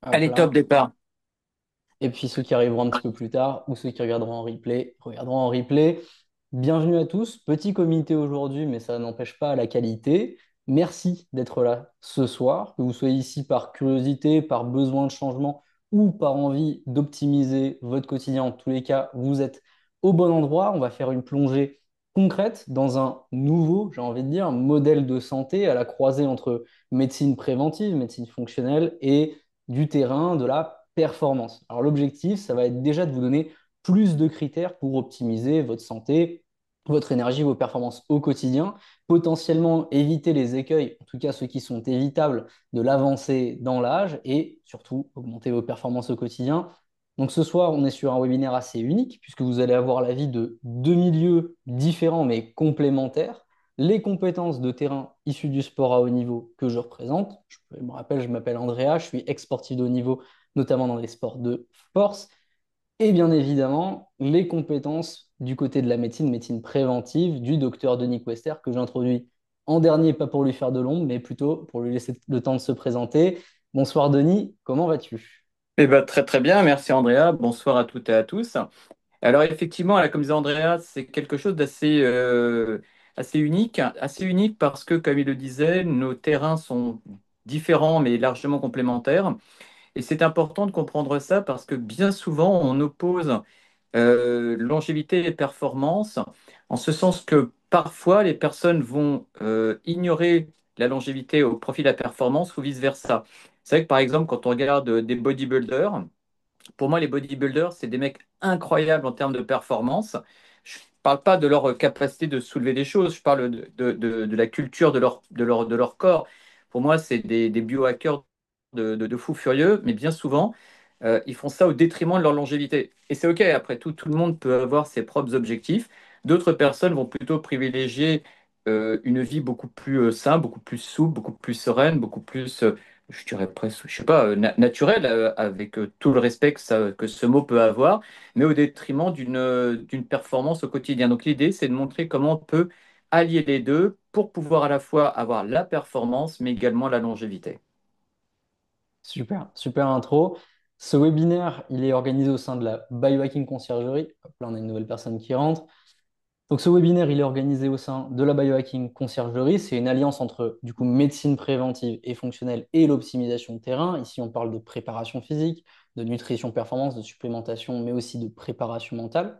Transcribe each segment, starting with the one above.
Hop Allez, top là. départ. Et puis ceux qui arriveront un petit peu plus tard ou ceux qui regarderont en replay, regarderont en replay. Bienvenue à tous. Petit comité aujourd'hui, mais ça n'empêche pas la qualité. Merci d'être là ce soir, que vous soyez ici par curiosité, par besoin de changement ou par envie d'optimiser votre quotidien. En tous les cas, vous êtes au bon endroit. On va faire une plongée concrète dans un nouveau, j'ai envie de dire, modèle de santé à la croisée entre médecine préventive, médecine fonctionnelle et du terrain, de la performance. Alors l'objectif, ça va être déjà de vous donner plus de critères pour optimiser votre santé, votre énergie, vos performances au quotidien, potentiellement éviter les écueils, en tout cas ceux qui sont évitables de l'avancée dans l'âge et surtout augmenter vos performances au quotidien. Donc ce soir, on est sur un webinaire assez unique puisque vous allez avoir l'avis de deux milieux différents mais complémentaires, les compétences de terrain issues du sport à haut niveau que je représente. Je me rappelle, je m'appelle Andrea, je suis ex-sportif de haut niveau, notamment dans les sports de force. Et bien évidemment, les compétences du côté de la médecine, médecine préventive, du docteur Denis Quester, que j'introduis en dernier, pas pour lui faire de l'ombre, mais plutôt pour lui laisser le temps de se présenter. Bonsoir Denis, comment vas-tu? Eh ben, très très bien, merci Andrea. Bonsoir à toutes et à tous. Alors effectivement, là, comme disait Andrea, c'est quelque chose d'assez assez unique parce que, comme il le disait, nos terrains sont différents mais largement complémentaires. Et c'est important de comprendre ça parce que bien souvent, on oppose longévité et performance, en ce sens que parfois les personnes vont ignorer la longévité au profit de la performance ou vice-versa. C'est vrai que par exemple, quand on regarde des bodybuilders, pour moi, les bodybuilders, c'est des mecs incroyables en termes de performance. Je ne parle pas de leur capacité de soulever des choses, je parle de la culture de leur corps. Pour moi, c'est des biohackers de fous furieux, mais bien souvent, ils font ça au détriment de leur longévité. Et c'est OK, après tout, tout le monde peut avoir ses propres objectifs. D'autres personnes vont plutôt privilégier une vie beaucoup plus simple, beaucoup plus souple, beaucoup plus sereine, beaucoup plus je dirais presque, je sais pas, naturel, avec tout le respect que ce mot peut avoir, mais au détriment d'une performance au quotidien. Donc l'idée, c'est de montrer comment on peut allier les deux pour pouvoir à la fois avoir la performance, mais également la longévité. Super, super intro. Ce webinaire, il est organisé au sein de la Biohacking Conciergerie. Hop là, on a une nouvelle personne qui rentre. Donc, ce webinaire, il est organisé au sein de la Biohacking Conciergerie. C'est une alliance entre, du coup, médecine préventive et fonctionnelle et l'optimisation de terrain. Ici, on parle de préparation physique, de nutrition performance, de supplémentation, mais aussi de préparation mentale.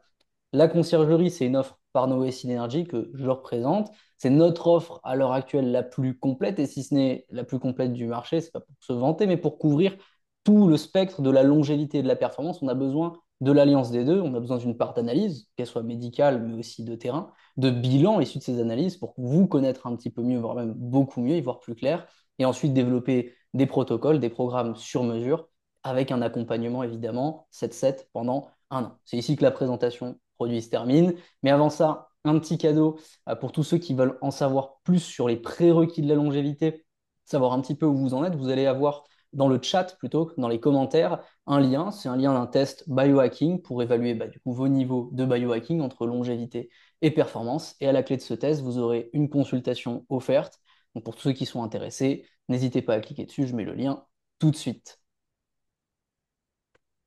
La conciergerie, c'est une offre par Novocy Energy que je représente. C'est notre offre à l'heure actuelle la plus complète, et si ce n'est la plus complète du marché, c'est pas pour se vanter, mais pour couvrir tout le spectre de la longévité et de la performance. On a besoin de l'alliance des deux. On a besoin d'une part d'analyse, qu'elle soit médicale, mais aussi de terrain, de bilan issu de ces analyses pour vous connaître un petit peu mieux, voire même beaucoup mieux, y voir plus clair, et ensuite développer des protocoles, des programmes sur mesure, avec un accompagnement évidemment 7-7 pendant un an. C'est ici que la présentation produit se termine. Mais avant ça, un petit cadeau pour tous ceux qui veulent en savoir plus sur les prérequis de la longévité, savoir un petit peu où vous en êtes. Vous allez avoir dans le chat plutôt que dans les commentaires un lien. C'est un lien d'un test biohacking pour évaluer du coup, vos niveaux de biohacking entre longévité et performance. Et à la clé de ce test, vous aurez une consultation offerte. Donc pour tous ceux qui sont intéressés, n'hésitez pas à cliquer dessus. Je mets le lien tout de suite.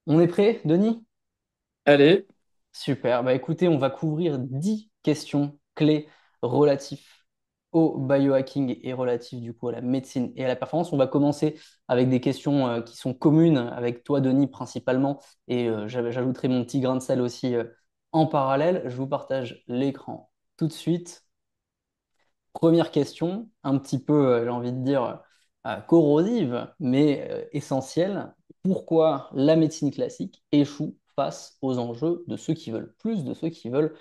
On est prêt, Denis? Allez, Super. Bah, écoutez, on va couvrir 10 questions clés relatives au biohacking et relatives du coup à la médecine et à la performance. On va commencer avec des questions qui sont communes avec toi, Denis, principalement. Et j'ajouterai mon petit grain de sel aussi en parallèle. Je vous partage l'écran tout de suite. Première question, un petit peu, j'ai envie de dire, corrosive, mais essentielle. Pourquoi la médecine classique échoue face aux enjeux de ceux qui veulent plus, de ceux qui veulent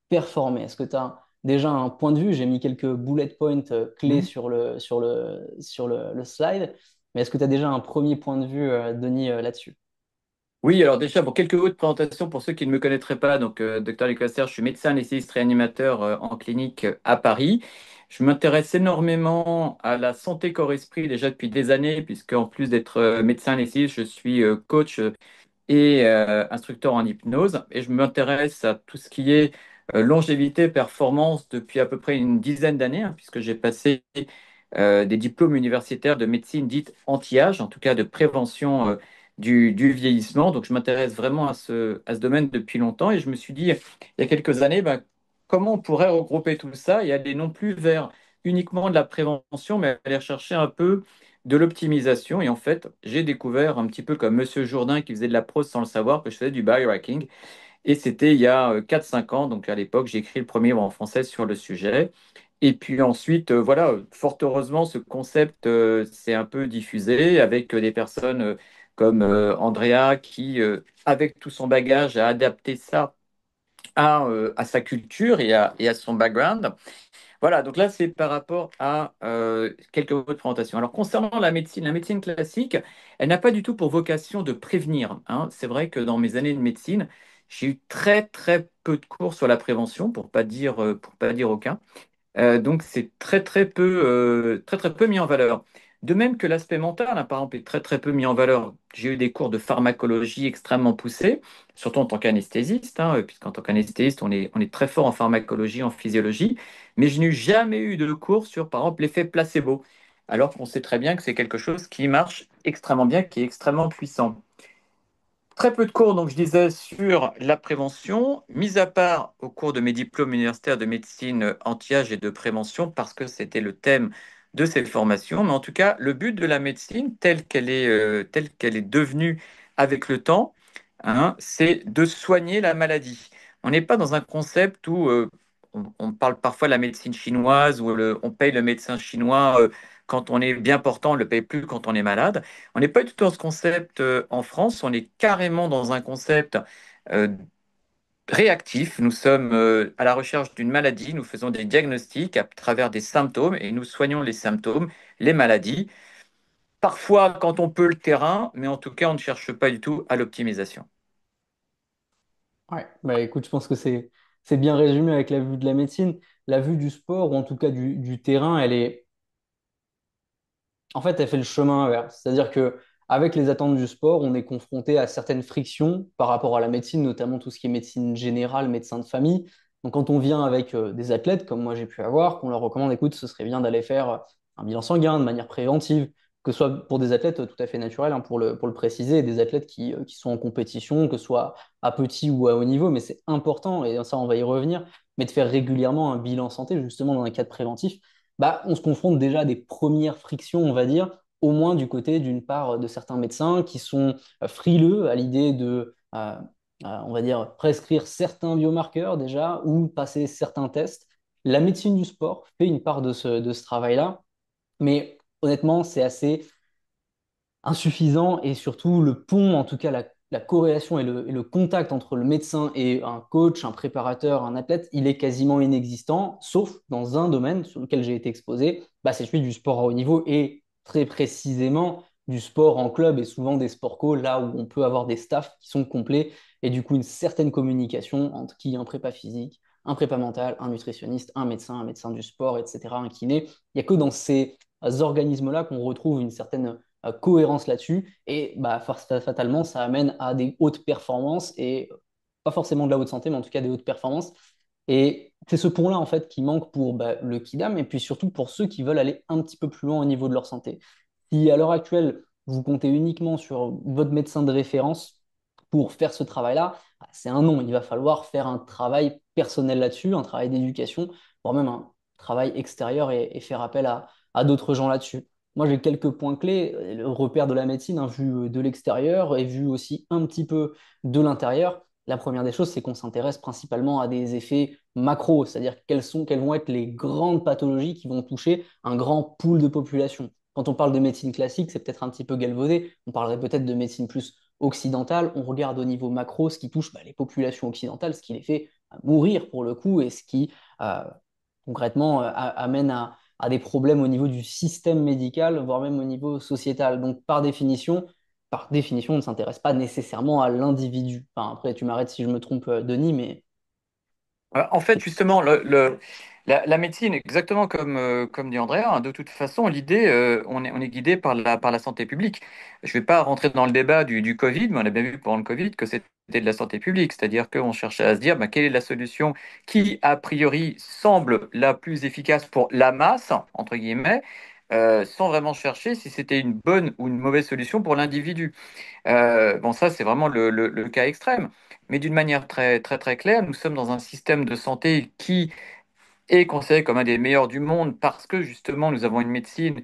performer? Est-ce que tu as déjà un point de vue? J'ai mis quelques bullet points clés hmm. sur le slide, mais est-ce que tu as déjà un premier point de vue, Denis, là-dessus? Oui, alors déjà, pour quelques mots de présentation pour ceux qui ne me connaîtraient pas, donc Dr Nicolas Serre, je suis médecin anesthésiste réanimateur en clinique à Paris. Je m'intéresse énormément à la santé corps-esprit déjà depuis des années, puisque en plus d'être médecin anesthésiste, je suis coach et instructeur en hypnose. Et je m'intéresse à tout ce qui est longévité, performance depuis à peu près une dizaine d'années, hein, puisque j'ai passé des diplômes universitaires de médecine dite anti-âge, en tout cas de prévention du vieillissement. Donc, je m'intéresse vraiment à ce domaine depuis longtemps et je me suis dit, il y a quelques années, ben, comment on pourrait regrouper tout ça et aller non plus vers uniquement de la prévention, mais aller chercher un peu de l'optimisation. Et en fait, j'ai découvert un petit peu comme Monsieur Jourdain qui faisait de la prose sans le savoir que je faisais du biohacking. Et c'était il y a 4-5 ans. Donc à l'époque, j'ai écrit le premier livre en français sur le sujet. Et puis ensuite, voilà, fort heureusement, ce concept s'est un peu diffusé avec des personnes comme Andrea qui, avec tout son bagage, a adapté ça à sa culture et à son background. Voilà, donc là, c'est par rapport à quelques mots de présentation. Alors, concernant la médecine classique, elle n'a pas du tout pour vocation de prévenir, hein. C'est vrai que dans mes années de médecine, j'ai eu très, très peu de cours sur la prévention, pour pas dire aucun. Donc c'est très très peu mis en valeur. De même que l'aspect mental, hein, par exemple, est très très peu mis en valeur. J'ai eu des cours de pharmacologie extrêmement poussés, surtout en tant qu'anesthésiste, hein, puisqu'en tant qu'anesthésiste, on est très fort en pharmacologie, en physiologie, mais je n'ai jamais eu de cours sur, par exemple, l'effet placebo, alors qu'on sait très bien que c'est quelque chose qui marche extrêmement bien, qui est extrêmement puissant. Très peu de cours, donc je disais, sur la prévention, mis à part au cours de mes diplômes universitaires de médecine anti-âge et de prévention, parce que c'était le thème de cette formation. Mais en tout cas, le but de la médecine, telle qu'elle est devenue avec le temps, hein, c'est de soigner la maladie. On n'est pas dans un concept où on parle parfois de la médecine chinoise, où on paye le médecin chinois quand on est bien portant, on ne le paye plus quand on est malade. On n'est pas du tout dans ce concept en France, on est carrément dans un concept euh, réactif. Nous sommes à la recherche d'une maladie, nous faisons des diagnostics à travers des symptômes et nous soignons les symptômes, les maladies. Parfois, quand on peut, le terrain, mais en tout cas, on ne cherche pas du tout à l'optimisation. Ouais, bah écoute, je pense que c'est bien résumé avec la vue de la médecine. La vue du sport, ou en tout cas du terrain, en fait, elle fait le chemin inverse. C'est-à-dire que avec les attentes du sport, on est confronté à certaines frictions par rapport à la médecine, notamment tout ce qui est médecine générale, médecin de famille. Donc, quand on vient avec des athlètes, comme moi j'ai pu avoir, qu'on leur recommande, écoute, ce serait bien d'aller faire un bilan sanguin de manière préventive, que ce soit pour des athlètes tout à fait naturels, hein, pour le préciser, et des athlètes qui sont en compétition, que ce soit à petit ou à haut niveau, mais c'est important, et ça on va y revenir, mais de faire régulièrement un bilan santé, justement dans un cadre préventif bah, on se confronte déjà à des premières frictions, on va dire, au moins du côté d'une part de certains médecins qui sont frileux à l'idée on va dire, prescrire certains biomarqueurs déjà ou passer certains tests. La médecine du sport fait une part de ce travail-là, mais honnêtement, c'est assez insuffisant et surtout le pont, en tout cas la corrélation et le contact entre le médecin et un coach, un préparateur, un athlète, il est quasiment inexistant, sauf dans un domaine sur lequel j'ai été exposé, bah, c'est celui du sport à haut niveau et très précisément du sport en club et souvent des sports co, là où on peut avoir des staffs qui sont complets et du coup une certaine communication entre qui un prépa physique, un prépa mental, un nutritionniste, un médecin du sport, etc., un kiné. Il n'y a que dans ces organismes-là qu'on retrouve une certaine cohérence là-dessus. Et bah, fatalement, ça amène à des hautes performances et pas forcément de la haute santé, mais en tout cas des hautes performances. Et c'est ce pont-là, en fait, qui manque pour bah, le Kidam et puis surtout pour ceux qui veulent aller un petit peu plus loin au niveau de leur santé. Si à l'heure actuelle, vous comptez uniquement sur votre médecin de référence pour faire ce travail-là, bah, c'est un non. Il va falloir faire un travail personnel là-dessus, un travail d'éducation, voire même un travail extérieur et faire appel à d'autres gens là-dessus. Moi, j'ai quelques points clés, le repère de la médecine, hein, vu de l'extérieur et vu aussi un petit peu de l'intérieur. La première des choses, c'est qu'on s'intéresse principalement à des effets macro, c'est-à-dire quelles vont être les grandes pathologies qui vont toucher un grand pool de population. Quand on parle de médecine classique, c'est peut-être un petit peu galvaudé. On parlerait peut-être de médecine plus occidentale. On regarde au niveau macro ce qui touche bah, les populations occidentales, ce qui les fait mourir pour le coup et ce qui euh, concrètement amène à des problèmes au niveau du système médical, voire même au niveau sociétal. Donc, par définition, on ne s'intéresse pas nécessairement à l'individu. Enfin, après, tu m'arrêtes si je me trompe, Denis, mais En fait, justement, la médecine, exactement comme dit Andrea, hein, de toute façon, l'idée, on est guidé par la santé publique. Je ne vais pas rentrer dans le débat du Covid, mais on a bien vu pendant le Covid que c'était de la santé publique, c'est-à-dire qu'on cherchait à se dire bah, quelle est la solution qui, a priori, semble la plus efficace pour la masse, entre guillemets, sans vraiment chercher si c'était une bonne ou une mauvaise solution pour l'individu. Bon, ça, c'est vraiment le cas extrême. Mais d'une manière très, très, très claire, nous sommes dans un système de santé qui est considéré comme un des meilleurs du monde parce que justement nous avons une médecine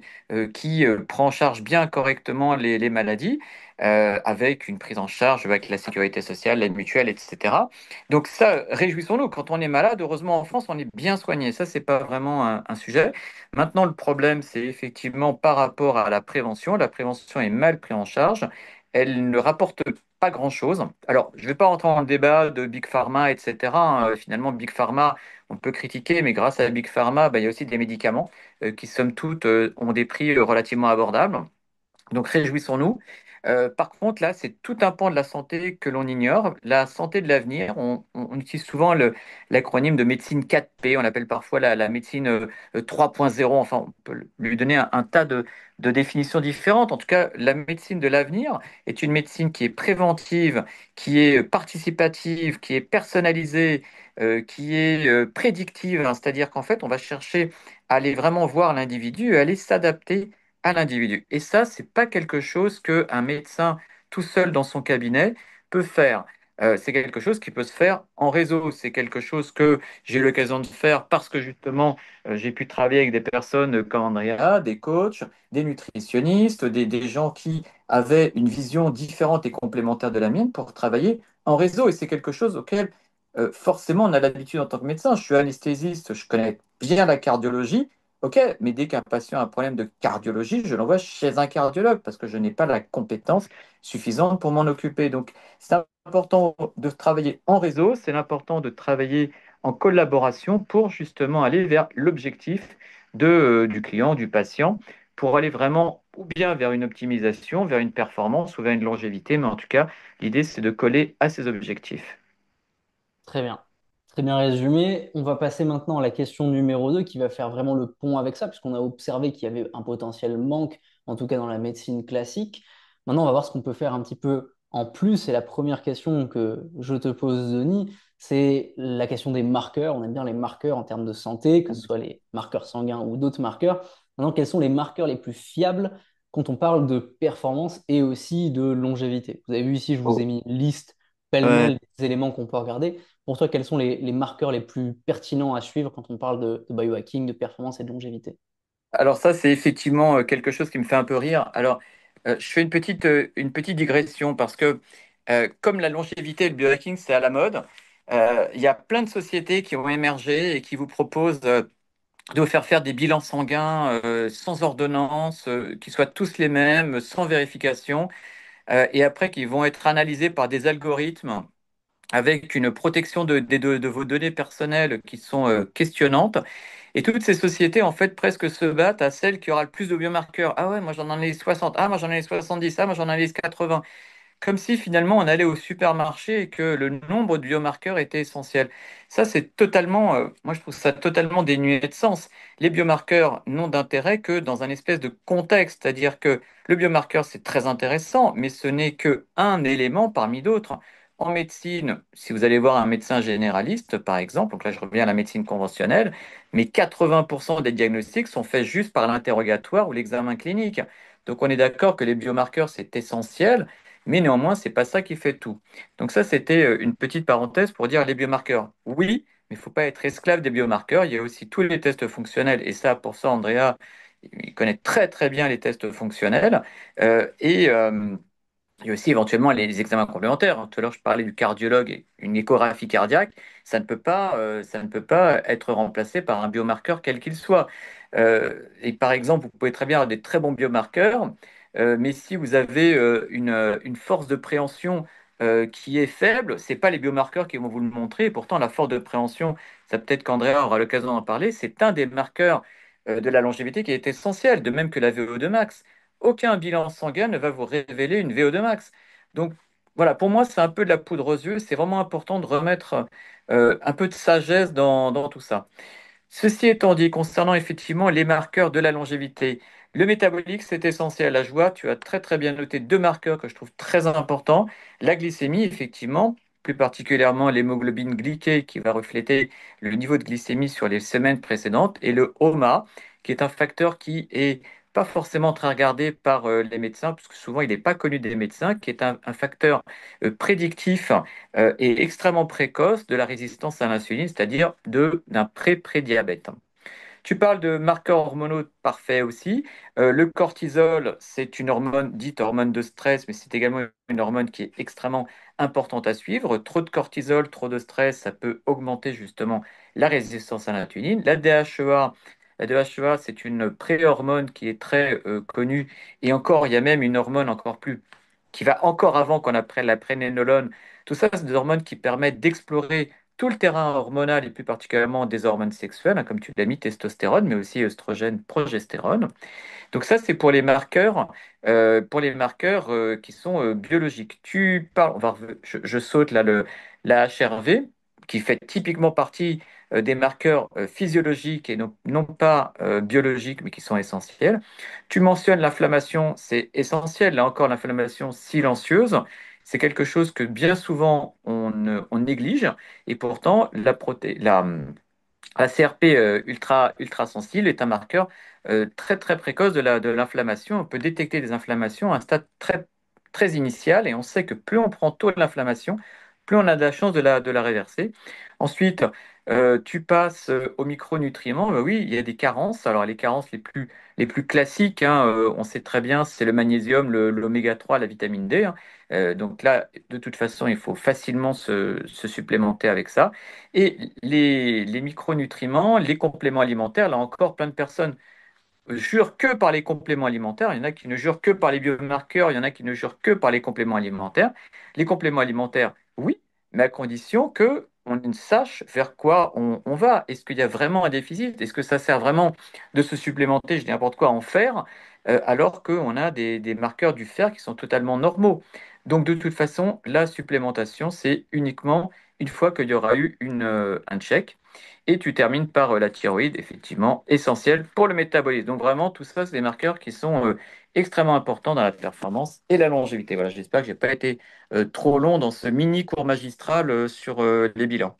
qui prend en charge bien correctement les maladies, avec une prise en charge avec la sécurité sociale, l'aide mutuelle, etc. Donc ça, réjouissons-nous. Quand on est malade, heureusement en France, on est bien soigné. Ça, c'est pas vraiment un sujet. Maintenant, le problème, c'est effectivement par rapport à la prévention. La prévention est mal prise en charge. Elle ne rapporte pas grand-chose. Alors, je ne vais pas rentrer dans le débat de Big Pharma, etc. Finalement, Big Pharma, on peut critiquer, mais grâce à Big Pharma, bah, il y a aussi des médicaments qui, somme toute, ont des prix relativement abordables. Donc réjouissons-nous. Par contre, là, c'est tout un pan de la santé que l'on ignore. La santé de l'avenir, on utilise souvent l'acronyme de médecine 4P, on l'appelle parfois la médecine 3.0. Enfin, on peut lui donner un tas de définitions différentes. En tout cas, la médecine de l'avenir est une médecine qui est préventive, qui est participative, qui est personnalisée, qui est prédictive, hein. C'est-à-dire qu'en fait, on va chercher à aller vraiment voir l'individu et à aller s'adapter à l'individu. Et ça, c'est pas quelque chose qu'un médecin tout seul dans son cabinet peut faire. C'est quelque chose qui peut se faire en réseau. C'est quelque chose que j'ai eu l'occasion de faire parce que justement, j'ai pu travailler avec des personnes comme Andrea, des coachs, des nutritionnistes, des gens qui avaient une vision différente et complémentaire de la mienne pour travailler en réseau. Et c'est quelque chose auquel, forcément, on a l'habitude en tant que médecin. Je suis anesthésiste, je connais bien la cardiologie. Ok, mais dès qu'un patient a un problème de cardiologie, je l'envoie chez un cardiologue parce que je n'ai pas la compétence suffisante pour m'en occuper. Donc, c'est important de travailler en réseau, c'est important de travailler en collaboration pour justement aller vers l'objectif du client, du patient, pour aller vraiment ou bien vers une optimisation, vers une performance ou vers une longévité. Mais en tout cas, l'idée, c'est de coller à ces objectifs. Très bien. Très bien résumé. On va passer maintenant à la question numéro 2 qui va faire vraiment le pont avec ça, puisqu'on a observé qu'il y avait un potentiel manque, en tout cas dans la médecine classique. Maintenant, on va voir ce qu'on peut faire un petit peu en plus. Et la première question que je te pose, Denis, c'est la question des marqueurs. On aime bien les marqueurs en termes de santé, que ce soit les marqueurs sanguins ou d'autres marqueurs. Maintenant, quels sont les marqueurs les plus fiables quand on parle de performance et aussi de longévité? Vous avez vu ici, je vous ai Oh. mis une liste Ouais. pêle-mêle des éléments qu'on peut regarder. Pour toi, quels sont les marqueurs les plus pertinents à suivre quand on parle de biohacking, de performance et de longévité? Alors ça, c'est effectivement quelque chose qui me fait un peu rire. Alors, je fais une petite digression parce que comme la longévité et le biohacking, c'est à la mode, il y a plein de sociétés qui ont émergé et qui vous proposent de vous faire des bilans sanguins sans ordonnance, qui soient tous les mêmes, sans vérification, et après qui vont être analysés par des algorithmes avec une protection de vos données personnelles qui sont questionnantes. Et toutes ces sociétés, en fait, presque se battent à celle qui aura le plus de biomarqueurs. Ah ouais, moi j'en ai 60. Ah, moi j'en ai 70. Ah, moi j'en ai 80. Comme si finalement on allait au supermarché et que le nombre de biomarqueurs était essentiel. Ça, c'est totalement, moi je trouve ça totalement dénué de sens. Les biomarqueurs n'ont d'intérêt que dans un espèce de contexte, c'est-à-dire que le biomarqueur c'est très intéressant, mais ce n'est que un élément parmi d'autres. En médecine, si vous allez voir un médecin généraliste, par exemple, donc là je reviens à la médecine conventionnelle, mais 80% des diagnostics sont faits juste par l'interrogatoire ou l'examen clinique. Donc on est d'accord que les biomarqueurs c'est essentiel, mais néanmoins, c'est pas ça qui fait tout. Donc ça, c'était une petite parenthèse pour dire les biomarqueurs. Oui, mais il faut pas être esclave des biomarqueurs. Il y a aussi tous les tests fonctionnels. Et ça, pour ça, Andrea, il connaît très très bien les tests fonctionnels. Et il y a aussi éventuellement les examens complémentaires, hein. Tout à l'heure, je parlais du cardiologue et une échographie cardiaque. Ça ne peut pas être remplacé par un biomarqueur quel qu'il soit. Et par exemple, vous pouvez très bien avoir des très bons biomarqueurs, mais si vous avez une force de préhension qui est faible, c'est pas les biomarqueurs qui vont vous le montrer. Et pourtant, la force de préhension, ça peut-être qu'Andrea aura l'occasion d'en parler, c'est un des marqueurs de la longévité qui est essentiel, de même que la VO2 max. Aucun bilan sanguin ne va vous révéler une VO2 max. Donc voilà, pour moi, c'est un peu de la poudre aux yeux. C'est vraiment important de remettre un peu de sagesse dans tout ça. Ceci étant dit, concernant effectivement les marqueurs de la longévité, le métabolique, c'est essentiel. Là, je vois, tu as très très bien noté deux marqueurs que je trouve très importants. La glycémie, effectivement, plus particulièrement l'hémoglobine glyquée qui va refléter le niveau de glycémie sur les semaines précédentes, et le HOMA qui est un facteur qui est pas forcément très regardé par les médecins, puisque souvent il n'est pas connu des médecins, qui est un facteur prédictif et extrêmement précoce de la résistance à l'insuline, c'est-à-dire d'un pré-prédiabète. Tu parles de marqueurs hormonaux parfaits aussi. Le cortisol, c'est une hormone dite hormone de stress, mais c'est également une hormone qui est extrêmement importante à suivre. Trop de cortisol, trop de stress, ça peut augmenter justement la résistance à l'insuline. La DHEA, c'est une pré-hormone qui est très connue. Et encore, il y a même une hormone encore plus qui va encore avant qu'on appelle la prénénolone. Tout ça, c'est des hormones qui permettent d'explorer tout le terrain hormonal et plus particulièrement des hormones sexuelles, hein, comme tu l'as mis, testostérone, mais aussi œstrogène, progestérone. Donc ça, c'est pour les marqueurs qui sont biologiques. Tu parles, je saute là la HRV, qui fait typiquement partie des marqueurs physiologiques et non pas biologiques, mais qui sont essentiels. Tu mentionnes l'inflammation, c'est essentiel. Là encore, l'inflammation silencieuse, c'est quelque chose que bien souvent on néglige, et pourtant la CRP ultra sensible est un marqueur très très précoce de l'inflammation. On peut détecter des inflammations à un stade très initial, et on sait que plus on prend tôt de l'inflammation, plus on a de la chance de la réverser. Ensuite, tu passes aux micronutriments. Oui, il y a des carences. Alors les carences les plus classiques, hein, on sait très bien, c'est le magnésium, l'oméga 3, la vitamine D, hein. Donc là, de toute façon, il faut facilement se supplémenter avec ça. Et les micronutriments, les compléments alimentaires, là encore, plein de personnes jurent que par les compléments alimentaires. Il y en a qui ne jurent que par les biomarqueurs, il y en a qui ne jurent que par les compléments alimentaires. Les compléments alimentaires, oui, mais à condition que on sache vers quoi on va. Est-ce qu'il y a vraiment un déficit? Est-ce que ça sert vraiment de se supplémenter, je dis n'importe quoi, en fer, alors qu'on a des marqueurs du fer qui sont totalement normaux? Donc de toute façon, la supplémentation, c'est uniquement une fois qu'il y aura eu un check. Et tu termines par la thyroïde, effectivement, essentielle pour le métabolisme. Donc vraiment, tout ça, c'est des marqueurs qui sont extrêmement importants dans la performance et la longévité. Voilà, j'espère que j'ai pas été trop long dans ce mini cours magistral sur les bilans.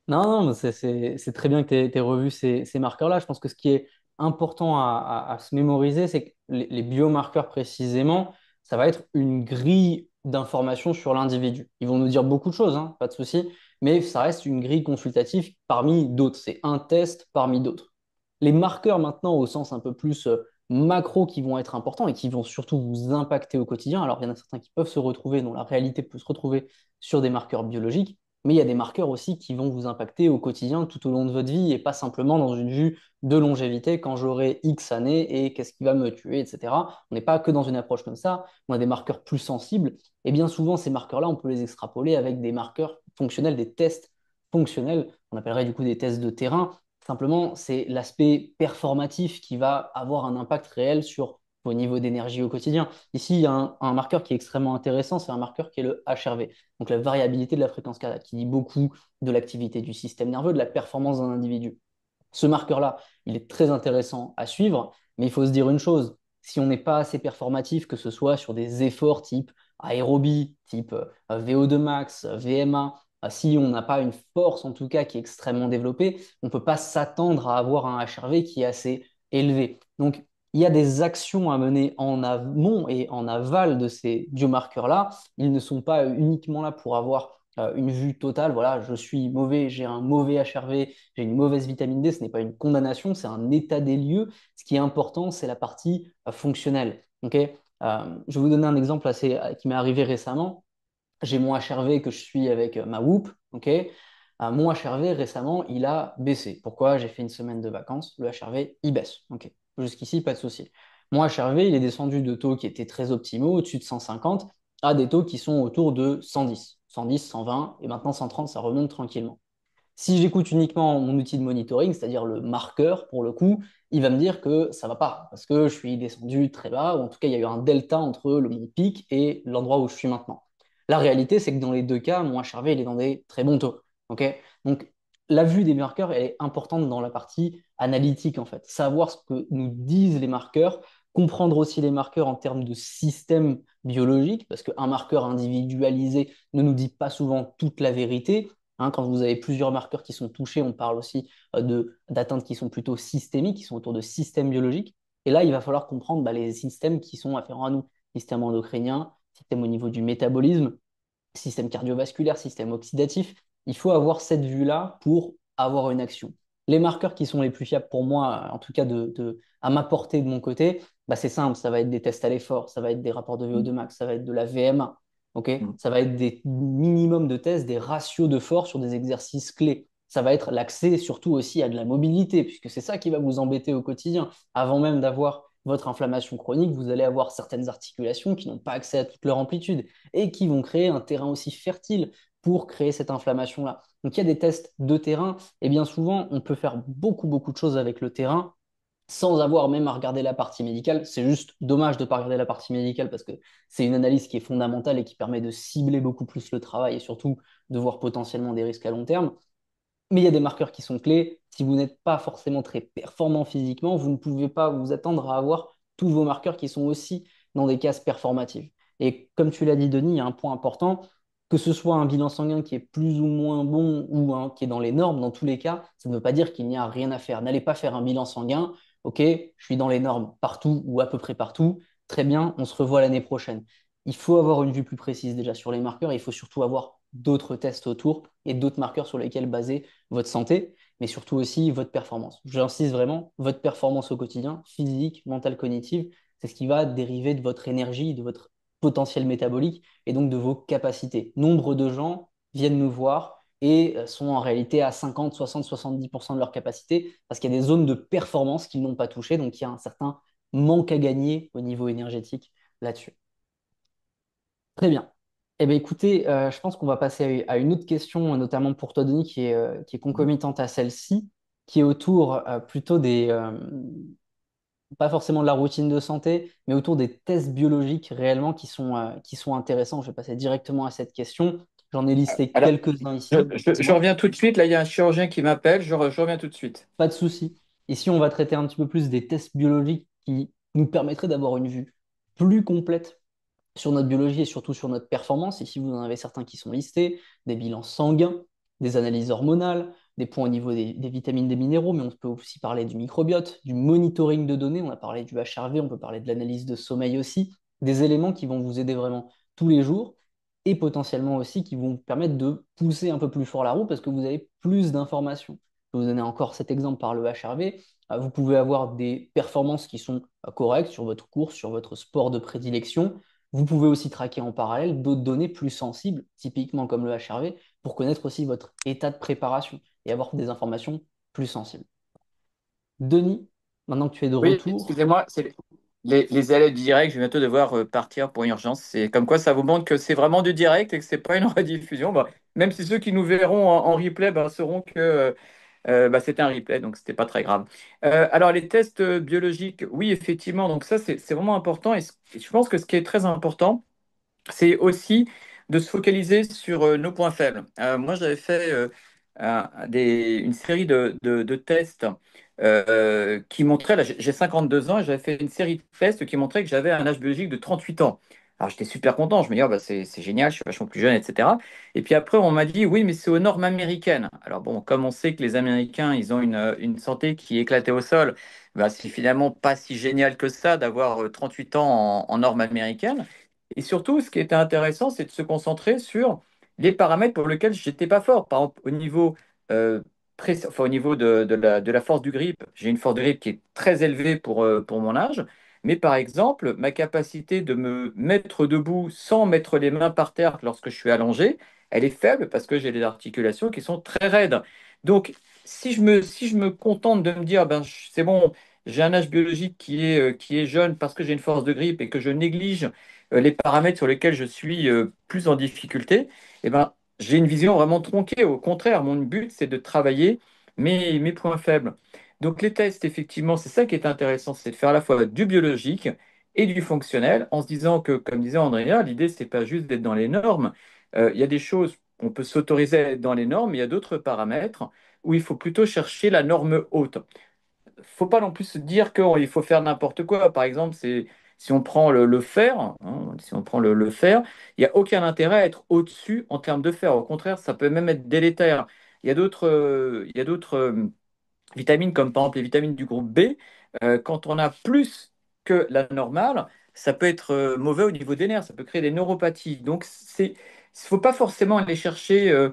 Non, non, mais c'est très bien que tu aies revu ces marqueurs-là. Je pense que ce qui est important à se mémoriser, c'est que les biomarqueurs précisément, ça va être une grille d'informations sur l'individu. Ils vont nous dire beaucoup de choses, hein, pas de souci, mais ça reste une grille consultative parmi d'autres. C'est un test parmi d'autres. Les marqueurs maintenant, au sens un peu plus macro, qui vont être importants et qui vont surtout vous impacter au quotidien. Alors, il y en a certains qui peuvent se retrouver, dont la réalité peut se retrouver sur des marqueurs biologiques, mais il y a des marqueurs aussi qui vont vous impacter au quotidien tout au long de votre vie et pas simplement dans une vue de longévité quand j'aurai X années et qu'est-ce qui va me tuer, etc. On n'est pas que dans une approche comme ça, on a des marqueurs plus sensibles et bien souvent ces marqueurs-là, on peut les extrapoler avec des marqueurs fonctionnels, des tests fonctionnels, on appellerait du coup des tests de terrain. Simplement, c'est l'aspect performatif qui va avoir un impact réel sur vos niveaux d'énergie au quotidien. Ici, il y a un marqueur qui est extrêmement intéressant, c'est un marqueur qui est le HRV, donc la variabilité de la fréquence cardiaque, qui dit beaucoup de l'activité du système nerveux, de la performance d'un individu. Ce marqueur-là, il est très intéressant à suivre, mais il faut se dire une chose, si on n'est pas assez performatif, que ce soit sur des efforts type aérobie, type VO2 max, VMA, si on n'a pas une force en tout cas qui est extrêmement développée, on ne peut pas s'attendre à avoir un HRV qui est assez élevé. Donc, il y a des actions à mener en amont et en aval de ces biomarqueurs-là. Ils ne sont pas uniquement là pour avoir une vue totale. Voilà, je suis mauvais, j'ai un mauvais HRV, j'ai une mauvaise vitamine D. Ce n'est pas une condamnation, c'est un état des lieux. Ce qui est important, c'est la partie fonctionnelle. Ok. Je vais vous donner un exemple qui m'est arrivé récemment. J'ai mon HRV que je suis avec ma Whoop. Ok. Mon HRV récemment, il a baissé. Pourquoi? J'ai fait une semaine de vacances. Le HRV, il baisse. Ok. Jusqu'ici, pas de souci. Mon HRV, il est descendu de taux qui étaient très optimaux, au-dessus de 150, à des taux qui sont autour de 110, 110, 120, et maintenant 130, ça remonte tranquillement. Si j'écoute uniquement mon outil de monitoring, c'est-à-dire le marqueur pour le coup, il va me dire que ça va pas parce que je suis descendu très bas ou en tout cas il y a eu un delta entre mon pic et l'endroit où je suis maintenant. La réalité, c'est que dans les deux cas, mon HRV il est dans des très bons taux. Ok. Donc la vue des marqueurs elle est importante dans la partie analytique en fait. Savoir ce que nous disent les marqueurs, comprendre aussi les marqueurs en termes de système biologique parce qu'un marqueur individualisé ne nous dit pas souvent toute la vérité Hein, quand vous avez plusieurs marqueurs qui sont touchés, on parle aussi d'atteintes qui sont plutôt systémiques, qui sont autour de systèmes biologiques. Et là, il va falloir comprendre bah, les systèmes qui sont afférents à nous, système endocrinien, système au niveau du métabolisme, système cardiovasculaire, système oxydatif. Il faut avoir cette vue-là pour avoir une action. Les marqueurs qui sont les plus fiables pour moi, en tout cas à m'apporter de mon côté, bah c'est simple, ça va être des tests à l'effort, ça va être des rapports de VO2 max, ça va être de la VMA, ok. Mm. Ça va être des minimums de tests, des ratios de force sur des exercices clés. Ça va être l'accès surtout aussi à de la mobilité, puisque c'est ça qui va vous embêter au quotidien. Avant même d'avoir votre inflammation chronique, vous allez avoir certaines articulations qui n'ont pas accès à toute leur amplitude et qui vont créer un terrain aussi fertile pour créer cette inflammation-là. Donc il y a des tests de terrain et bien souvent on peut faire beaucoup beaucoup de choses avec le terrain sans avoir même à regarder la partie médicale. C'est juste dommage de ne pas regarder la partie médicale parce que c'est une analyse qui est fondamentale et qui permet de cibler beaucoup plus le travail et surtout de voir potentiellement des risques à long terme. Mais il y a des marqueurs qui sont clés. Si vous n'êtes pas forcément très performant physiquement, vous ne pouvez pas vous attendre à avoir tous vos marqueurs qui sont aussi dans des cases performatives. Et comme tu l'as dit, Denis, il y a un point important, que ce soit un bilan sanguin qui est plus ou moins bon ou qui est dans les normes, dans tous les cas, ça ne veut pas dire qu'il n'y a rien à faire. N'allez pas faire un bilan sanguin, ok, je suis dans les normes partout ou à peu près partout, très bien, on se revoit l'année prochaine. Il faut avoir une vue plus précise déjà sur les marqueurs, et il faut surtout avoir d'autres tests autour et d'autres marqueurs sur lesquels baser votre santé, mais surtout aussi votre performance. J'insiste vraiment, votre performance au quotidien, physique, mentale, cognitive, c'est ce qui va dériver de votre énergie, de votre potentiel métabolique et donc de vos capacités. Nombre de gens viennent nous voir et sont en réalité à 50, 60, 70% de leur capacité parce qu'il y a des zones de performance qu'ils n'ont pas touchées, donc il y a un certain manque à gagner au niveau énergétique là-dessus. Très bien. Eh bien, écoutez, je pense qu'on va passer à une autre question, notamment pour toi, Denis, qui est concomitante à celle-ci, qui est autour plutôt pas forcément de la routine de santé, mais autour des tests biologiques réellement qui sont intéressants. Je vais passer directement à cette question. J'en ai listé Alors, quelques-uns je, ici. je Dis-moi. reviens tout de suite. Là, il y a un chirurgien qui m'appelle. Je reviens tout de suite. Pas de souci. Ici, on va traiter un petit peu plus des tests biologiques qui nous permettraient d'avoir une vue plus complète sur notre biologie et surtout sur notre performance. Ici, vous en avez certains qui sont listés, des bilans sanguins, des analyses hormonales, des points au niveau des vitamines, des minéraux, mais on peut aussi parler du microbiote, du monitoring de données, on a parlé du HRV, on peut parler de l'analyse de sommeil aussi, des éléments qui vont vous aider vraiment tous les jours et potentiellement aussi qui vont vous permettre de pousser un peu plus fort la roue parce que vous avez plus d'informations. Je vais vous donner encore cet exemple par le HRV. Vous pouvez avoir des performances qui sont correctes sur votre course, sur votre sport de prédilection. Vous pouvez aussi traquer en parallèle d'autres données plus sensibles, typiquement comme le HRV, pour connaître aussi votre état de préparation et avoir des informations plus sensibles. Denis, maintenant que tu es de Oui, retour, excusez-moi, c'est les allées du direct. Je vais bientôt devoir partir pour une urgence. C'est comme quoi ça vous montre que c'est vraiment du direct et que c'est pas une rediffusion. Bah, même si ceux qui nous verront en replay bah, sauront que bah, c'était un replay, donc c'était pas très grave. Alors les tests biologiques, oui, effectivement. Donc ça, c'est vraiment important. Et je pense que ce qui est très important, c'est aussi de se focaliser sur nos points faibles. Moi, j'avais fait une série de tests qui montraient, là j'ai 52 ans, et j'avais fait une série de tests qui montraient que j'avais un âge biologique de 38 ans. Alors j'étais super content, je me dis, ah, bah, c'est génial, je suis vachement plus jeune, etc. Et puis après, on m'a dit, oui, mais c'est aux normes américaines. Alors bon, comme on sait que les Américains, ils ont une santé qui est éclatée au sol, bah, c'est finalement pas si génial que ça d'avoir 38 ans en normes américaines. Et surtout, ce qui était intéressant, c'est de se concentrer sur les paramètres pour lesquels j'étais pas fort. Par exemple, au niveau, enfin, au niveau de la force du grip, j'ai une force de grip qui est très élevée pour mon âge. Mais par exemple, ma capacité de me mettre debout sans mettre les mains par terre lorsque je suis allongé, elle est faible parce que j'ai des articulations qui sont très raides. Donc, si je me contente de me dire, ben, c'est bon, j'ai un âge biologique qui est jeune parce que j'ai une force de grip et que je néglige les paramètres sur lesquels je suis plus en difficulté, eh ben, j'ai une vision vraiment tronquée. Au contraire, mon but, c'est de travailler mes points faibles. Donc les tests, effectivement, c'est ça qui est intéressant, c'est de faire à la fois du biologique et du fonctionnel, en se disant que, comme disait Andrea, l'idée, c'est pas juste d'être dans les normes. Il y a des choses, on peut s'autoriser à être dans les normes, mais il y a d'autres paramètres où il faut plutôt chercher la norme haute. Faut pas non plus se dire qu'il faut faire n'importe quoi. Par exemple, Si on prend le fer, hein, si on prend le fer, il n'y a aucun intérêt à être au-dessus en termes de fer. Au contraire, ça peut même être délétère. Il y a d'autres vitamines, comme par exemple les vitamines du groupe B. Quand on a plus que la normale, ça peut être mauvais au niveau des nerfs, ça peut créer des neuropathies. Donc, il ne faut pas forcément aller chercher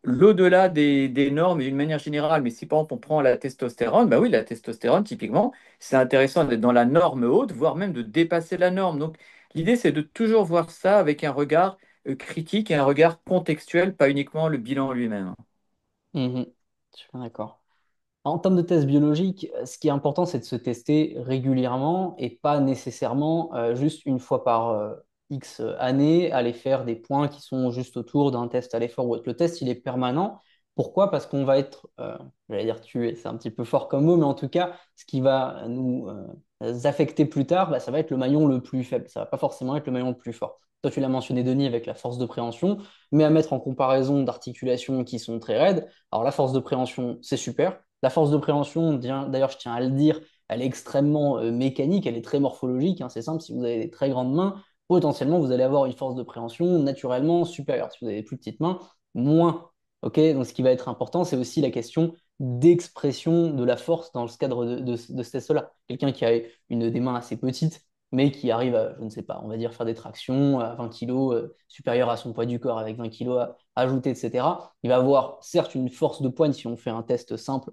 l'au-delà des normes et d'une manière générale. Mais si par exemple on prend la testostérone, bah oui, la testostérone, typiquement, c'est intéressant d'être dans la norme haute, voire même de dépasser la norme. Donc, l'idée, c'est de toujours voir ça avec un regard critique et un regard contextuel, pas uniquement le bilan lui-même. Mhm. Je suis d'accord. En termes de tests biologiques, ce qui est important, c'est de se tester régulièrement et pas nécessairement juste une fois par X années, aller faire des points qui sont juste autour d'un test à l'effort ou autre. Le test, il est permanent. Pourquoi? Parce qu'on va être, j'allais dire tué, c'est un petit peu fort comme mot, mais en tout cas, ce qui va nous affecter plus tard, bah, ça va être le maillon le plus faible. Ça va pas forcément être le maillon le plus fort. Toi, tu l'as mentionné, Denis, avec la force de préhension, mais à mettre en comparaison d'articulations qui sont très raides. Alors, la force de préhension, c'est super. La force de préhension, d'ailleurs, je tiens à le dire, elle est extrêmement mécanique, elle est très morphologique, hein, c'est simple, si vous avez des très grandes mains, potentiellement, vous allez avoir une force de préhension naturellement supérieure. Si vous avez des plus petites mains, moins. Ok. Donc, ce qui va être important, c'est aussi la question d'expression de la force dans ce cadre de ce test-là. Quelqu'un qui a des mains assez petites, mais qui arrive à, je ne sais pas, on va dire faire des tractions à 20 kilos, supérieures à son poids du corps avec 20 kilos à ajouter, etc. Il va avoir certes une force de poigne si on fait un test simple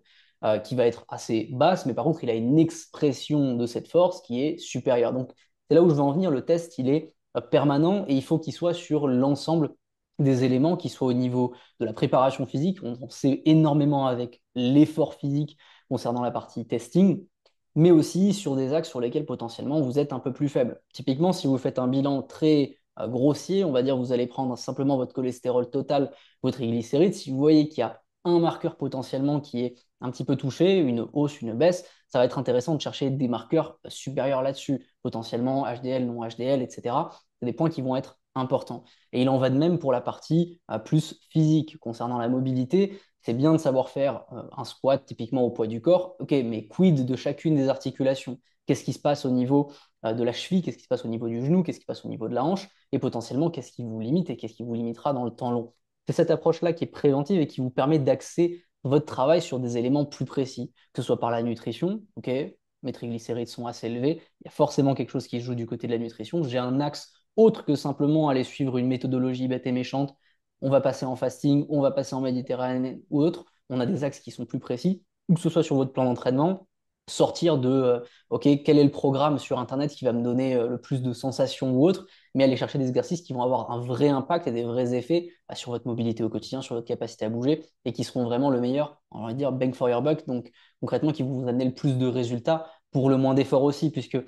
qui va être assez basse, mais par contre, il a une expression de cette force qui est supérieure. Donc, c'est là où je veux en venir. Le test, il est permanent et il faut qu'il soit sur l'ensemble des éléments, qui soient au niveau de la préparation physique. On sait énormément avec l'effort physique concernant la partie testing, mais aussi sur des axes sur lesquels potentiellement vous êtes un peu plus faible. Typiquement, si vous faites un bilan très grossier, on va dire vous allez prendre simplement votre cholestérol total, votre triglycérides. Si vous voyez qu'il y a un marqueur potentiellement qui est un petit peu touché, une hausse, une baisse, ça va être intéressant de chercher des marqueurs supérieurs là-dessus, potentiellement HDL, non HDL, etc. C'est des points qui vont être importants. Et il en va de même pour la partie plus physique concernant la mobilité. C'est bien de savoir faire un squat typiquement au poids du corps. Ok, mais quid de chacune des articulations? Qu'est-ce qui se passe au niveau de la cheville? Qu'est-ce qui se passe au niveau du genou? Qu'est-ce qui se passe au niveau de la hanche? Et potentiellement, qu'est-ce qui vous limite et qu'est-ce qui vous limitera dans le temps long? C'est cette approche-là qui est préventive et qui vous permet d'axer votre travail sur des éléments plus précis, que ce soit par la nutrition, ok, mes triglycérides sont assez élevés, il y a forcément quelque chose qui se joue du côté de la nutrition. J'ai un axe autre que simplement aller suivre une méthodologie bête et méchante. On va passer en fasting, on va passer en Méditerranée ou autre. On a des axes qui sont plus précis, ou que ce soit sur votre plan d'entraînement, sortir de OK, quel est le programme sur Internet qui va me donner le plus de sensations ou autre, mais aller chercher des exercices qui vont avoir un vrai impact et des vrais effets sur votre mobilité au quotidien, sur votre capacité à bouger et qui seront vraiment le meilleur, on va dire, bang for your buck, donc concrètement qui vont vous amener le plus de résultats pour le moins d'efforts aussi, puisque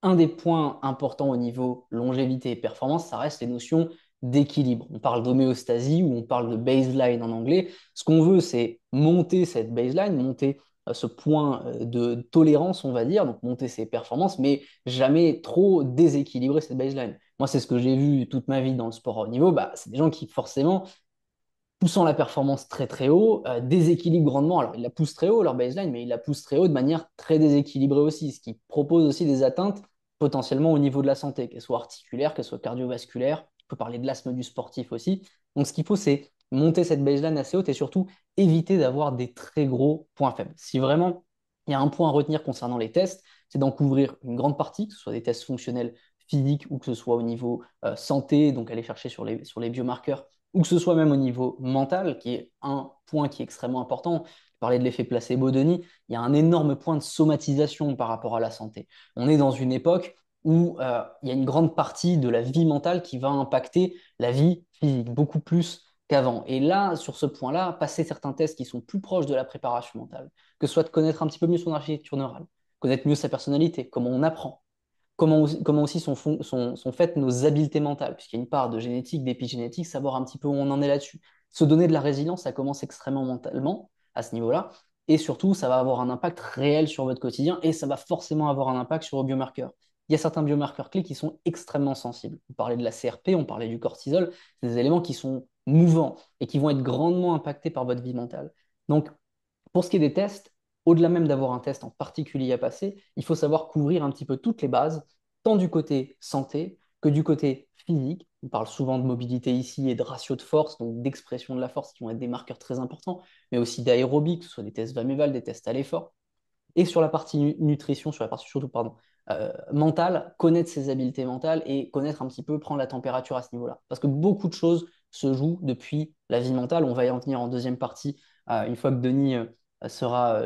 un des points importants au niveau longévité et performance, ça reste les notions d'équilibre. On parle d'homéostasie ou on parle de baseline en anglais. Ce qu'on veut, c'est monter cette baseline, monter ce point de tolérance, on va dire, donc monter ses performances, mais jamais trop déséquilibrer cette baseline. Moi, c'est ce que j'ai vu toute ma vie dans le sport à haut niveau. Bah, c'est des gens qui, forcément, poussant la performance très très haut, déséquilibrent grandement. Alors, ils la poussent très haut, leur baseline, mais ils la poussent très haut de manière très déséquilibrée aussi, ce qui propose aussi des atteintes potentiellement au niveau de la santé, qu'elles soient articulaires, qu'elles soient cardiovasculaires. On peut parler de l'asthme du sportif aussi. Donc, ce qu'il faut, c'est monter cette baseline assez haute et surtout éviter d'avoir des très gros points faibles. Si vraiment il y a un point à retenir concernant les tests, c'est d'en couvrir une grande partie, que ce soit des tests fonctionnels physiques ou que ce soit au niveau santé, donc aller chercher sur les biomarqueurs ou que ce soit même au niveau mental, qui est un point qui est extrêmement important. Je parlais de l'effet placebo, Denis, il y a un énorme point de somatisation par rapport à la santé. On est dans une époque où il y a une grande partie de la vie mentale qui va impacter la vie physique, beaucoup plus qu'avant. Et là, sur ce point-là, passer certains tests qui sont plus proches de la préparation mentale, que ce soit de connaître un petit peu mieux son architecture neurale, connaître mieux sa personnalité, comment on apprend, comment aussi sont faites nos habiletés mentales, puisqu'il y a une part de génétique, d'épigénétique, savoir un petit peu où on en est là-dessus. Se donner de la résilience, ça commence extrêmement mentalement à ce niveau-là, et surtout, ça va avoir un impact réel sur votre quotidien, et ça va forcément avoir un impact sur vos biomarqueurs. Il y a certains biomarqueurs clés qui sont extrêmement sensibles. On parlait de la CRP, on parlait du cortisol, c'est des éléments qui sont mouvants et qui vont être grandement impactés par votre vie mentale. Donc, pour ce qui est des tests, au-delà même d'avoir un test en particulier à passer, il faut savoir couvrir un petit peu toutes les bases, tant du côté santé que du côté physique. On parle souvent de mobilité ici et de ratio de force, donc d'expression de la force qui vont être des marqueurs très importants, mais aussi d'aérobie, que ce soit des tests VAMEVAL, des tests à l'effort. Et sur la partie nutrition, sur la partie surtout, pardon, mentale, connaître ses habiletés mentales et connaître un petit peu, prendre la température à ce niveau-là. Parce que beaucoup de choses se jouent depuis la vie mentale. On va y en venir en deuxième partie, une fois que Denis ne sera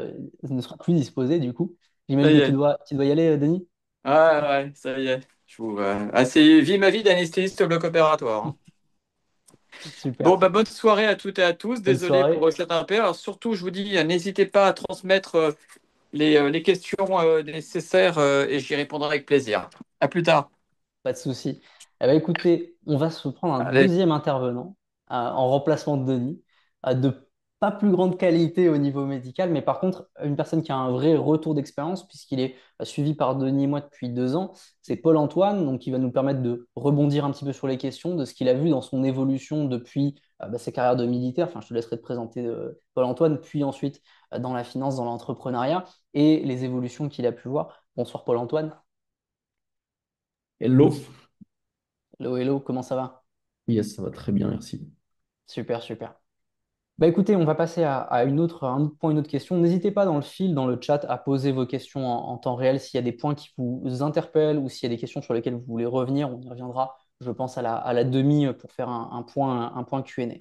plus disposé, du coup. Ça J'imagine y que est. tu dois y aller, Denis? Ah ouais, ça y est. C'est vie ma vie d'anesthésiste au bloc opératoire, hein. Bon, Super. bah, bonne soirée à toutes et à tous. Bonne Désolé soirée. pour cet impair. Alors, surtout, je vous dis, n'hésitez pas à transmettre les questions nécessaires et j'y répondrai avec plaisir. À plus tard. Pas de souci. Eh ben, écoutez, on va se prendre un Allez. deuxième intervenant en remplacement de Denis, de pas plus grande qualité au niveau médical, mais par contre, une personne qui a un vrai retour d'expérience, puisqu'il est suivi par Denis et moi depuis 2 ans. C'est Paul-Antoine, donc qui va nous permettre de rebondir un petit peu sur les questions, de ce qu'il a vu dans son évolution depuis ses carrières de militaire. Enfin, je te laisserai te présenter Paul-Antoine, puis ensuite dans la finance, dans l'entrepreneuriat, et les évolutions qu'il a pu voir. Bonsoir Paul-Antoine. Hello. Hello, hello, comment ça va? Yes, ça va très bien, merci. Super, super. Bah écoutez, on va passer à un autre point, une autre question. N'hésitez pas dans le fil, dans le chat, à poser vos questions en temps réel s'il y a des points qui vous interpellent ou s'il y a des questions sur lesquelles vous voulez revenir. On y reviendra, je pense, à la demi pour faire un point Q&A.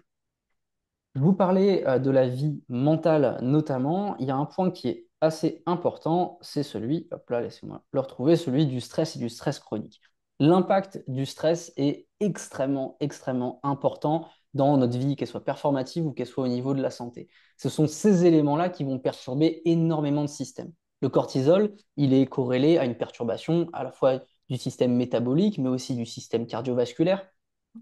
Je vous parlais de la vie mentale notamment. Il y a un point qui est assez important, c'est celui, hop là, laissez-moi le retrouver, celui du stress et du stress chronique. L'impact du stress est extrêmement, extrêmement important dans notre vie, qu'elle soit performative ou qu'elle soit au niveau de la santé. Ce sont ces éléments-là qui vont perturber énormément de systèmes. Le cortisol, il est corrélé à une perturbation à la fois du système métabolique, mais aussi du système cardiovasculaire.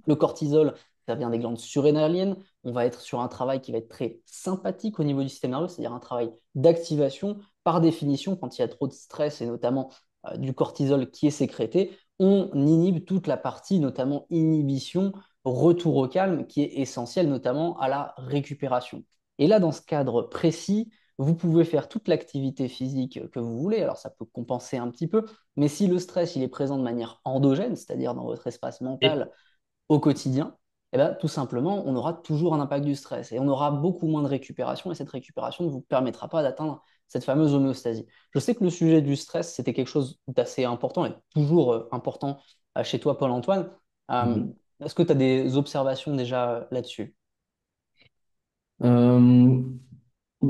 Le cortisol, ça vient des glandes surrénaliennes. On va être sur un travail qui va être très sympathique au niveau du système nerveux, c'est-à-dire un travail d'activation. Par définition, quand il y a trop de stress et notamment du cortisol qui est sécrété, on inhibe toute la partie, notamment inhibition, retour au calme, qui est essentielle notamment à la récupération. Et là, dans ce cadre précis, vous pouvez faire toute l'activité physique que vous voulez. Alors, ça peut compenser un petit peu, mais si le stress il est présent de manière endogène, c'est-à-dire dans votre espace Et mental, au quotidien, eh ben, tout simplement, on aura toujours un impact du stress et on aura beaucoup moins de récupération et cette récupération ne vous permettra pas d'atteindre cette fameuse homéostasie. Je sais que le sujet du stress, c'était quelque chose d'assez important et toujours important chez toi, Paul-Antoine. Euh, Mhm. Est-ce que tu as des observations déjà là-dessus? Euh,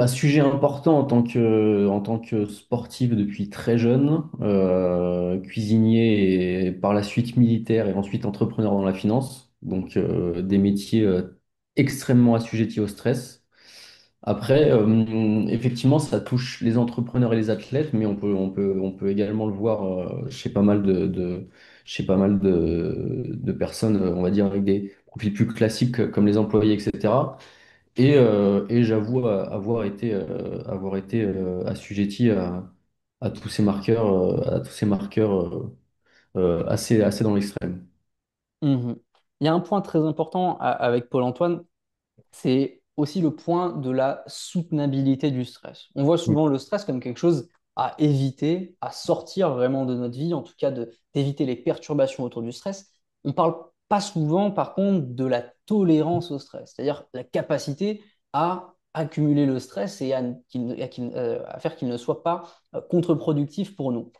Sujet important en tant que sportif depuis très jeune, cuisinier et par la suite militaire et ensuite entrepreneur dans la finance. Donc des métiers extrêmement assujettis au stress. Après, effectivement, ça touche les entrepreneurs et les athlètes, mais on peut également le voir chez pas mal chez pas mal de personnes, on va dire, avec des profils plus classiques comme les employés, etc. Et j'avoue avoir été assujetti à tous ces marqueurs, assez dans l'extrême. Mhm. Il y a un point très important avec Paul-Antoine, c'est aussi le point de la soutenabilité du stress. On voit Mm. souvent le stress comme quelque chose à éviter, à sortir vraiment de notre vie, en tout cas d'éviter les perturbations autour du stress. On ne parle pas souvent, par contre, de la tolérance au stress, c'est-à-dire la capacité à accumuler le stress et à faire qu'il ne soit pas contre-productif pour nous.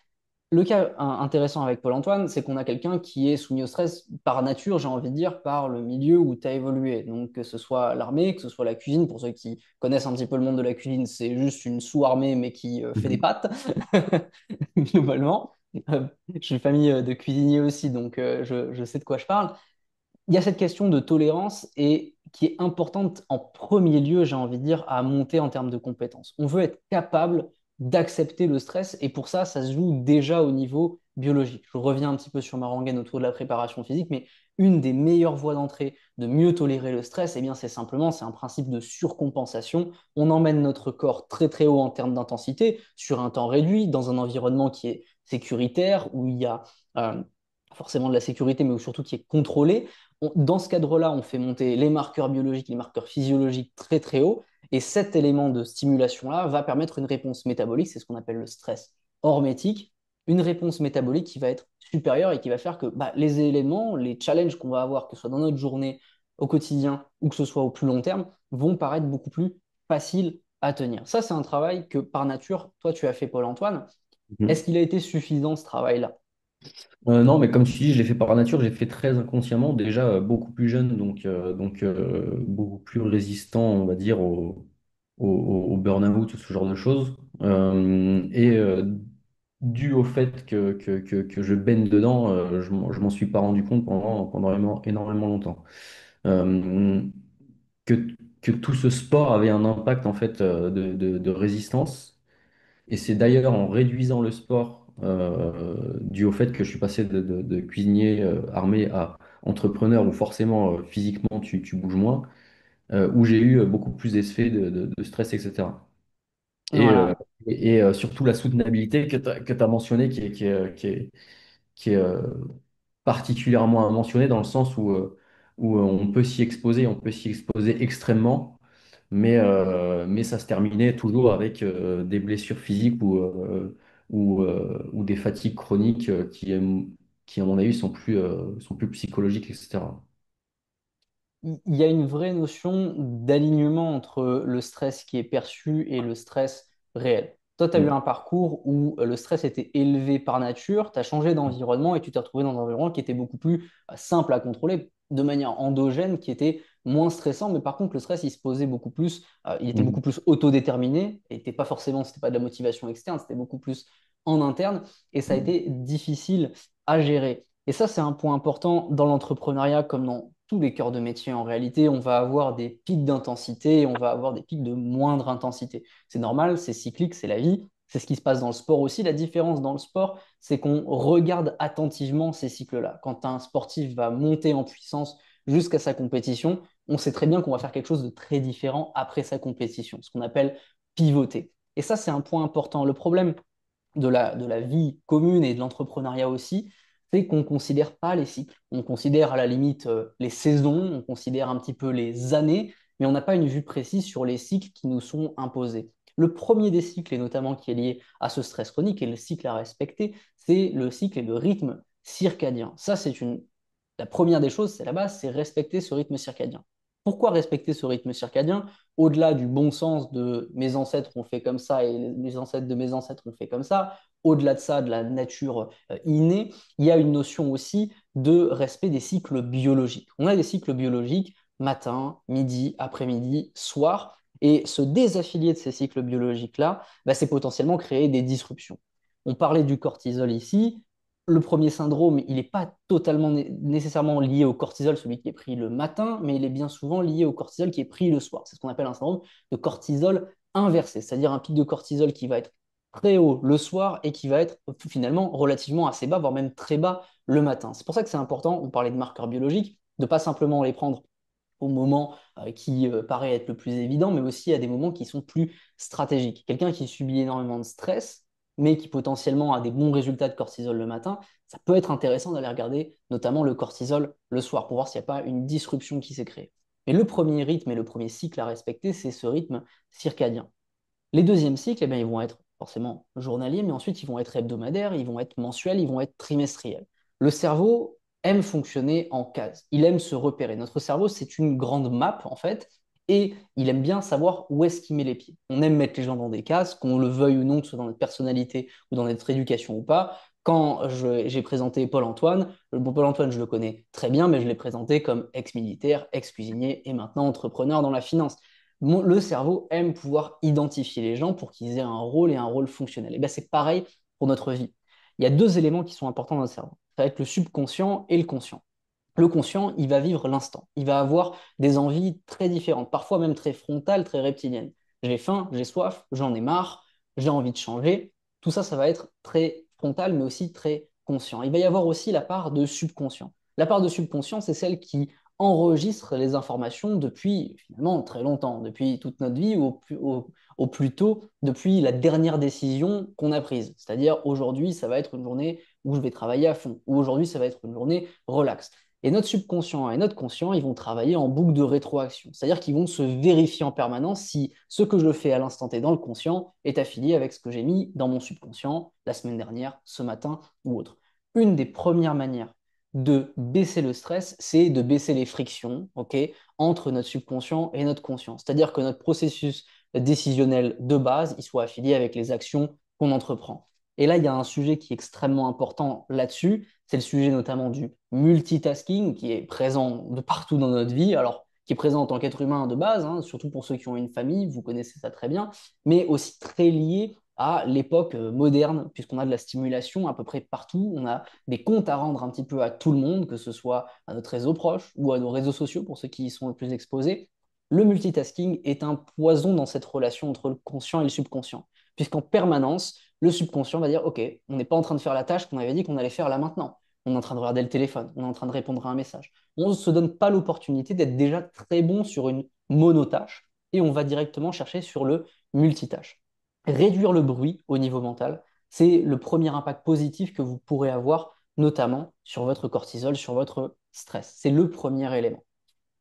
Le cas intéressant avec Paul-Antoine, c'est qu'on a quelqu'un qui est soumis au stress par nature, j'ai envie de dire, par le milieu où tu as évolué. Donc, que ce soit l'armée, que ce soit la cuisine, pour ceux qui connaissent un petit peu le monde de la cuisine, c'est juste une sous-armée, mais qui fait des Mhm. pâtes, globalement. Je suis famille de cuisiniers aussi, donc je sais de quoi je parle. Il y a cette question de tolérance et qui est importante en premier lieu, j'ai envie de dire, à monter en termes de compétences. On veut être capable d'accepter le stress et pour ça, ça se joue déjà au niveau biologique. Je reviens un petit peu sur ma rengaine autour de la préparation physique, mais une des meilleures voies d'entrée de mieux tolérer le stress, eh bien, c'est un principe de surcompensation. On emmène notre corps très très haut en termes d'intensité sur un temps réduit dans un environnement qui est sécuritaire où il y a forcément de la sécurité, mais surtout qui est contrôlé. Dans ce cadre-là, on fait monter les marqueurs biologiques, les marqueurs physiologiques très très haut. Et cet élément de stimulation-là va permettre une réponse métabolique, c'est ce qu'on appelle le stress hormétique, une réponse métabolique qui va être supérieure et qui va faire que bah, les éléments, les challenges qu'on va avoir, que ce soit dans notre journée, au quotidien ou que ce soit au plus long terme, vont paraître beaucoup plus faciles à tenir. Ça, c'est un travail que par nature, toi, tu as fait, Paul-Antoine. Est-ce qu'il a été suffisant, ce travail-là? Non, mais comme tu dis, je l'ai fait par nature, j'ai fait très inconsciemment, déjà beaucoup plus jeune, beaucoup plus résistant, on va dire, au burn-out, ce genre de choses. Dû au fait que je baigne dedans, je m'en suis pas rendu compte pendant énormément longtemps. Euh, que, que tout ce sport avait un impact en fait de résistance. Et c'est d'ailleurs en réduisant le sport, dû au fait que je suis passé de cuisinier armé à entrepreneur, où forcément physiquement tu bouges moins, où j'ai eu beaucoup plus d'effets de stress, etc. Et, euh, Voilà. surtout la soutenabilité que tu as mentionné, qui est particulièrement à mentionner dans le sens où on peut s'y exposer extrêmement, mais ça se terminait toujours avec des blessures physiques ou des fatigues chroniques qui, à mon avis, sont plus psychologiques, etc. Il y a une vraie notion d'alignement entre le stress qui est perçu et le stress réel. Toi, tu as eu Mm. un parcours où le stress était élevé par nature, tu as changé d'environnement et tu t'es retrouvé dans un environnement qui était beaucoup plus simple à contrôler, de manière endogène, qui était moins stressant, mais par contre, le stress, il se posait beaucoup plus, il était beaucoup Mm. plus autodéterminé, et c'était pas forcément, c'était pas de la motivation externe, c'était beaucoup plus en interne, et ça a Mm. été difficile à gérer. Et ça, c'est un point important dans l'entrepreneuriat comme dans tous les cœurs de métier. En réalité, on va avoir des pics d'intensité et on va avoir des pics de moindre intensité. C'est normal, c'est cyclique, c'est la vie. C'est ce qui se passe dans le sport aussi. La différence dans le sport, c'est qu'on regarde attentivement ces cycles-là. Quand un sportif va monter en puissance jusqu'à sa compétition, on sait très bien qu'on va faire quelque chose de très différent après sa compétition, ce qu'on appelle pivoter. Et ça, c'est un point important. Le problème de la vie commune et de l'entrepreneuriat aussi, c'est qu'on ne considère pas les cycles. On considère à la limite les saisons, on considère un petit peu les années, mais on n'a pas une vue précise sur les cycles qui nous sont imposés. Le premier des cycles, et notamment qui est lié à ce stress chronique et le cycle à respecter, c'est le cycle et le rythme circadien. Ça, la première des choses, c'est la base, c'est respecter ce rythme circadien. Pourquoi respecter ce rythme circadien? Au-delà du bon sens de mes ancêtres ont fait comme ça et les ancêtres de mes ancêtres ont fait comme ça, au-delà de ça, de la nature innée, il y a une notion aussi de respect des cycles biologiques. On a des cycles biologiques matin, midi, après-midi, soir, et se désaffilier de ces cycles biologiques-là, bah, c'est potentiellement créer des disruptions. On parlait du cortisol ici. Le premier syndrome, il n'est pas totalement nécessairement lié au cortisol, celui qui est pris le matin, mais il est bien souvent lié au cortisol qui est pris le soir. C'est ce qu'on appelle un syndrome de cortisol inversé, c'est-à-dire un pic de cortisol qui va être très haut le soir et qui va être finalement relativement assez bas, voire même très bas le matin. C'est pour ça que c'est important, on parlait de marqueurs biologiques, de ne pas simplement les prendre au moment qui paraît être le plus évident, mais aussi à des moments qui sont plus stratégiques. Quelqu'un qui subit énormément de stress, mais qui potentiellement a des bons résultats de cortisol le matin, ça peut être intéressant d'aller regarder notamment le cortisol le soir pour voir s'il n'y a pas une disruption qui s'est créée. Mais le premier rythme et le premier cycle à respecter, c'est ce rythme circadien. Les deuxièmes cycles, eh bien, ils vont être forcément journaliers, mais ensuite ils vont être hebdomadaires, ils vont être mensuels, ils vont être trimestriels. Le cerveau aime fonctionner en cases, il aime se repérer. Notre cerveau, c'est une grande map en fait, et il aime bien savoir où est-ce qu'il met les pieds. On aime mettre les gens dans des cases, qu'on le veuille ou non, que ce soit dans notre personnalité ou dans notre éducation ou pas. Quand j'ai présenté Paul-Antoine, le bon Paul-Antoine, je le connais très bien, mais je l'ai présenté comme ex-militaire, ex-cuisinier et maintenant entrepreneur dans la finance. Le cerveau aime pouvoir identifier les gens pour qu'ils aient un rôle et un rôle fonctionnel. Et bien, c'est pareil pour notre vie. Il y a deux éléments qui sont importants dans le cerveau. Ça va être le subconscient et le conscient. Le conscient, il va vivre l'instant. Il va avoir des envies très différentes, parfois même très frontales, très reptiliennes. J'ai faim, j'ai soif, j'en ai marre, j'ai envie de changer. Tout ça, ça va être très frontal, mais aussi très conscient. Il va y avoir aussi la part de subconscient. La part de subconscient, c'est celle qui enregistre les informations depuis finalement très longtemps, depuis toute notre vie, ou au plus tôt depuis la dernière décision qu'on a prise. C'est-à-dire aujourd'hui, ça va être une journée où je vais travailler à fond, ou aujourd'hui, ça va être une journée relax. Et notre subconscient et notre conscient, ils vont travailler en boucle de rétroaction. C'est-à-dire qu'ils vont se vérifier en permanence si ce que je fais à l'instant T dans le conscient est affilié avec ce que j'ai mis dans mon subconscient la semaine dernière, ce matin ou autre. Une des premières manières de baisser le stress, c'est de baisser les frictions, ok, entre notre subconscient et notre conscient. C'est-à-dire que notre processus décisionnel de base, il soit affilié avec les actions qu'on entreprend. Et là, il y a un sujet qui est extrêmement important là-dessus. C'est le sujet notamment du multitasking qui est présent de partout dans notre vie. Alors, qui est présent en tant qu'être humain de base, hein, surtout pour ceux qui ont une famille, vous connaissez ça très bien, mais aussi très lié à l'époque moderne, puisqu'on a de la stimulation à peu près partout. On a des comptes à rendre un petit peu à tout le monde, que ce soit à notre réseau proche ou à nos réseaux sociaux pour ceux qui y sont le plus exposés. Le multitasking est un poison dans cette relation entre le conscient et le subconscient, puisqu'en permanence, le subconscient va dire, OK, on n'est pas en train de faire la tâche qu'on avait dit qu'on allait faire là maintenant. On est en train de regarder le téléphone, on est en train de répondre à un message. On ne se donne pas l'opportunité d'être déjà très bon sur une monotâche et on va directement chercher sur le multitâche. Réduire le bruit au niveau mental, c'est le premier impact positif que vous pourrez avoir, notamment sur votre cortisol, sur votre stress. C'est le premier élément.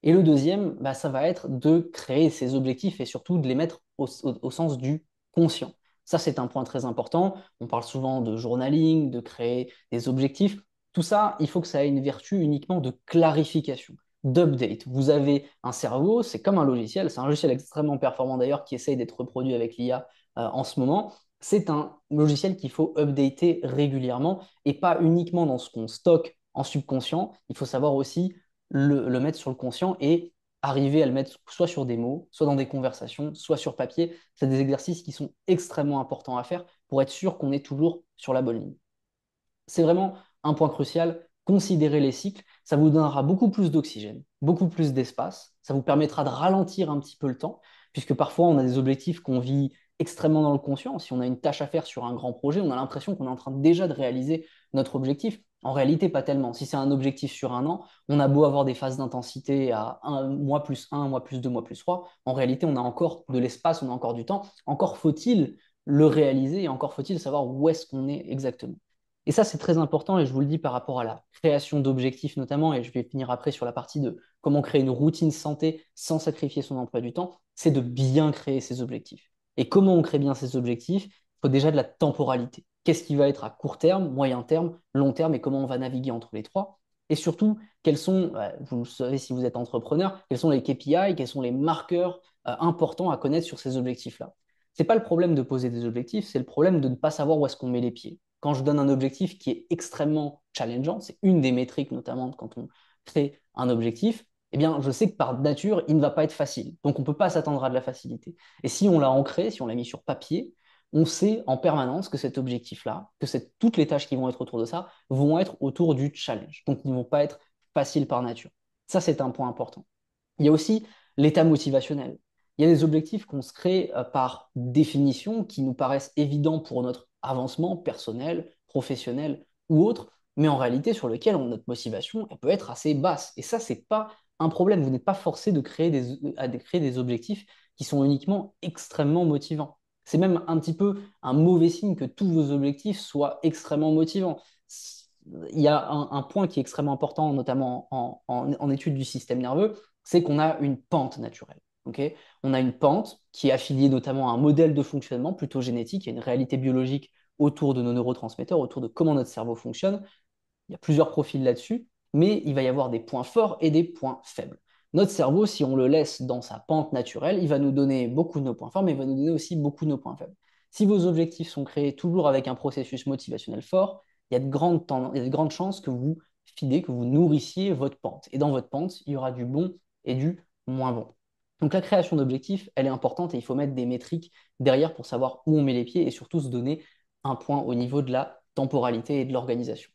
Et le deuxième, bah, ça va être de créer ces objectifs et surtout de les mettre au sens du conscient. Ça, c'est un point très important. On parle souvent de journaling, de créer des objectifs. Tout ça, il faut que ça ait une vertu uniquement de clarification, d'update. Vous avez un cerveau, c'est comme un logiciel. C'est un logiciel extrêmement performant d'ailleurs qui essaye d'être reproduit avec l'IA en ce moment. C'est un logiciel qu'il faut updater régulièrement et pas uniquement dans ce qu'on stocke en subconscient. Il faut savoir aussi le mettre sur le conscient et arriver à le mettre soit sur des mots, soit dans des conversations, soit sur papier. C'est des exercices qui sont extrêmement importants à faire pour être sûr qu'on est toujours sur la bonne ligne. C'est vraiment un point crucial. Considérez les cycles, ça vous donnera beaucoup plus d'oxygène, beaucoup plus d'espace, ça vous permettra de ralentir un petit peu le temps, puisque parfois on a des objectifs qu'on vit extrêmement dans le conscient. Si on a une tâche à faire sur un grand projet, on a l'impression qu'on est en train déjà de réaliser notre objectif. En réalité, pas tellement. Si c'est un objectif sur un an, on a beau avoir des phases d'intensité à un mois plus un mois plus deux mois plus trois. En réalité, on a encore de l'espace, on a encore du temps. Encore faut-il le réaliser et encore faut-il savoir où est-ce qu'on est exactement. Et ça, c'est très important et je vous le dis par rapport à la création d'objectifs notamment, et je vais finir après sur la partie de comment créer une routine santé sans sacrifier son emploi du temps, c'est de bien créer ses objectifs. Et comment on crée bien ses objectifs? Il faut déjà de la temporalité. Qu'est-ce qui va être à court terme, moyen terme, long terme et comment on va naviguer entre les trois? Et surtout, quels sont, vous le savez si vous êtes entrepreneur, quels sont les KPI, quels sont les marqueurs importants à connaître sur ces objectifs-là? C'est pas le problème de poser des objectifs, c'est le problème de ne pas savoir où est-ce qu'on met les pieds. Quand je donne un objectif qui est extrêmement challengeant, c'est une des métriques notamment quand on crée un objectif, eh bien, je sais que par nature, il ne va pas être facile. Donc, on ne peut pas s'attendre à de la facilité. Et si on l'a ancré, si on l'a mis sur papier, on sait en permanence que cet objectif-là, toutes les tâches qui vont être autour de ça, vont être autour du challenge. Donc, ils ne vont pas être faciles par nature. Ça, c'est un point important. Il y a aussi l'état motivationnel. Il y a des objectifs qu'on se crée par définition, qui nous paraissent évidents pour notre avancement personnel, professionnel ou autre, mais en réalité sur lequel notre motivation elle peut être assez basse. Et ça, c'est pas un problème. Vous n'êtes pas forcé de créer des objectifs qui sont uniquement extrêmement motivants. C'est même un petit peu un mauvais signe que tous vos objectifs soient extrêmement motivants. Il y a un point qui est extrêmement important, notamment en étude du système nerveux, c'est qu'on a une pente naturelle. Okay, on a une pente qui est affiliée notamment à un modèle de fonctionnement plutôt génétique, il y a une réalité biologique autour de nos neurotransmetteurs, autour de comment notre cerveau fonctionne. Il y a plusieurs profils là-dessus, mais il va y avoir des points forts et des points faibles. Notre cerveau, si on le laisse dans sa pente naturelle, il va nous donner beaucoup de nos points forts, mais il va nous donner aussi beaucoup de nos points faibles. Si vos objectifs sont créés toujours avec un processus motivationnel fort, il y a de grandes chances que vous fidez, que vous nourrissiez votre pente. Et dans votre pente, il y aura du bon et du moins bon. Donc la création d'objectifs, elle est importante et il faut mettre des métriques derrière pour savoir où on met les pieds et surtout se donner un point au niveau de la temporalité et de l'organisation.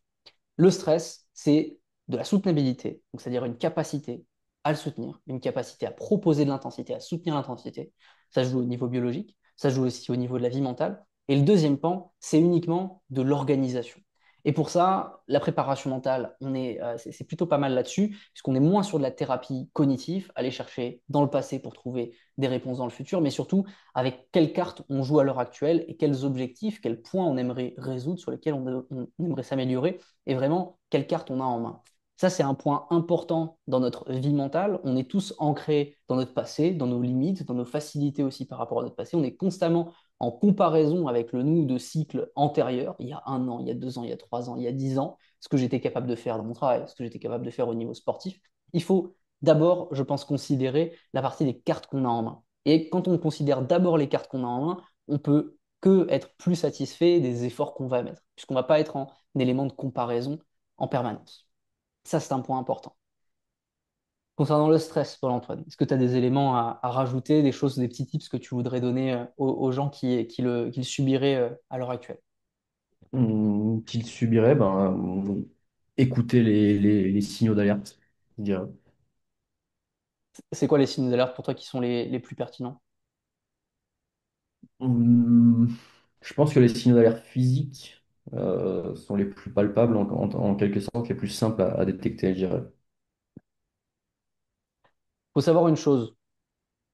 Le stress, c'est de la soutenabilité, donc c'est-à-dire une capacité à le soutenir, une capacité à proposer de l'intensité, à soutenir l'intensité. Ça se joue au niveau biologique, ça se joue aussi au niveau de la vie mentale. Et le deuxième pan, c'est uniquement de l'organisation. Et pour ça, la préparation mentale, c'est plutôt pas mal là-dessus, puisqu'on est moins sur de la thérapie cognitive, aller chercher dans le passé pour trouver des réponses dans le futur, mais surtout avec quelles cartes on joue à l'heure actuelle et quels objectifs, quels points on aimerait résoudre, sur lesquels on aimerait s'améliorer et vraiment quelle carte on a en main. Ça, c'est un point important dans notre vie mentale. On est tous ancrés dans notre passé, dans nos limites, dans nos facilités aussi par rapport à notre passé. On est constamment en comparaison avec le nous de cycles antérieurs, il y a 1 an, il y a 2 ans, il y a 3 ans, il y a 10 ans, ce que j'étais capable de faire dans mon travail, ce que j'étais capable de faire au niveau sportif. Il faut d'abord, je pense, considérer la partie des cartes qu'on a en main. Et quand on considère d'abord les cartes qu'on a en main, on peut que être plus satisfait des efforts qu'on va mettre, puisqu'on ne va pas être en élément de comparaison en permanence. Ça, c'est un point important. Concernant le stress, Paul-Antoine, est-ce que tu as des éléments à rajouter, des choses, des petits tips que tu voudrais donner aux gens qui le subiraient à l'heure actuelle? Qu'il subirait, écouter les signaux d'alerte, je dirais. C'est quoi les signes d'alerte pour toi qui sont les plus pertinents? Hum, je pense que les signaux d'alerte physiques sont les plus palpables, en quelque sorte, les plus simples à détecter, je dirais. Il faut savoir une chose,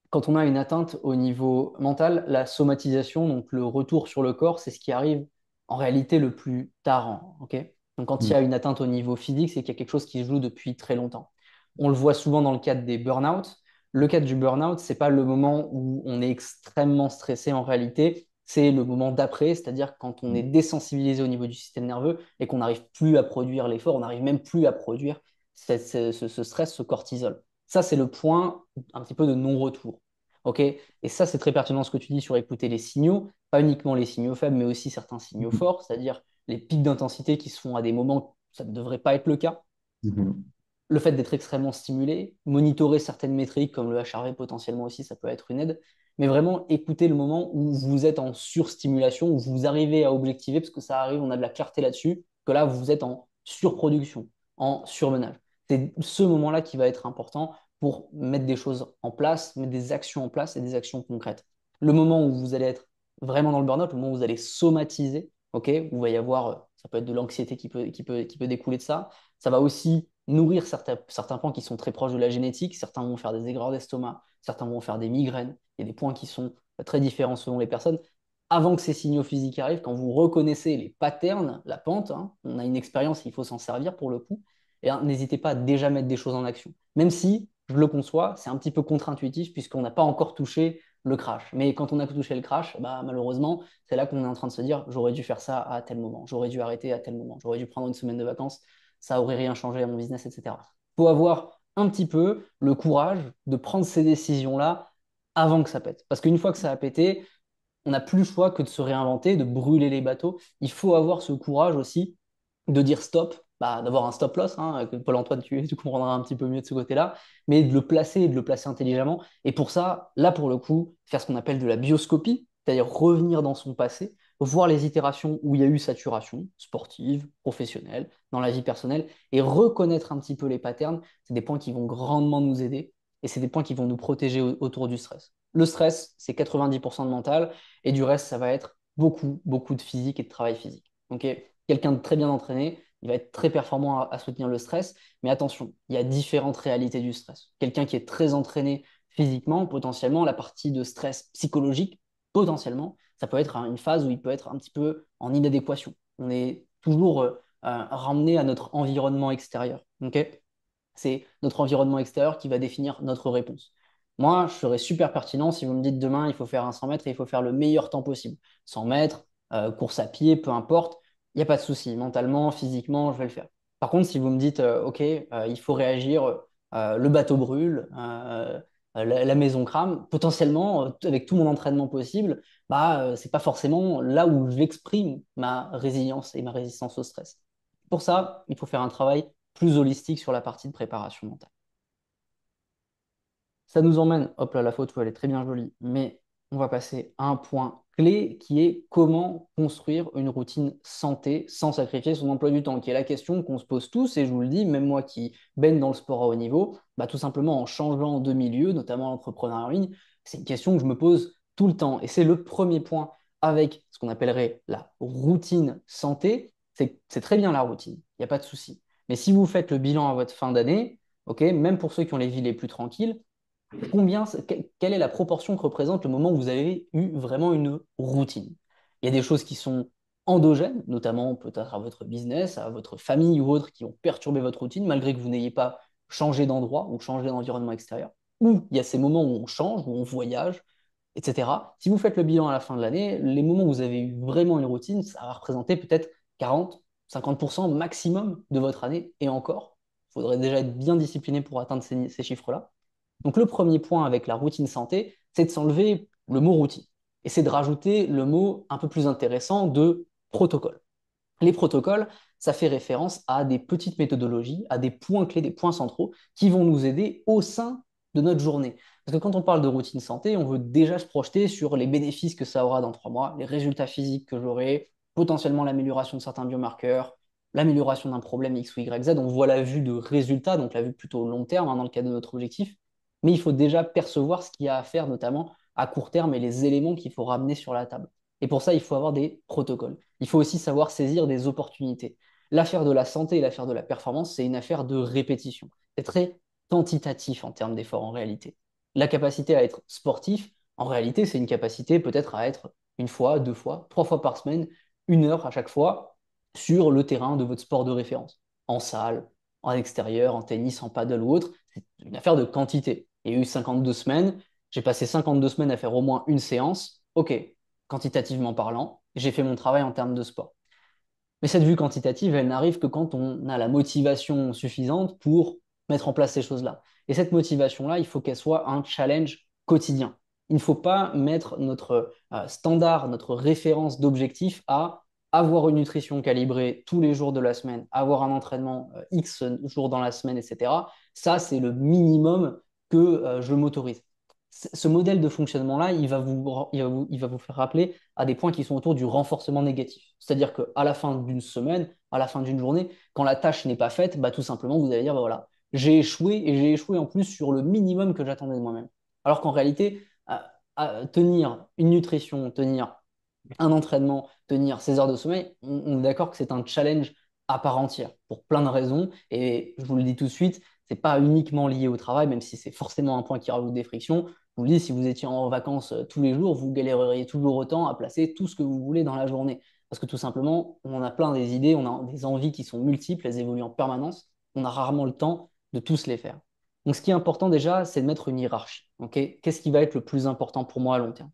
quand on a une atteinte au niveau mental, la somatisation, donc le retour sur le corps, c'est ce qui arrive en réalité le plus tard. Ok. Donc quand il y a une atteinte au niveau physique, c'est qu'il y a quelque chose qui se joue depuis très longtemps. On le voit souvent dans le cadre des burn-out. Le cadre du burn-out, c'est pas le moment où on est extrêmement stressé en réalité, c'est le moment d'après, c'est-à-dire quand on est désensibilisé au niveau du système nerveux et qu'on n'arrive plus à produire l'effort, on n'arrive même plus à produire ce stress, ce cortisol. Ça, c'est le point un petit peu de non-retour. OK? Et ça, c'est très pertinent ce que tu dis sur écouter les signaux, pas uniquement les signaux faibles, mais aussi certains signaux forts, c'est-à-dire les pics d'intensité qui se font à des moments où ça ne devrait pas être le cas. Mhm. Le fait d'être extrêmement stimulé, monitorer certaines métriques comme le HRV potentiellement aussi, ça peut être une aide, mais vraiment écouter le moment où vous êtes en surstimulation, où vous arrivez à objectiver, parce que ça arrive, on a de la clarté là-dessus, que là, vous êtes en surproduction, en surmenage. C'est ce moment-là qui va être important pour mettre des choses en place, mettre des actions en place et des actions concrètes. Le moment où vous allez être vraiment dans le burn-out, le moment où vous allez somatiser, ok, où il va y avoir, ça peut être de l'anxiété qui peut découler de ça. Ça va aussi nourrir certains points qui sont très proches de la génétique. Certains vont faire des aigreurs d'estomac, certains vont faire des migraines. Il y a des points qui sont très différents selon les personnes. Avant que ces signaux physiques arrivent, quand vous reconnaissez les patterns, la pente, hein, on a une expérience, il faut s'en servir pour le coup, et n'hésitez pas à déjà mettre des choses en action. Même si, je le conçois, c'est un petit peu contre-intuitif puisqu'on n'a pas encore touché le crash. Mais quand on a touché le crash, bah, malheureusement, c'est là qu'on est en train de se dire, j'aurais dû faire ça à tel moment, j'aurais dû arrêter à tel moment, j'aurais dû prendre une semaine de vacances, ça aurait rien changé à mon business, etc. Il faut avoir un petit peu le courage de prendre ces décisions-là avant que ça pète. Parce qu'une fois que ça a pété, on n'a plus le choix que de se réinventer, de brûler les bateaux. Il faut avoir ce courage aussi de dire stop, bah, d'avoir un stop loss, hein, que Paul-Antoine, tu comprendras un petit peu mieux de ce côté-là, mais de le placer et de le placer intelligemment. Et pour ça, là, pour le coup, faire ce qu'on appelle de la bioscopie, c'est-à-dire revenir dans son passé, voir les itérations où il y a eu saturation, sportive, professionnelle, dans la vie personnelle, et reconnaître un petit peu les patterns, c'est des points qui vont grandement nous aider, et c'est des points qui vont nous protéger autour du stress. Le stress, c'est 90% de mental, et du reste, ça va être beaucoup, beaucoup de physique et de travail physique. Ok. Quelqu'un de très bien entraîné, il va être très performant à soutenir le stress. Mais attention, il y a différentes réalités du stress. Quelqu'un qui est très entraîné physiquement, potentiellement, la partie de stress psychologique, potentiellement, ça peut être une phase où il peut être un petit peu en inadéquation. On est toujours ramené à notre environnement extérieur. Ok. C'est notre environnement extérieur qui va définir notre réponse. Moi, je serais super pertinent si vous me dites demain, il faut faire un 100 mètres et il faut faire le meilleur temps possible. 100 mètres, course à pied, peu importe, il n'y a pas de souci. Mentalement, physiquement, je vais le faire. Par contre, si vous me dites, OK, il faut réagir, le bateau brûle, la maison crame, potentiellement, avec tout mon entraînement possible, bah, c'est pas forcément là où j'exprime ma résilience et ma résistance au stress. Pour ça, il faut faire un travail plus holistique sur la partie de préparation mentale. Ça nous emmène, hop là, la photo, elle est très bien jolie, mais on va passer à un point clé qui est comment construire une routine santé sans sacrifier son emploi du temps, qui est la question qu'on se pose tous, et je vous le dis, même moi qui baigne dans le sport à haut niveau, bah, tout simplement en changeant de milieu, notamment l'entrepreneuriat en ligne, c'est une question que je me pose tout le temps. Et c'est le premier point avec ce qu'on appellerait la routine santé. C'est très bien la routine, il n'y a pas de souci. Mais si vous faites le bilan à votre fin d'année, ok, même pour ceux qui ont les vies les plus tranquilles, quelle est la proportion que représente le moment où vous avez eu vraiment une routine? Il y a des choses qui sont endogènes, notamment peut-être à votre business, à votre famille ou autres qui ont perturbé votre routine, malgré que vous n'ayez pas changé d'endroit ou changé d'environnement extérieur. Ou il y a ces moments où on change, où on voyage, etc. Si vous faites le bilan à la fin de l'année, les moments où vous avez eu vraiment une routine, ça va représenter peut-être 40, 50% maximum de votre année. Et encore, il faudrait déjà être bien discipliné pour atteindre ces chiffres-là. Donc le premier point avec la routine santé, c'est de s'enlever le mot routine. Et c'est de rajouter le mot un peu plus intéressant de protocole. Les protocoles, ça fait référence à des petites méthodologies, à des points clés, des points centraux qui vont nous aider au sein de notre journée. Parce que quand on parle de routine santé, on veut déjà se projeter sur les bénéfices que ça aura dans 3 mois, les résultats physiques que j'aurai, potentiellement l'amélioration de certains biomarqueurs, l'amélioration d'un problème X ou Y, Z. On voit la vue de résultats, donc la vue plutôt long terme dans le cadre de notre objectif. Mais il faut déjà percevoir ce qu'il y a à faire, notamment à court terme, et les éléments qu'il faut ramener sur la table. Et pour ça, il faut avoir des protocoles. Il faut aussi savoir saisir des opportunités. L'affaire de la santé et l'affaire de la performance, c'est une affaire de répétition. C'est très quantitatif en termes d'effort en réalité. La capacité à être sportif, en réalité, c'est une capacité peut-être à être une fois, 2 fois, 3 fois par semaine, 1 heure à chaque fois sur le terrain de votre sport de référence, en salle, en extérieur, en tennis, en paddle ou autre. C'est une affaire de quantité. Il y a eu 52 semaines, j'ai passé 52 semaines à faire au moins une séance. Ok, quantitativement parlant, j'ai fait mon travail en termes de sport. Mais cette vue quantitative, elle n'arrive que quand on a la motivation suffisante pour mettre en place ces choses-là. Et cette motivation-là, il faut qu'elle soit un challenge quotidien. Il ne faut pas mettre notre standard, notre référence d'objectif à avoir une nutrition calibrée tous les jours de la semaine, avoir un entraînement X jours dans la semaine, etc. Ça, c'est le minimum que je m'autorise. Ce modèle de fonctionnement-là, il va vous faire rappeler à des points qui sont autour du renforcement négatif. C'est-à-dire qu'à la fin d'une semaine, à la fin d'une journée, quand la tâche n'est pas faite, bah, tout simplement, vous allez dire, bah, voilà, j'ai échoué et j'ai échoué en plus sur le minimum que j'attendais de moi-même. Alors qu'en réalité, tenir une nutrition, tenir un entraînement, tenir 16 heures de sommeil, on est d'accord que c'est un challenge à part entière pour plein de raisons. Et je vous le dis tout de suite, c'est pas uniquement lié au travail, même si c'est forcément un point qui rajoute des frictions. Je vous le dis, si vous étiez en vacances tous les jours, vous galéreriez toujours autant à placer tout ce que vous voulez dans la journée. Parce que tout simplement, on en a plein des idées, on a des envies qui sont multiples, elles évoluent en permanence. On a rarement le temps de tous les faire. Donc, ce qui est important déjà, c'est de mettre une hiérarchie. Ok, qu'est-ce qui va être le plus important pour moi à long terme?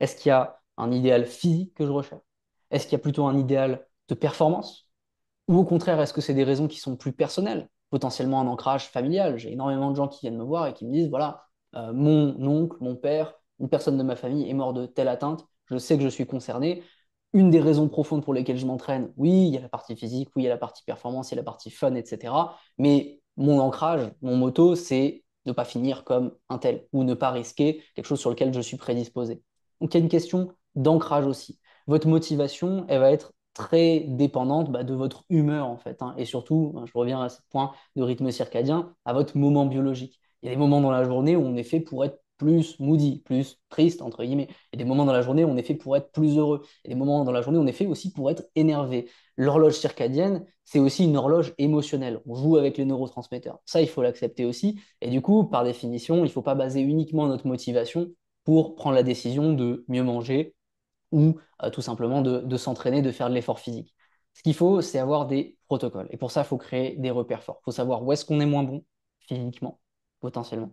Est-ce qu'il y a un idéal physique que je recherche? Est-ce qu'il y a plutôt un idéal de performance? Ou au contraire, est-ce que c'est des raisons qui sont plus personnelles? Potentiellement un ancrage familial. J'ai énormément de gens qui viennent me voir et qui me disent, voilà, mon oncle, mon père, une personne de ma famille est mort de telle atteinte, je sais que je suis concerné. Une des raisons profondes pour lesquelles je m'entraîne, oui, il y a la partie physique, oui, il y a la partie performance, il y a la partie fun, etc. Mais mon ancrage, mon motto, c'est ne pas finir comme un tel ou ne pas risquer quelque chose sur lequel je suis prédisposé. Donc il y a une question d'ancrage aussi. Votre motivation, elle va être très dépendante de votre humeur en fait, hein. Et surtout, je reviens à ce point de rythme circadien, à votre moment biologique. Il y a des moments dans la journée où on est fait pour être plus moody, plus triste, entre guillemets. Il y a des moments dans la journée où on est fait pour être plus heureux. Il y a des moments dans la journée où on est fait aussi pour être énervé. L'horloge circadienne, c'est aussi une horloge émotionnelle. On joue avec les neurotransmetteurs. Ça, il faut l'accepter aussi. Et du coup, par définition, il ne faut pas baser uniquement notre motivation pour prendre la décision de mieux manger ou tout simplement de s'entraîner, de faire de l'effort physique. Ce qu'il faut, c'est avoir des protocoles. Et pour ça, il faut créer des repères forts. Il faut savoir où est-ce qu'on est moins bon physiquement, potentiellement.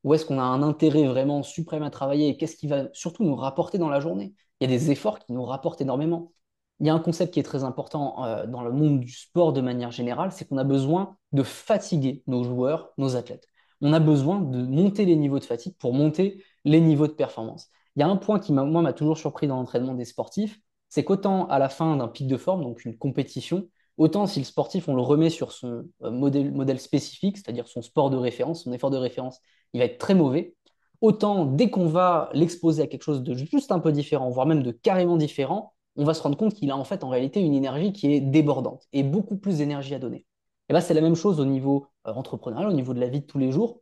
Où est-ce qu'on a un intérêt vraiment suprême à travailler et qu'est-ce qui va surtout nous rapporter dans la journée. Il y a des efforts qui nous rapportent énormément. Il y a un concept qui est très important dans le monde du sport de manière générale, c'est qu'on a besoin de fatiguer nos joueurs, nos athlètes. On a besoin de monter les niveaux de fatigue pour monter les niveaux de performance. Il y a un point qui, moi, m'a toujours surpris dans l'entraînement des sportifs, c'est qu'autant à la fin d'un pic de forme, donc une compétition, autant si le sportif, on le remet sur son modèle spécifique, c'est-à-dire son sport de référence, son effort de référence, il va être très mauvais. Autant dès qu'on va l'exposer à quelque chose de juste un peu différent, voire même de carrément différent, on va se rendre compte qu'il a en fait en réalité une énergie qui est débordante et beaucoup plus d'énergie à donner. Et là, c'est la même chose au niveau entrepreneurial, au niveau de la vie de tous les jours.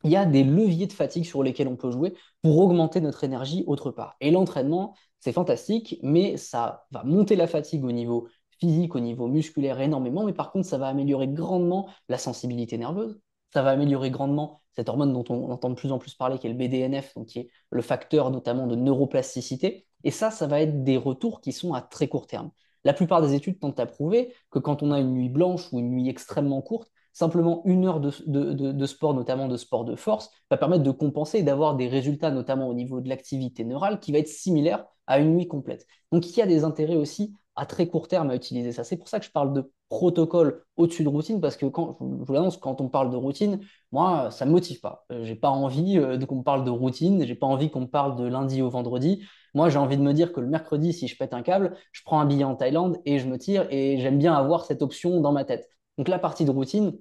Il y a des leviers de fatigue sur lesquels on peut jouer pour augmenter notre énergie autre part. Et l'entraînement, c'est fantastique, mais ça va monter la fatigue au niveau physique, au niveau musculaire énormément, mais par contre, ça va améliorer grandement la sensibilité nerveuse, ça va améliorer grandement cette hormone dont on entend de plus en plus parler, qui est le BDNF, donc qui est le facteur notamment de neuroplasticité. Et ça va être des retours qui sont à très court terme. La plupart des études tentent à prouver que quand on a une nuit blanche ou une nuit extrêmement courte, simplement 1 heure de sport, notamment de sport de force, va permettre de compenser et d'avoir des résultats, notamment au niveau de l'activité neurale, qui va être similaire à une nuit complète. Donc il y a des intérêts aussi à très court terme à utiliser ça. C'est pour ça que je parle de protocole au-dessus de routine, parce que quand, je vous l'annonce, quand on parle de routine, moi, ça ne me motive pas. J'ai pas envie qu'on me parle de routine, j'ai pas envie qu'on me parle de lundi au vendredi. Moi, j'ai envie de me dire que le mercredi, si je pète un câble, je prends un billet en Thaïlande et je me tire, et j'aime bien avoir cette option dans ma tête. Donc la partie de routine,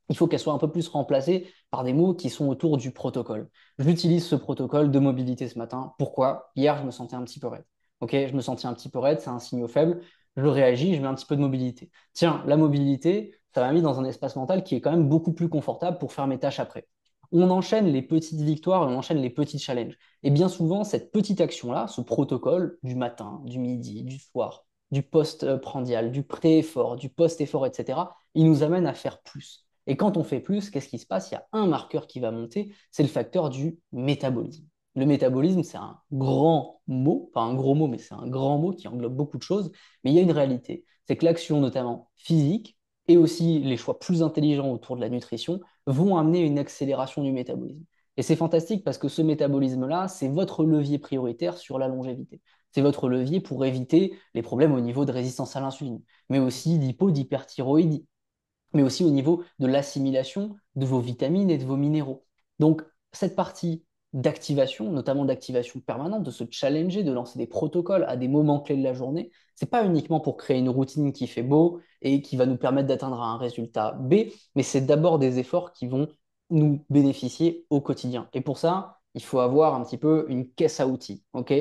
il faut qu'elle soit un peu plus remplacée par des mots qui sont autour du protocole. J'utilise ce protocole de mobilité ce matin. Pourquoi? Hier, je me sentais un petit peu raide. Ok, je me sentais un petit peu raide, c'est un signal faible. Je réagis, je mets un petit peu de mobilité. Tiens, la mobilité, ça m'a mis dans un espace mental qui est quand même beaucoup plus confortable pour faire mes tâches après. On enchaîne les petites victoires et on enchaîne les petits challenges. Et bien souvent, cette petite action-là, ce protocole du matin, du midi, du soir, du post-prandial, du pré-effort, du post-effort, etc., il nous amène à faire plus. Et quand on fait plus, qu'est-ce qui se passe? Il y a un marqueur qui va monter, c'est le facteur du métabolisme. Le métabolisme, c'est un grand mot, pas un gros mot, mais c'est un grand mot qui englobe beaucoup de choses. Mais il y a une réalité, c'est que l'action, notamment physique, et aussi les choix plus intelligents autour de la nutrition, vont amener une accélération du métabolisme. Et c'est fantastique parce que ce métabolisme-là, c'est votre levier prioritaire sur la longévité. C'est votre levier pour éviter les problèmes au niveau de résistance à l'insuline, mais aussi d'hyperthyroïdie, mais aussi au niveau de l'assimilation de vos vitamines et de vos minéraux. Donc, cette partie d'activation, notamment d'activation permanente, de se challenger, de lancer des protocoles à des moments clés de la journée, c'est pas uniquement pour créer une routine qui fait beau et qui va nous permettre d'atteindre un résultat B, mais c'est d'abord des efforts qui vont nous bénéficier au quotidien. Et pour ça, il faut avoir un petit peu une caisse à outils. Ok.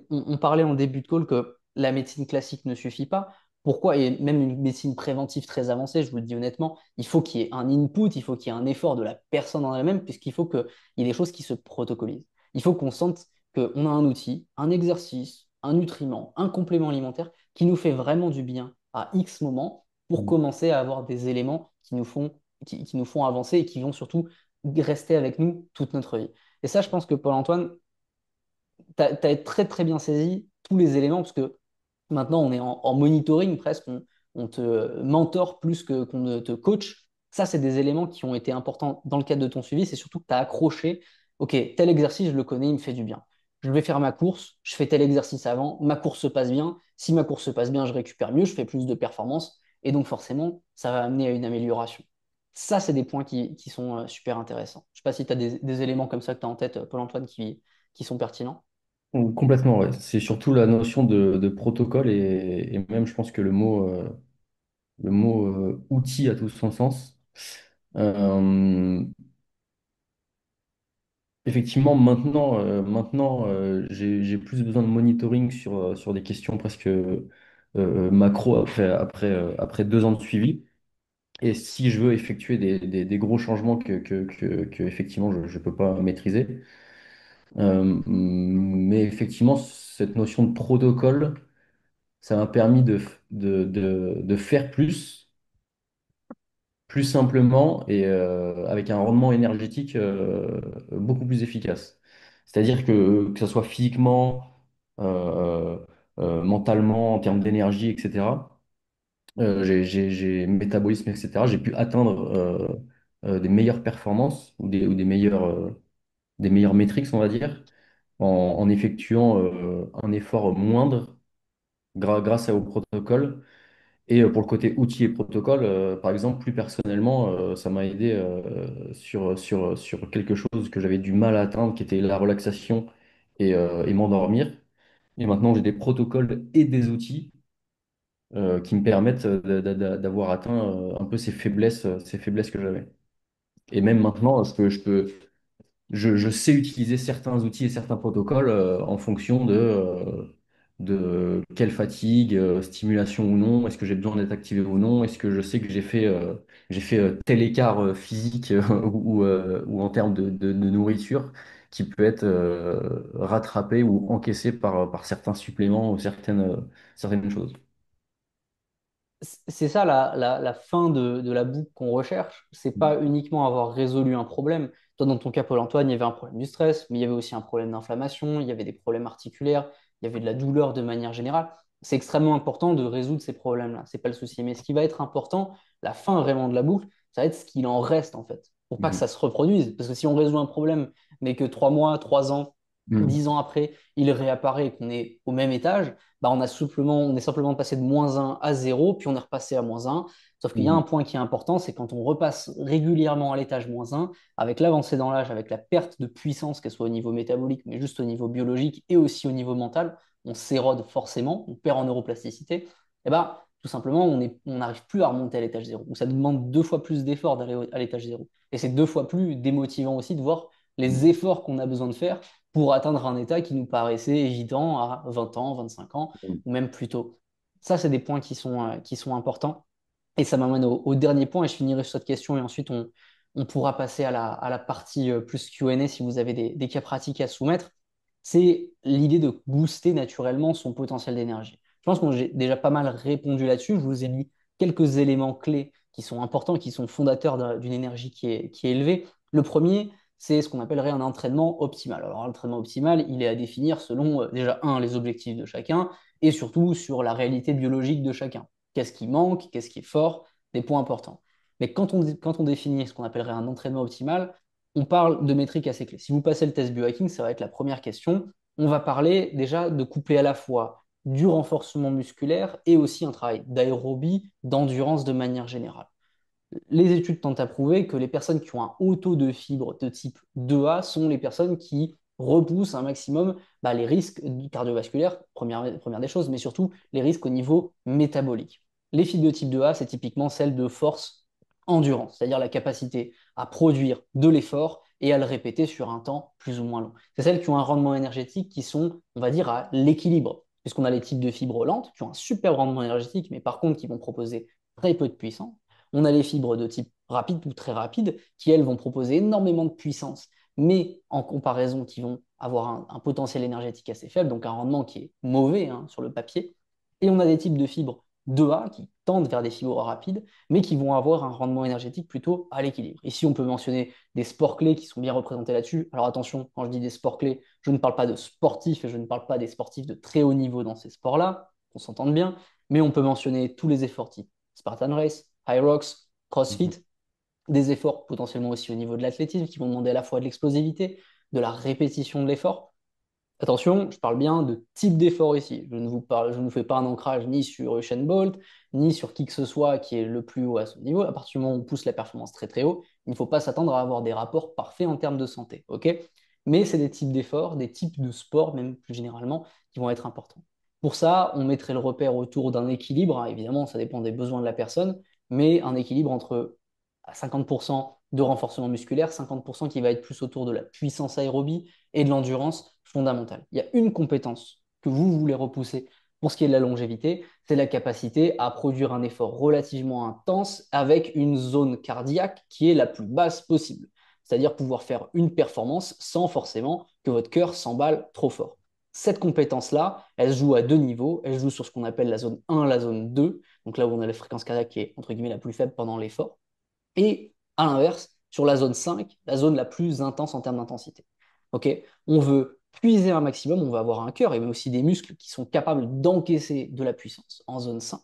On parlait en début de call que la médecine classique ne suffit pas. Pourquoi? Et même une médecine préventive très avancée, je vous le dis honnêtement, il faut qu'il y ait un input, il faut qu'il y ait un effort de la personne en elle-même, puisqu'il faut qu'il y ait des choses qui se protocolisent. Il faut qu'on sente qu'on a un outil, un exercice, un nutriment, un complément alimentaire qui nous fait vraiment du bien à X moments pour commencer à avoir des éléments qui nous font avancer et qui vont surtout rester avec nous toute notre vie. Et ça, je pense que Paul-Antoine, tu as très très bien saisi tous les éléments, parce que maintenant on est en monitoring presque, on te mentor plus qu'on ne te coach. Ça, c'est des éléments qui ont été importants dans le cadre de ton suivi. C'est surtout que tu as accroché, ok, tel exercice, je le connais, il me fait du bien. Je vais faire ma course, je fais tel exercice avant, ma course se passe bien. Si ma course se passe bien, je récupère mieux, je fais plus de performance. Et donc forcément, ça va amener à une amélioration. Ça, c'est des points qui sont super intéressants. Je ne sais pas si tu as des éléments comme ça que tu as en tête, Paul-Antoine, qui sont pertinents. Complètement, ouais. C'est surtout la notion de protocole et même, je pense que le mot outil a tout son sens. Euh, Effectivement, maintenant, j'ai plus besoin de monitoring sur des questions presque macro après 2 ans de suivi. Et si je veux effectuer des gros changements que effectivement, je ne peux pas maîtriser. Mais effectivement, cette notion de protocole, ça m'a permis de faire plus simplement et avec un rendement énergétique beaucoup plus efficace. C'est-à-dire que ce soit physiquement, euh, mentalement, en termes d'énergie, etc., métabolisme, etc., j'ai pu atteindre des meilleures performances des meilleures métriques, on va dire, en effectuant un effort moindre grâce au protocole. Et pour le côté outils et protocole, par exemple, plus personnellement, ça m'a aidé sur quelque chose que j'avais du mal à atteindre, qui était la relaxation et m'endormir. Et maintenant, j'ai des protocoles et des outils qui me permettent d'avoir atteint un peu ces faiblesses que j'avais. Et même maintenant, je sais utiliser certains outils et certains protocoles en fonction de quelle fatigue, stimulation ou non, est-ce que j'ai besoin d'être activé ou non, est-ce que je sais que j'ai fait tel écart physique ou en termes de nourriture qui peut être rattrapé ou encaissé par certains suppléments ou certaines choses. C'est ça la fin de la boucle qu'on recherche. C'est pas uniquement avoir résolu un problème. Toi, dans ton cas, Paul-Antoine, il y avait un problème du stress, mais il y avait aussi un problème d'inflammation, il y avait des problèmes articulaires, il y avait de la douleur de manière générale. c'est extrêmement important de résoudre ces problèmes-là. C'est pas le souci. Mais ce qui va être important, la fin vraiment de la boucle, ça va être ce qu'il en reste en fait, pour pas que Mhm. ça se reproduise. Parce que si on résout un problème, mais que 3 mois, 3 ans, Mhm. 10 ans après, il réapparaît et qu'on est au même étage, bah on est simplement passé de -1 à 0, puis on est repassé à -1. Sauf qu'il y a un Mhm. point qui est important, c'est quand on repasse régulièrement à l'étage -1, avec l'avancée dans l'âge, avec la perte de puissance, qu'elle soit au niveau métabolique, mais juste au niveau biologique et aussi au niveau mental, on s'érode forcément, on perd en neuroplasticité, et bah, tout simplement, on n'arrive plus à remonter à l'étage zéro. Donc ça nous demande 2 fois plus d'efforts d'aller à l'étage zéro. Et c'est 2 fois plus démotivant aussi de voir les efforts qu'on a besoin de faire pour atteindre un état qui nous paraissait évident à 20 ans, 25 ans, Mhm. ou même plus tôt. Ça, c'est des points qui sont importants. Et ça m'amène au dernier point, et je finirai sur cette question, et ensuite on pourra passer à la partie plus Q&A si vous avez des cas pratiques à soumettre. C'est l'idée de booster naturellement son potentiel d'énergie. Je pense que j'ai déjà pas mal répondu là-dessus. Je vous ai mis quelques éléments clés qui sont importants, qui sont fondateurs d'une énergie qui est élevée. Le premier, c'est ce qu'on appellerait un entraînement optimal. Alors, l'entraînement optimal, il est à définir selon déjà, les objectifs de chacun, et surtout sur la réalité biologique de chacun. Qu'est-ce qui manque, qu'est-ce qui est fort, des points importants. Mais quand on définit ce qu'on appellerait un entraînement optimal, on parle de métriques assez clés. Si vous passez le test biohacking, ça va être la première question. On va parler déjà de coupler à la fois du renforcement musculaire et aussi un travail d'aérobie, d'endurance de manière générale. Les études tentent à prouver que les personnes qui ont un haut taux de fibres de type 2A sont les personnes qui repoussent un maximum les risques cardiovasculaires, première des choses, mais surtout les risques au niveau métabolique. Les fibres de type 2A, c'est typiquement celles de force endurance, c'est-à-dire la capacité à produire de l'effort et à le répéter sur un temps plus ou moins long. C'est celles qui ont un rendement énergétique qui sont, on va dire, à l'équilibre, puisqu'on a les types de fibres lentes qui ont un super rendement énergétique, mais par contre qui vont proposer très peu de puissance. On a les fibres de type rapide ou très rapide qui, elles, vont proposer énormément de puissance, mais en comparaison, qui vont avoir un potentiel énergétique assez faible, donc un rendement qui est mauvais sur le papier. Et on a des types de fibres 2A qui tendent vers des fibres rapides, mais qui vont avoir un rendement énergétique plutôt à l'équilibre. Ici, on peut mentionner des sports clés qui sont bien représentés là-dessus. Alors attention, quand je dis des sports clés, je ne parle pas de sportifs et je ne parle pas des sportifs de très haut niveau dans ces sports-là, qu'on s'entende bien, mais on peut mentionner tous les efforts type Spartan Race, Hyrox, CrossFit, Mhm. des efforts potentiellement aussi au niveau de l'athlétisme qui vont demander à la fois de l'explosivité, de la répétition de l'effort. Attention, je parle bien de type d'effort ici. Je ne vous fais pas un ancrage ni sur Usain Bolt, ni sur qui que ce soit qui est le plus haut à son niveau. À partir du moment où on pousse la performance très très haut, il ne faut pas s'attendre à avoir des rapports parfaits en termes de santé. Ok. Mais c'est des types d'efforts, des types de sports, même plus généralement, qui vont être importants. Pour ça, on mettrait le repère autour d'un équilibre. Évidemment, ça dépend des besoins de la personne, mais un équilibre entre à 50% de renforcement musculaire, 50% qui va être plus autour de la puissance aérobie et de l'endurance fondamentale. Il y a une compétence que vous voulez repousser pour ce qui est de la longévité, c'est la capacité à produire un effort relativement intense avec une zone cardiaque qui est la plus basse possible. C'est-à-dire pouvoir faire une performance sans forcément que votre cœur s'emballe trop fort. Cette compétence-là, elle se joue à 2 niveaux. Elle se joue sur ce qu'on appelle la zone 1, la zone 2, donc là où on a la fréquence cardiaque qui est entre guillemets la plus faible pendant l'effort. Et à l'inverse, sur la zone 5, la zone la plus intense en termes d'intensité. Ok. On veut puiser un maximum, on va avoir un cœur et aussi des muscles qui sont capables d'encaisser de la puissance en zone 5.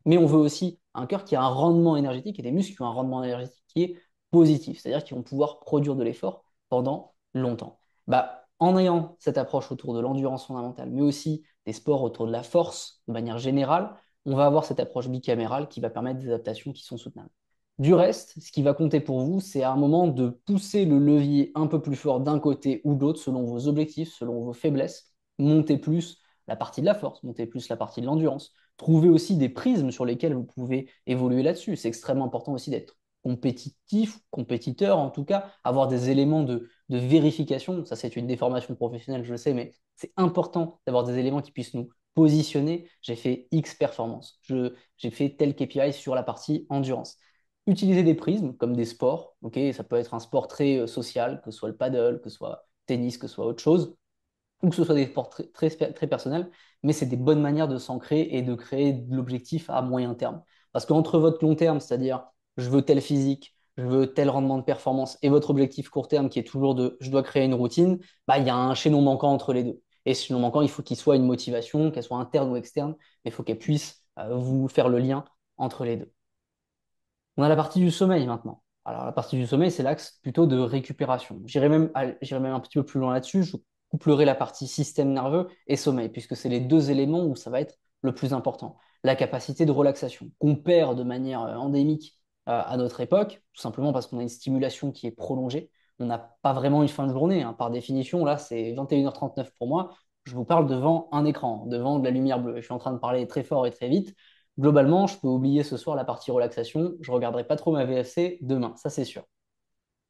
Mais on veut aussi un cœur qui a un rendement énergétique et des muscles qui ont un rendement énergétique qui est positif, c'est-à-dire qu'ils vont pouvoir produire de l'effort pendant longtemps. En ayant cette approche autour de l'endurance fondamentale, mais aussi des sports autour de la force de manière générale, on va avoir cette approche bicamérale qui va permettre des adaptations qui sont soutenables. Du reste, ce qui va compter pour vous, c'est à un moment de pousser le levier un peu plus fort d'un côté ou de l'autre selon vos objectifs, selon vos faiblesses. Montez plus la partie de la force, montez plus la partie de l'endurance. Trouvez aussi des prismes sur lesquels vous pouvez évoluer là-dessus. C'est extrêmement important aussi d'être compétitif, compétiteur en tout cas, avoir des éléments de vérification. Ça, c'est une déformation professionnelle, je le sais, mais c'est important d'avoir des éléments qui puissent nous positionner. J'ai fait X performance, j'ai fait tel KPI sur la partie endurance. Utiliser des prismes comme des sports, ok, ça peut être un sport très social, que ce soit le paddle, que ce soit tennis, que ce soit autre chose, ou que ce soit des sports très personnels, mais c'est des bonnes manières de s'ancrer et de créer de l'objectif à moyen terme. Parce qu'entre votre long terme, c'est-à-dire je veux tel physique, je veux tel rendement de performance, et votre objectif court terme qui est toujours de je dois créer une routine, il y a un chaînon manquant entre les deux. Et sinon manquant, il faut qu'il soit une motivation, qu'elle soit interne ou externe, mais il faut qu'elle puisse vous faire le lien entre les deux. On a la partie du sommeil maintenant. Alors, la partie du sommeil, c'est l'axe plutôt de récupération. J'irai même un petit peu plus loin là-dessus. Je couplerai la partie système nerveux et sommeil, puisque c'est les deux éléments où ça va être le plus important. La capacité de relaxation, qu'on perd de manière endémique à notre époque, tout simplement parce qu'on a une stimulation qui est prolongée. On n'a pas vraiment une fin de journée, hein. Par définition, là, c'est 21h39 pour moi. Je vous parle devant un écran, devant de la lumière bleue. Je suis en train de parler très fort et très vite. Globalement, je peux oublier ce soir la partie relaxation. Je ne regarderai pas trop ma VFC demain, ça c'est sûr.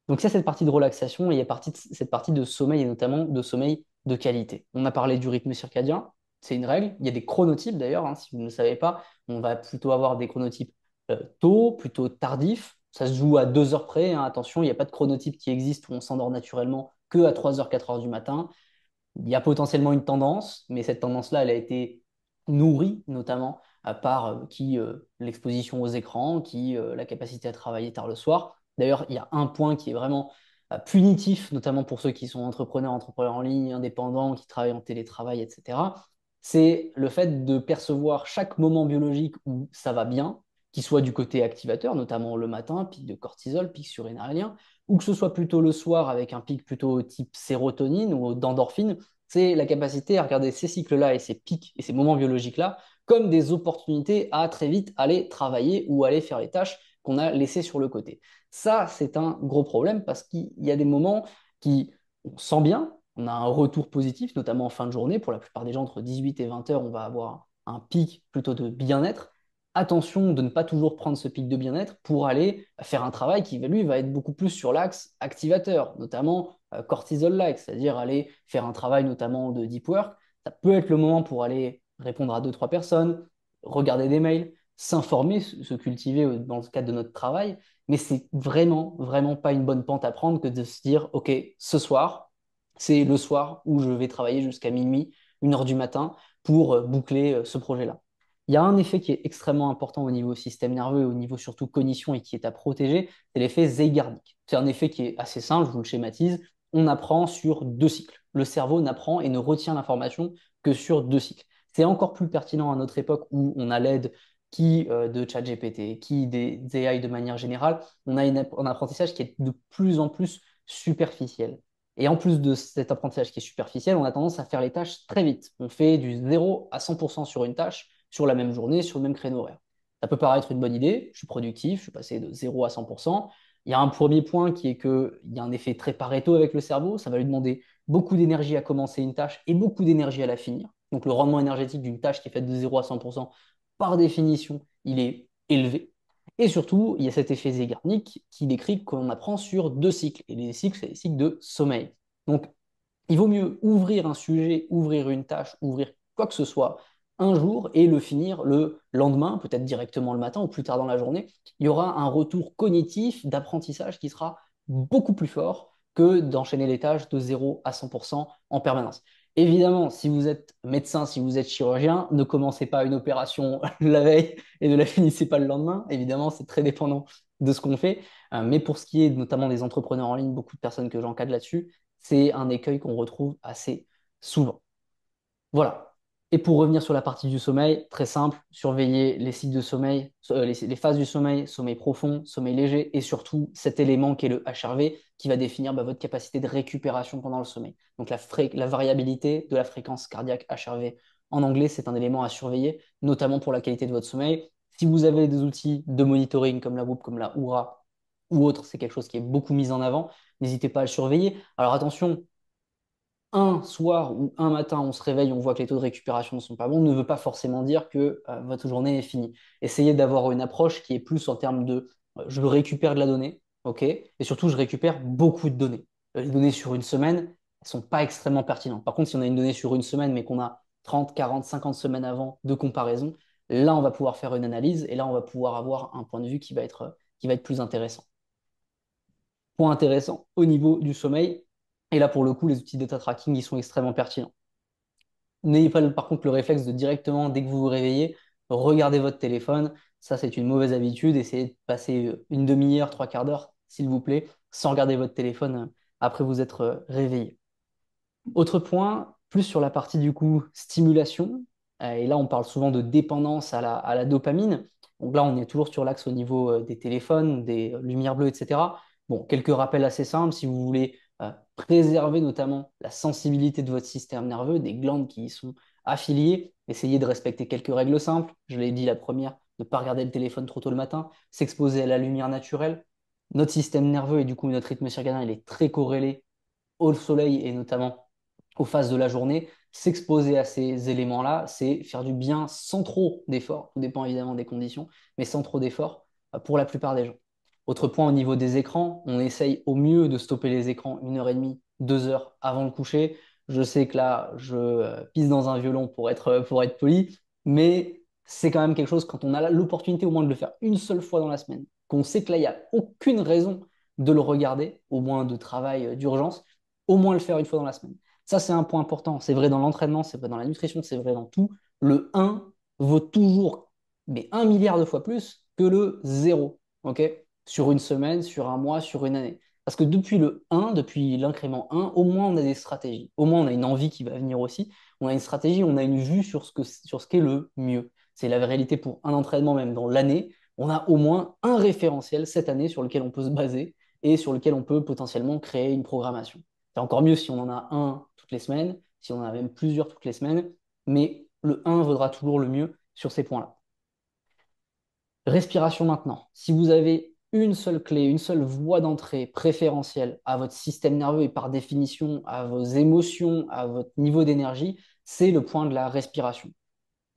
Donc, il y a cette partie de relaxation et il y a cette partie de sommeil et notamment de sommeil de qualité. On a parlé du rythme circadien, c'est une règle. Il y a des chronotypes d'ailleurs, hein, si vous ne le savez pas. On va plutôt avoir des chronotypes tôt, plutôt tardifs. Ça se joue à 2 heures près, hein. Attention, il n'y a pas de chronotype qui existe où on s'endort naturellement que à 3 heures, 4 heures du matin. Il y a potentiellement une tendance, mais cette tendance-là, elle a été nourrie notamment par l'exposition aux écrans, la capacité à travailler tard le soir. D'ailleurs, il y a un point qui est vraiment punitif, notamment pour ceux qui sont entrepreneurs en ligne, indépendants, qui travaillent en télétravail, etc. C'est le fait de percevoir chaque moment biologique où ça va bien, qu'il soit du côté activateur, notamment le matin, pic de cortisol, pic surrénalien, ou que ce soit plutôt le soir avec un pic plutôt type sérotonine ou d'endorphine, c'est la capacité à regarder ces cycles-là et ces pics et ces moments biologiques-là comme des opportunités à très vite aller travailler ou aller faire les tâches qu'on a laissées sur le côté. Ça, c'est un gros problème parce qu'il y a des moments qui on sent bien, on a un retour positif, notamment en fin de journée. Pour la plupart des gens, entre 18 et 20 heures, on va avoir un pic plutôt de bien-être. Attention de ne pas toujours prendre ce pic de bien-être pour aller faire un travail qui, lui, va être beaucoup plus sur l'axe activateur, notamment cortisol-like, c'est-à-dire aller faire un travail notamment de deep work. Ça peut être le moment pour aller répondre à deux, trois personnes, regarder des mails, s'informer, se cultiver dans le cadre de notre travail, mais c'est vraiment, vraiment pas une bonne pente à prendre que de se dire, OK, ce soir, c'est le soir où je vais travailler jusqu'à minuit, 1 heure du matin, pour boucler ce projet-là. Il y a un effet qui est extrêmement important au niveau système nerveux, au niveau surtout cognition et qui est à protéger, c'est l'effet zeigarnik. C'est un effet qui est assez simple, je vous le schématise. On apprend sur 2 cycles. Le cerveau n'apprend et ne retient l'information que sur 2 cycles. C'est encore plus pertinent à notre époque où on a l'aide de ChatGPT, des AI de manière générale. On a un apprentissage qui est de plus en plus superficiel. Et en plus de cet apprentissage qui est superficiel, on a tendance à faire les tâches très vite. On fait du 0 à 100% sur une tâche, sur la même journée, sur le même créneau horaire. Ça peut paraître une bonne idée, je suis productif, je suis passé de 0 à 100%. Il y a un premier point qui est qu'il y a un effet très Pareto avec le cerveau, ça va lui demander beaucoup d'énergie à commencer une tâche et beaucoup d'énergie à la finir. Donc le rendement énergétique d'une tâche qui est faite de 0 à 100%, par définition, il est élevé. Et surtout, il y a cet effet Zeigarnik qui décrit qu'on apprend sur 2 cycles. Et les cycles, c'est les cycles de sommeil. Donc, il vaut mieux ouvrir un sujet, ouvrir une tâche, ouvrir quoi que ce soit un jour et le finir le lendemain, peut-être directement le matin ou plus tard dans la journée. Il y aura un retour cognitif d'apprentissage qui sera beaucoup plus fort que d'enchaîner les tâches de 0 à 100% en permanence. Évidemment, si vous êtes médecin, si vous êtes chirurgien, ne commencez pas une opération la veille et ne la finissez pas le lendemain. Évidemment, c'est très dépendant de ce qu'on fait. Mais pour ce qui est notamment des entrepreneurs en ligne, beaucoup de personnes que j'encadre là-dessus, c'est un écueil qu'on retrouve assez souvent. Voilà. Et pour revenir sur la partie du sommeil, très simple, surveiller les cycles de sommeil, les phases du sommeil, sommeil profond, sommeil léger, et surtout cet élément qui est le HRV, qui va définir votre capacité de récupération pendant le sommeil. Donc la variabilité de la fréquence cardiaque HRV en anglais, c'est un élément à surveiller, notamment pour la qualité de votre sommeil. Si vous avez des outils de monitoring comme la Whoop, comme la Oura ou autre, c'est quelque chose qui est beaucoup mis en avant. N'hésitez pas à le surveiller. Alors attention, un soir ou un matin, on se réveille, on voit que les taux de récupération ne sont pas bons, ne veut pas forcément dire que votre journée est finie. Essayez d'avoir une approche qui est plus en termes de je récupère de la donnée, ok, et surtout je récupère beaucoup de données. Les données sur une semaine, elles ne sont pas extrêmement pertinentes. Par contre, si on a une donnée sur une semaine, mais qu'on a 30, 40, 50 semaines avant de comparaison, là, on va pouvoir faire une analyse et là, on va pouvoir avoir un point de vue qui va être plus intéressant. Point intéressant au niveau du sommeil. Et là, pour le coup, les outils de data tracking, ils sont extrêmement pertinents. N'ayez pas, par contre, le réflexe de directement, dès que vous vous réveillez, regarder votre téléphone. Ça, c'est une mauvaise habitude. Essayez de passer une demi-heure, 3/4 d'heure, s'il vous plaît, sans regarder votre téléphone après vous être réveillé. Autre point, plus sur la partie du coup stimulation. Et là, on parle souvent de dépendance à la dopamine. Donc là, on est toujours sur l'axe au niveau des téléphones, des lumières bleues, etc. Bon, quelques rappels assez simples. Si vous voulez préserver notamment la sensibilité de votre système nerveux, des glandes qui y sont affiliées, essayez de respecter quelques règles simples. Je l'ai dit, la première, ne pas regarder le téléphone trop tôt le matin, s'exposer à la lumière naturelle. Notre système nerveux et du coup notre rythme circadien, il est très corrélé au soleil et notamment aux phases de la journée. S'exposer à ces éléments-là, c'est faire du bien sans trop d'efforts. Tout dépend évidemment des conditions, mais sans trop d'efforts pour la plupart des gens. Autre point au niveau des écrans, on essaye au mieux de stopper les écrans 1 heure et demie, 2 heures avant le coucher. Je sais que là, je pisse dans un violon pour être poli, mais c'est quand même quelque chose quand on a l'opportunité au moins de le faire une seule fois dans la semaine, qu'on sait que là, il n'y a aucune raison de le regarder, au moins de travail d'urgence, au moins le faire une fois dans la semaine. Ça, c'est un point important. C'est vrai dans l'entraînement, c'est vrai dans la nutrition, c'est vrai dans tout. Le un vaut toujours, mais 1 milliard de fois plus que le zéro, ok? Sur une semaine, sur un mois, sur une année. Parce que depuis le un, depuis l'incrément un, au moins on a des stratégies. Au moins on a une envie qui va venir aussi. On a une stratégie, on a une vue sur ce qu'est le mieux. C'est la réalité pour un entraînement, même dans l'année. On a au moins un référentiel cette année sur lequel on peut se baser et sur lequel on peut potentiellement créer une programmation. C'est encore mieux si on en a un toutes les semaines, si on en a même plusieurs toutes les semaines, mais le un vaudra toujours le mieux sur ces points-là. Respiration maintenant. Si vous avez une seule clé, une seule voie d'entrée préférentielle à votre système nerveux et par définition à vos émotions, à votre niveau d'énergie, c'est le point de la respiration,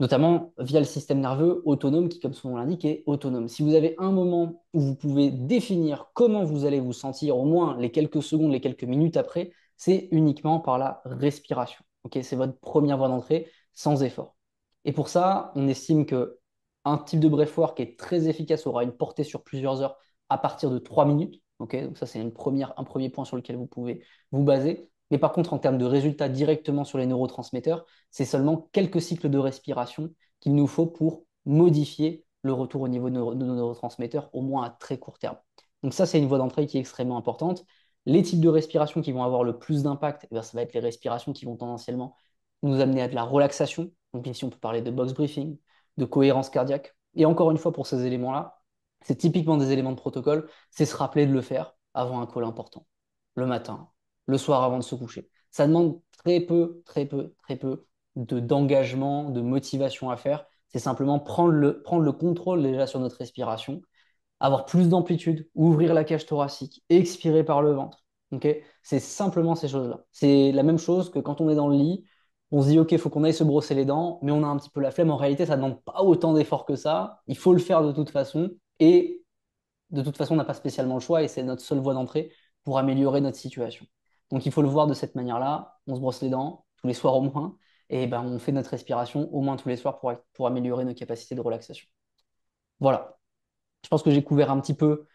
notamment via le système nerveux autonome qui, comme son nom l'indique, est autonome. Si vous avez un moment où vous pouvez définir comment vous allez vous sentir, au moins les quelques secondes, les quelques minutes après, c'est uniquement par la respiration. Okay, c'est votre première voie d'entrée sans effort. Et pour ça, on estime que un type de breathwork qui est très efficace aura une portée sur plusieurs heures à partir de 3 minutes. Okay, donc ça, c'est un premier point sur lequel vous pouvez vous baser. Mais par contre, en termes de résultats directement sur les neurotransmetteurs, c'est seulement quelques cycles de respiration qu'il nous faut pour modifier le retour au niveau de nos neurotransmetteurs, au moins à très court terme. Donc ça, c'est une voie d'entrée qui est extrêmement importante. Les types de respiration qui vont avoir le plus d'impact, eh bien, ça va être les respirations qui vont tendanciellement nous amener à de la relaxation. Donc ici, on peut parler de box breathing, de cohérence cardiaque. Et encore une fois, pour ces éléments-là, c'est typiquement des éléments de protocole, c'est se rappeler de le faire avant un call important, le matin, le soir avant de se coucher. Ça demande très peu d'engagement, de motivation à faire. C'est simplement prendre le contrôle déjà sur notre respiration, avoir plus d'amplitude, ouvrir la cage thoracique, expirer par le ventre. Okay, c'est simplement ces choses-là. C'est la même chose que quand on est dans le lit, on se dit, OK, il faut qu'on aille se brosser les dents, mais on a un petit peu la flemme. En réalité, ça ne demande pas autant d'efforts que ça. Il faut le faire de toute façon. Et de toute façon, on n'a pas spécialement le choix et c'est notre seule voie d'entrée pour améliorer notre situation. Donc, il faut le voir de cette manière-là. On se brosse les dents tous les soirs au moins et ben, on fait notre respiration au moins tous les soirs pour améliorer nos capacités de relaxation. Voilà. Je pense que j'ai couvert un petit peu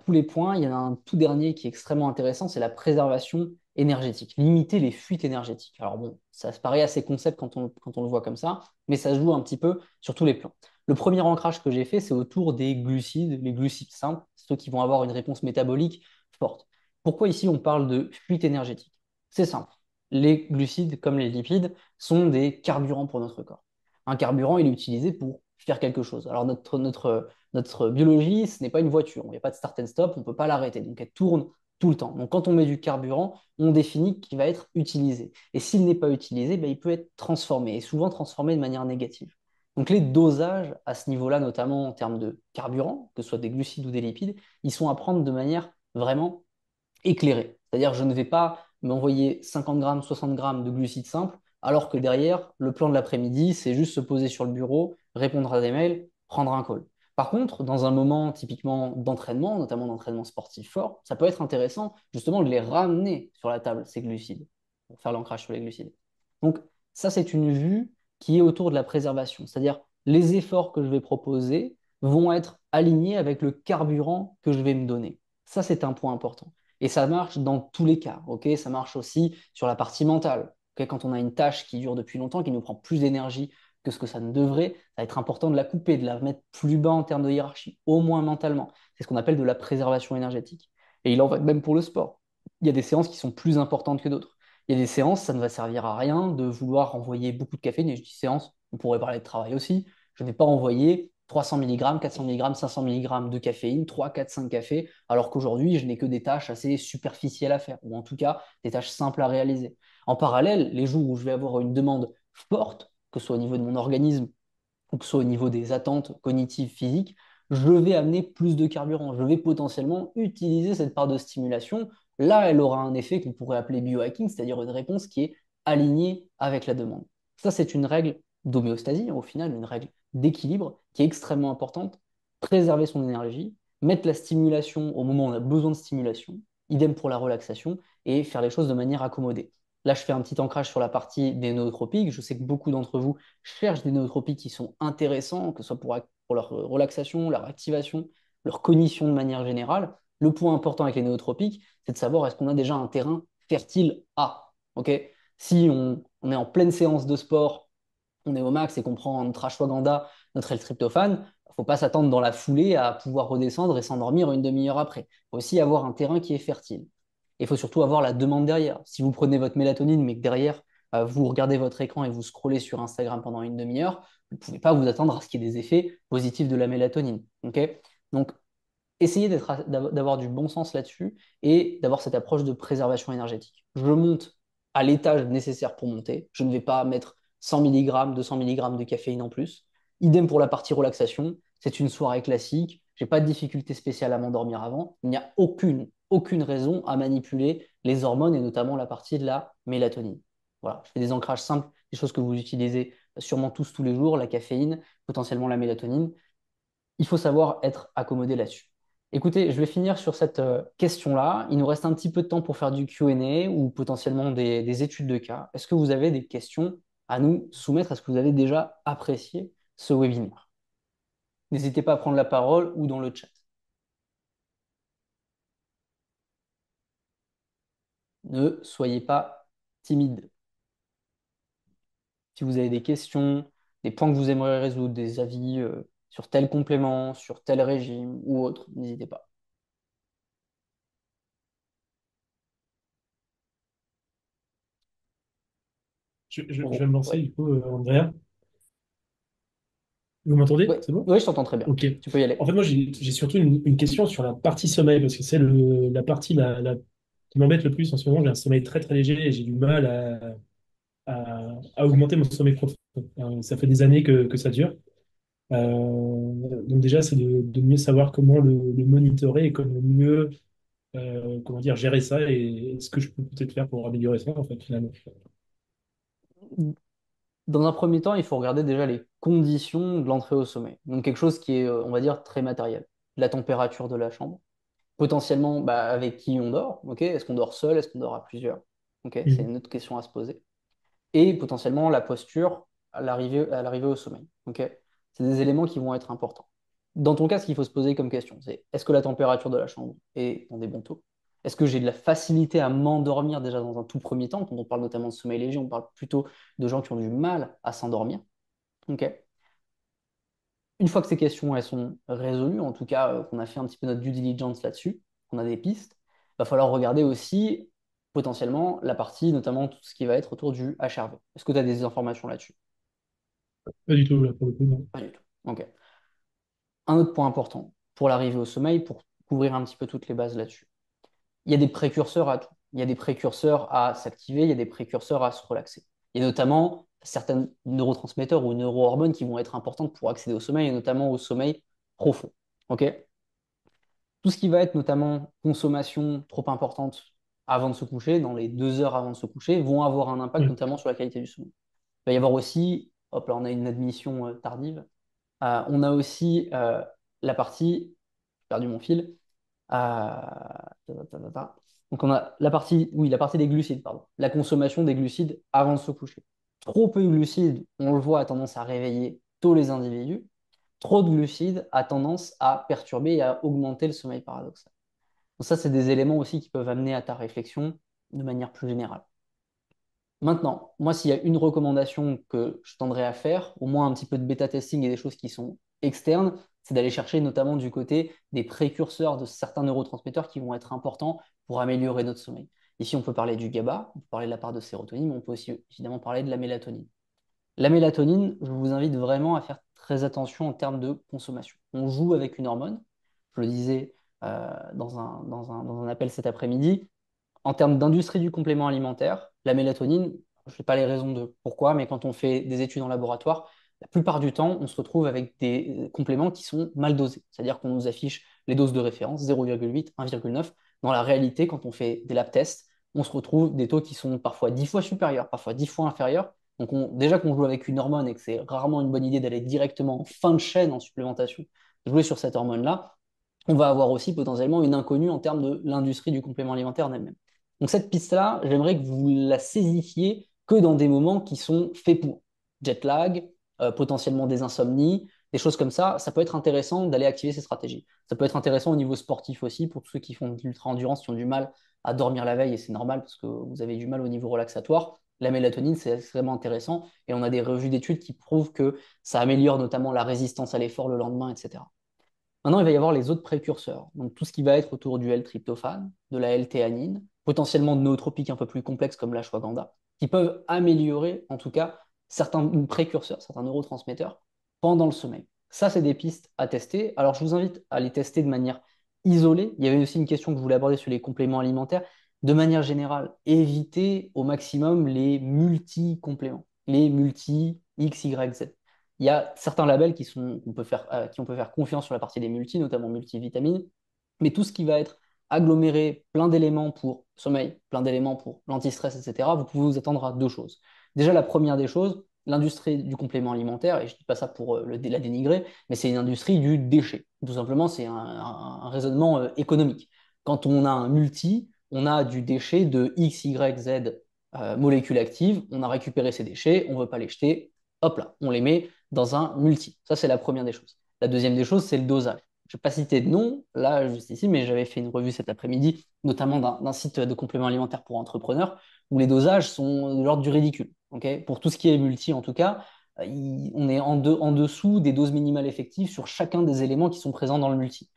tous les points. Il y en a un tout dernier qui est extrêmement intéressant, c'est la préservation énergétique, limiter les fuites énergétiques. Alors bon, ça se paraît assez concept quand on le voit comme ça, mais ça se joue un petit peu sur tous les plans. Le premier ancrage que j'ai fait, c'est autour des glucides, les glucides simples, ceux qui vont avoir une réponse métabolique forte. Pourquoi ici on parle de fuite énergétique? C'est simple. Les glucides, comme les lipides, sont des carburants pour notre corps. Un carburant, il est utilisé pour faire quelque chose. Alors notre biologie, ce n'est pas une voiture. Il n'y a pas de start and stop, on ne peut pas l'arrêter. Donc elle tourne tout le temps. Donc quand on met du carburant, on définit qu'il va être utilisé. Et s'il n'est pas utilisé, ben, il peut être transformé, et souvent transformé de manière négative. Donc les dosages à ce niveau-là, notamment en termes de carburant, que ce soit des glucides ou des lipides, ils sont à prendre de manière vraiment éclairée. C'est-à-dire je ne vais pas m'envoyer 50 grammes, 60 grammes de glucides simples, alors que derrière, le plan de l'après-midi, c'est juste se poser sur le bureau, répondre à des mails, prendre un call. Par contre, dans un moment typiquement d'entraînement, notamment d'entraînement sportif fort, ça peut être intéressant justement de les ramener sur la table, ces glucides, pour faire l'ancrage sur les glucides. Donc ça, c'est une vue qui est autour de la préservation, c'est-à-dire les efforts que je vais proposer vont être alignés avec le carburant que je vais me donner. Ça, c'est un point important. Et ça marche dans tous les cas, ok? Ça marche aussi sur la partie mentale. Ok, quand on a une tâche qui dure depuis longtemps, qui nous prend plus d'énergie que ce que ça ne devrait, ça va être important de la couper, de la mettre plus bas en termes de hiérarchie, au moins mentalement. C'est ce qu'on appelle de la préservation énergétique. Et il en va de même pour le sport. Il y a des séances qui sont plus importantes que d'autres. Il y a des séances, ça ne va servir à rien de vouloir envoyer beaucoup de caféine, et je dis séance, on pourrait parler de travail aussi. Je ne vais pas envoyer 300 mg, 400 mg, 500 mg de caféine, 3, 4, 5 cafés, alors qu'aujourd'hui, je n'ai que des tâches assez superficielles à faire, ou en tout cas des tâches simples à réaliser. En parallèle, les jours où je vais avoir une demande forte, que ce soit au niveau de mon organisme ou que ce soit au niveau des attentes cognitives, physiques, je vais amener plus de carburant. Je vais potentiellement utiliser cette part de stimulation. Là, elle aura un effet qu'on pourrait appeler biohacking, c'est-à-dire une réponse qui est alignée avec la demande. Ça, c'est une règle d'homéostasie, au final, une règle d'équilibre qui est extrêmement importante. Préserver son énergie, mettre la stimulation au moment où on a besoin de stimulation, idem pour la relaxation, et faire les choses de manière accommodée. Là, je fais un petit ancrage sur la partie des nootropiques. Je sais que beaucoup d'entre vous cherchent des nootropiques qui sont intéressants, que ce soit pour leur relaxation, leur activation, leur cognition de manière générale. Le point important avec les nootropiques, c'est de savoir est-ce qu'on a déjà un terrain fertile à. Ok. Si on est en pleine séance de sport, on est au max et qu'on prend notre ashwagandha, notre L-tryptophane, il ne faut pas s'attendre dans la foulée à pouvoir redescendre et s'endormir une demi-heure après. Il faut aussi avoir un terrain qui est fertile. Et il faut surtout avoir la demande derrière. Si vous prenez votre mélatonine, mais que derrière, vous regardez votre écran et vous scrollez sur Instagram pendant une demi-heure, vous ne pouvez pas vous attendre à ce qu'il y ait des effets positifs de la mélatonine. Ok. Donc, essayez d'avoir du bon sens là-dessus et d'avoir cette approche de préservation énergétique. Je monte à l'étage nécessaire pour monter. Je ne vais pas mettre 100 mg, 200 mg de caféine en plus. Idem pour la partie relaxation. C'est une soirée classique. Je n'ai pas de difficulté spéciale à m'endormir avant. Il n'y a aucune raison à manipuler les hormones et notamment la partie de la mélatonine. Voilà, je fais des ancrages simples, des choses que vous utilisez sûrement tous les jours, la caféine, potentiellement la mélatonine. Il faut savoir être accommodé là-dessus. Écoutez, je vais finir sur cette question-là. Il nous reste un petit peu de temps pour faire du Q&A ou potentiellement des études de cas. Est-ce que vous avez des questions à nous soumettre? Est-ce que vous avez déjà apprécié ce webinaire? N'hésitez pas à prendre la parole ou dans le chat. Ne soyez pas timide. Si vous avez des questions, des points que vous aimeriez résoudre, des avis sur tel complément, sur tel régime ou autre, n'hésitez pas. Je vais me lancer, Ouais. du coup, Andrea. Vous m'entendez? Ouais. C'est bon? Ouais, je t'entends très bien. Ok. Tu peux y En aller. fait, moi, j'ai surtout une question sur la partie sommeil, parce que c'est la partie qui m'embête le plus en ce moment. J'ai un sommeil très, très léger et j'ai du mal à augmenter mon sommeil profond. Ça fait des années que ça dure. Donc déjà, c'est de mieux savoir comment le monitorer et comment mieux comment dire, gérer ça et ce que je peux peut-être faire pour améliorer ça, en fait, finalement. Dans un premier temps, il faut regarder déjà les conditions de l'entrée au sommeil. Donc quelque chose qui est, on va dire, très matériel. La température de la chambre. Potentiellement, bah, avec qui on dort. Ok. Est-ce qu'on dort seul? Est-ce qu'on dort à plusieurs? Ok. C'est Mhm. une autre question à se poser. Et potentiellement la posture à l'arrivée au sommeil. Ok. C'est des éléments qui vont être importants. Dans ton cas, ce qu'il faut se poser comme question, c'est est-ce que la température de la chambre est dans des bons taux? Est-ce que j'ai de la facilité à m'endormir déjà dans un tout premier temps? Quand on parle notamment de sommeil léger, on parle plutôt de gens qui ont du mal à s'endormir. Ok. Une fois que ces questions elles sont résolues, en tout cas qu'on a fait un petit peu notre due diligence là-dessus, qu'on a des pistes, il va falloir regarder aussi potentiellement la partie, notamment tout ce qui va être autour du HRV. Est-ce que tu as des informations là-dessus? Pas du tout, là, pour le coup, non. Pas du tout. Ok. Un autre point important pour l'arrivée au sommeil, pour couvrir un petit peu toutes les bases là-dessus. Il y a des précurseurs à tout. Il y a des précurseurs à s'activer, il y a des précurseurs à se relaxer. Il y a notamment certains neurotransmetteurs ou neurohormones qui vont être importantes pour accéder au sommeil, et notamment au sommeil profond. Ok. Tout ce qui va être notamment consommation trop importante avant de se coucher, dans les 2 heures avant de se coucher, vont avoir un impact Mhm. notamment sur la qualité du sommeil. Il va y avoir aussi, hop là, on a une admission tardive. On a aussi la partie, j'ai perdu mon fil. Donc on a la partie, oui, la partie des glucides, pardon. La consommation des glucides avant de se coucher. Trop peu de glucides, on le voit, a tendance à réveiller tôt les individus. Trop de glucides a tendance à perturber et à augmenter le sommeil paradoxal. Donc ça, c'est des éléments aussi qui peuvent amener à ta réflexion de manière plus générale. Maintenant, moi, s'il y a une recommandation que je tendrais à faire, au moins un petit peu de bêta-testing et des choses qui sont externes, c'est d'aller chercher notamment du côté des précurseurs de certains neurotransmetteurs qui vont être importants pour améliorer notre sommeil. Ici, on peut parler du GABA, on peut parler de la part de sérotonine, mais on peut aussi évidemment parler de la mélatonine. La mélatonine, je vous invite vraiment à faire très attention en termes de consommation. On joue avec une hormone, je le disais dans un appel cet après-midi. En termes d'industrie du complément alimentaire, la mélatonine, je ne sais pas les raisons de pourquoi, mais quand on fait des études en laboratoire, la plupart du temps, on se retrouve avec des compléments qui sont mal dosés. C'est-à-dire qu'on nous affiche les doses de référence, 0,8, 1,9. Dans la réalité, quand on fait des lab tests, on se retrouve des taux qui sont parfois 10 fois supérieurs, parfois 10 fois inférieurs. Donc déjà qu'on joue avec une hormone et que c'est rarement une bonne idée d'aller directement en fin de chaîne en supplémentation, jouer sur cette hormone-là, on va avoir aussi potentiellement une inconnue en termes de l'industrie du complément alimentaire en elle-même. Donc cette piste-là, j'aimerais que vous la saisissiez que dans des moments qui sont faits pour. Jet lag, potentiellement des insomnies, des choses comme ça peut être intéressant d'aller activer ces stratégies. Ça peut être intéressant au niveau sportif aussi, pour tous ceux qui font de l'ultra-endurance, qui ont du mal à dormir la veille, et c'est normal parce que vous avez du mal au niveau relaxatoire. La mélatonine, c'est extrêmement intéressant, et on a des revues d'études qui prouvent que ça améliore notamment la résistance à l'effort le lendemain, etc. Maintenant, il va y avoir les autres précurseurs. Donc, tout ce qui va être autour du L-tryptophane, de la L-théanine, potentiellement de nootropiques un peu plus complexes comme l'ashwagandha, qui peuvent améliorer, en tout cas, certains précurseurs, certains neurotransmetteurs pendant le sommeil. Ça, c'est des pistes à tester. Alors, je vous invite à les tester de manière isolée. Il y avait aussi une question que je voulais aborder sur les compléments alimentaires. De manière générale, évitez au maximum les multi-compléments, les multi-X, Y, Z. Il y a certains labels qui on peut faire confiance sur la partie des multi, notamment multivitamines, mais tout ce qui va être aggloméré, plein d'éléments pour sommeil, plein d'éléments pour l'antistress, etc., vous pouvez vous attendre à deux choses. Déjà, la première des choses, l'industrie du complément alimentaire, et je ne dis pas ça pour la dénigrer, mais c'est une industrie du déchet. Tout simplement, c'est un raisonnement économique. Quand on a un multi, on a du déchet de X, Y, Z molécules actives, on a récupéré ces déchets, on ne veut pas les jeter, hop là, on les met dans un multi. Ça, c'est la première des choses. La deuxième des choses, c'est le dosage. Je ne vais pas citer de nom, là, juste ici, mais j'avais fait une revue cet après-midi, notamment d'un site de compléments alimentaires pour entrepreneurs, où les dosages sont de l'ordre du ridicule. Pour tout ce qui est multi, en tout cas, on est en dessous des doses minimales effectives sur chacun des éléments qui sont présents dans le multi.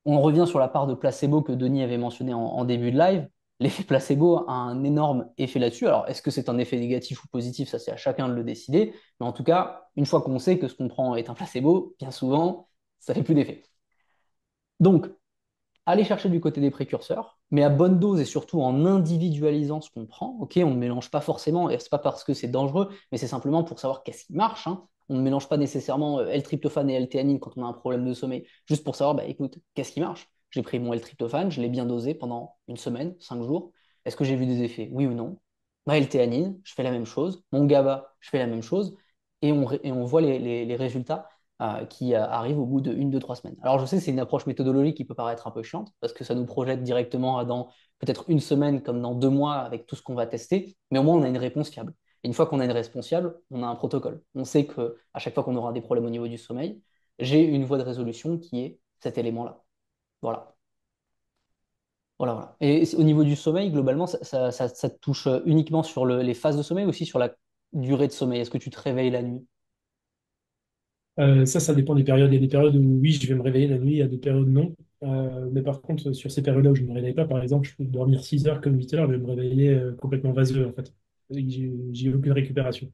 On revient sur la part de placebo que Denis avait mentionné en début de live. L'effet placebo a un énorme effet là-dessus. Alors, est-ce que c'est un effet négatif ou positif? Ça, c'est à chacun de le décider. Mais en tout cas, une fois qu'on sait que ce qu'on prend est un placebo, bien souvent, ça fait plus d'effet. Donc, aller chercher du côté des précurseurs, mais à bonne dose et surtout en individualisant ce qu'on prend. Ok, on ne mélange pas forcément, et c'est pas parce que c'est dangereux, mais c'est simplement pour savoir qu'est-ce qui marche, hein. On ne mélange pas nécessairement L-tryptophane et L-théanine quand on a un problème de sommeil, juste pour savoir, bah écoute, qu'est-ce qui marche? J'ai pris mon L-tryptophane, je l'ai bien dosé pendant une semaine, 5 jours. Est-ce que j'ai vu des effets? Oui ou non? Ma L-théanine, je fais la même chose. Mon GABA, je fais la même chose. Et on voit les résultats qui arrive au bout de 1, 2, 3 semaines. Alors je sais, c'est une approche méthodologique qui peut paraître un peu chiante, parce que ça nous projette directement dans peut-être une semaine comme dans 2 mois avec tout ce qu'on va tester, mais au moins on a une réponse fiable. Et une fois qu'on a une réponse fiable, on a un protocole. On sait qu'à chaque fois qu'on aura des problèmes au niveau du sommeil, j'ai une voie de résolution qui est cet élément-là. Voilà. Voilà, voilà. Et au niveau du sommeil, globalement, ça te touche uniquement sur les phases de sommeil, aussi sur la durée de sommeil. Est-ce que tu te réveilles la nuit? Ça dépend des périodes. Il y a des périodes où oui, je vais me réveiller la nuit, il y a des périodes non. Mais par contre, sur ces périodes-là où je ne me réveille pas, par exemple, je peux dormir 6 heures comme 8 heures, je vais me réveiller complètement vaseux, en fait. J'ai aucune récupération.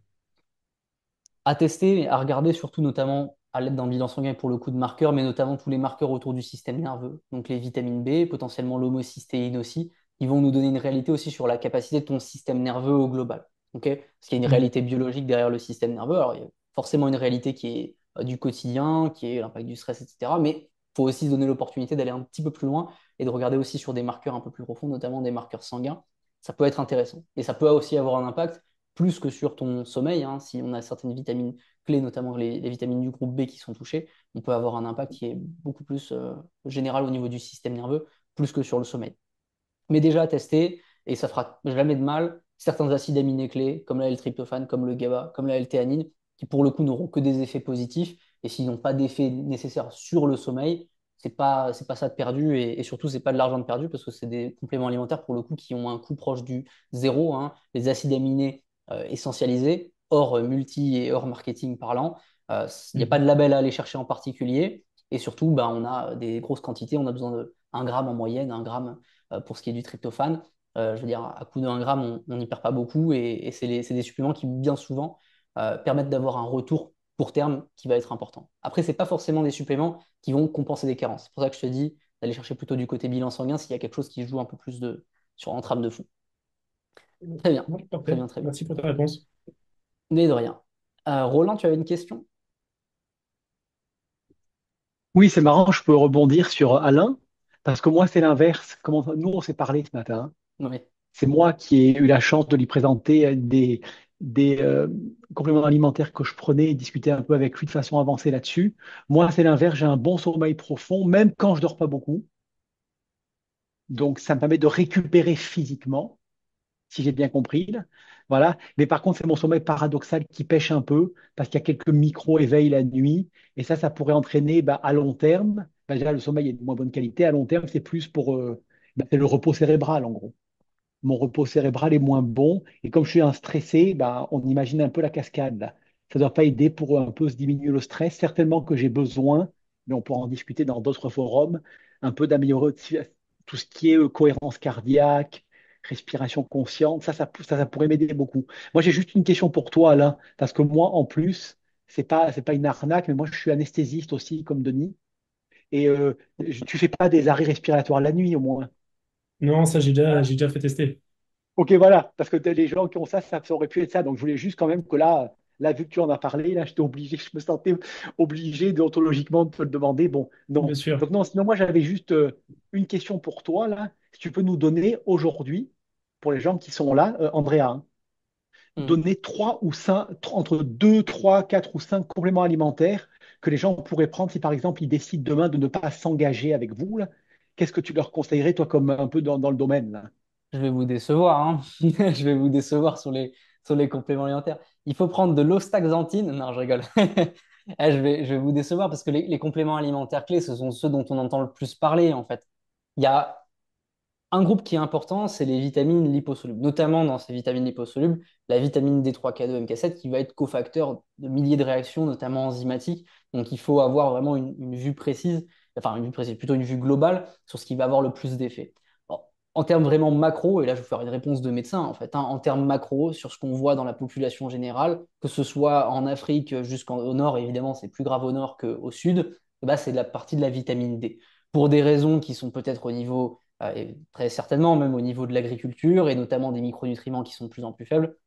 À tester, à regarder surtout notamment à l'aide d'un bilan sanguin pour le coup de marqueurs, mais notamment tous les marqueurs autour du système nerveux, donc les vitamines B, potentiellement l'homocystéine aussi, qui vont nous donner une réalité aussi sur la capacité de ton système nerveux au global. Parce qu'il y a une Mhm. réalité biologique derrière le système nerveux. Alors, il y a forcément une réalité qui est du quotidien, qui est l'impact du stress, etc. Mais il faut aussi se donner l'opportunité d'aller un petit peu plus loin et de regarder aussi sur des marqueurs un peu plus profonds, notamment des marqueurs sanguins. Ça peut être intéressant. Et ça peut aussi avoir un impact plus que sur ton sommeil, hein. Si on a certaines vitamines clés, notamment les vitamines du groupe B qui sont touchées, on peut avoir un impact qui est beaucoup plus général au niveau du système nerveux, plus que sur le sommeil. Mais déjà à tester, et ça fera jamais de mal, certains acides aminés clés, comme la L-tryptophane, comme le GABA, comme la L-théanine, qui pour le coup n'auront que des effets positifs, et s'ils n'ont pas d'effet nécessaire sur le sommeil, c'est pas ça de perdu, et surtout, c'est pas de l'argent de perdu, parce que c'est des compléments alimentaires, pour le coup, qui ont un coût proche du zéro, hein. Les acides aminés essentialisés, hors multi et hors marketing parlant, il n'y a pas de Mhm. label à aller chercher en particulier, et surtout, bah, on a des grosses quantités, on a besoin de 1 gramme en moyenne, 1 gramme pour ce qui est du tryptophane. Je veux dire, à coup de 1 gramme, on n'y perd pas beaucoup et c'est des suppléments qui, bien souvent, permettent d'avoir un retour court terme qui va être important. Après, ce n'est pas forcément des suppléments qui vont compenser des carences. C'est pour ça que je te dis d'aller chercher plutôt du côté bilan sanguin s'il y a quelque chose qui joue un peu plus en trame de fond. Très bien, Ouais, très parfait. bien, très bien. Merci pour ta réponse. Mais de rien. Roland, tu avais une question? Oui, c'est marrant, je peux rebondir sur Alain, parce que moi, c'est l'inverse. Comment nous, on s'est parlé ce matin. Oui. C'est moi qui ai eu la chance de lui présenter des compléments alimentaires que je prenais et discuter un peu avec lui de façon avancée là-dessus. Moi, c'est l'inverse, j'ai un bon sommeil profond, même quand je dors pas beaucoup. Donc, ça me permet de récupérer physiquement, si j'ai bien compris, là. Voilà. Mais par contre, c'est mon sommeil paradoxal qui pêche un peu parce qu'il y a quelques micro-éveils la nuit. Et ça pourrait entraîner bah, à long terme. Bah, déjà, le sommeil est de moins bonne qualité. À long terme, c'est plus pour c'est le repos cérébral, en gros. Mon repos cérébral est moins bon. Et comme je suis un stressé, bah, on imagine un peu la cascade, là. Ça ne doit pas aider pour un peu se diminuer le stress. Certainement que j'ai besoin, mais on pourra en discuter dans d'autres forums, un peu d'améliorer tout ce qui est cohérence cardiaque, respiration consciente. Ça pourrait m'aider beaucoup. Moi, j'ai juste une question pour toi, Alain, parce que moi, en plus, c'est pas une arnaque, mais moi, je suis anesthésiste aussi, comme Denis. Et tu fais pas des arrêts respiratoires la nuit, au moins. Non, ça, j'ai déjà fait tester. Ok, voilà, parce que les gens qui ont ça aurait pu être ça. Donc, je voulais juste quand même que là, vu que tu en as parlé, là, j'étais obligé, je me sentais obligé déontologiquement de te le demander. Bon, Bien non. sûr. Donc, non, sinon, moi, j'avais juste une question pour toi, là. Si tu peux nous donner aujourd'hui, pour les gens qui sont là, Andrea, hein, Hmm. donner trois ou cinq, entre deux, trois, quatre ou cinq compléments alimentaires que les gens pourraient prendre si, par exemple, ils décident demain de ne pas s'engager avec vous, là. Qu'est-ce que tu leur conseillerais, toi, comme un peu dans le domaine, là? Je vais vous décevoir, hein. Je vais vous décevoir sur les compléments alimentaires. Il faut prendre de l'ostaxanthine. Non, je rigole. Je vais vous décevoir parce que les compléments alimentaires clés, ce sont ceux dont on entend le plus parler, en fait. Il y a un groupe qui est important, c'est les vitamines liposolubles. Notamment dans ces vitamines liposolubles, la vitamine D3, K2, MK7 qui va être cofacteur de milliers de réactions, notamment enzymatiques. Donc il faut avoir vraiment une vue précise, enfin une vue précise, plutôt une vue globale sur ce qui va avoir le plus d'effet. Bon, en termes vraiment macro, et là je vais vous faire une réponse de médecin en fait, hein, en termes macro, sur ce qu'on voit dans la population générale, que ce soit en Afrique jusqu'au nord, et évidemment c'est plus grave au nord qu'au sud, bah, c'est la partie de la vitamine D. Pour des raisons qui sont peut-être au niveau et très certainement même au niveau de l'agriculture et notamment des micronutriments qui sont de plus en plus faibles.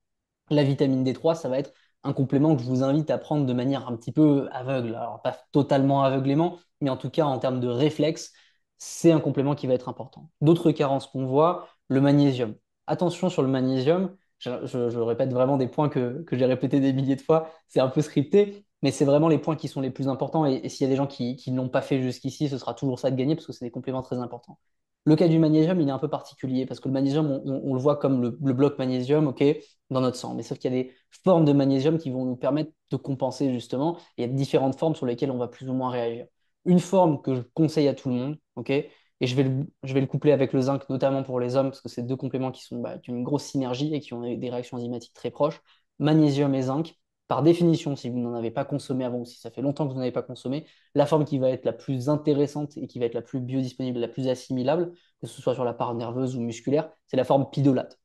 La vitamine D3, ça va être un complément que je vous invite à prendre de manière un petit peu aveugle. Alors, pas totalement aveuglément, mais en tout cas, en termes de réflexe, c'est un complément qui va être important. D'autres carences qu'on voit, le magnésium. Attention sur le magnésium, je répète vraiment des points que j'ai répétés des milliers de fois, c'est un peu scripté, mais c'est vraiment les points qui sont les plus importants. Et s'il y a des gens qui ne l'ont pas fait jusqu'ici, ce sera toujours ça de gagner parce que c'est des compléments très importants. Le cas du magnésium, il est un peu particulier parce que le magnésium, on le voit comme le bloc magnésium, ok, dans notre sang. Mais sauf qu'il y a des formes de magnésium qui vont nous permettre de compenser justement. Et il y a différentes formes sur lesquelles on va plus ou moins réagir. Une forme que je conseille à tout le monde, ok, et je vais le coupler avec le zinc, notamment pour les hommes, parce que c'est deux compléments qui sont d'une grosse synergie et qui ont des réactions enzymatiques très proches. Magnésium et zinc, par définition, si vous n'en avez pas consommé avant ou si ça fait longtemps que vous n'avez pas consommé, la forme qui va être la plus intéressante et qui va être la plus biodisponible, la plus assimilable, que ce soit sur la part nerveuse ou musculaire, c'est la forme pidolate.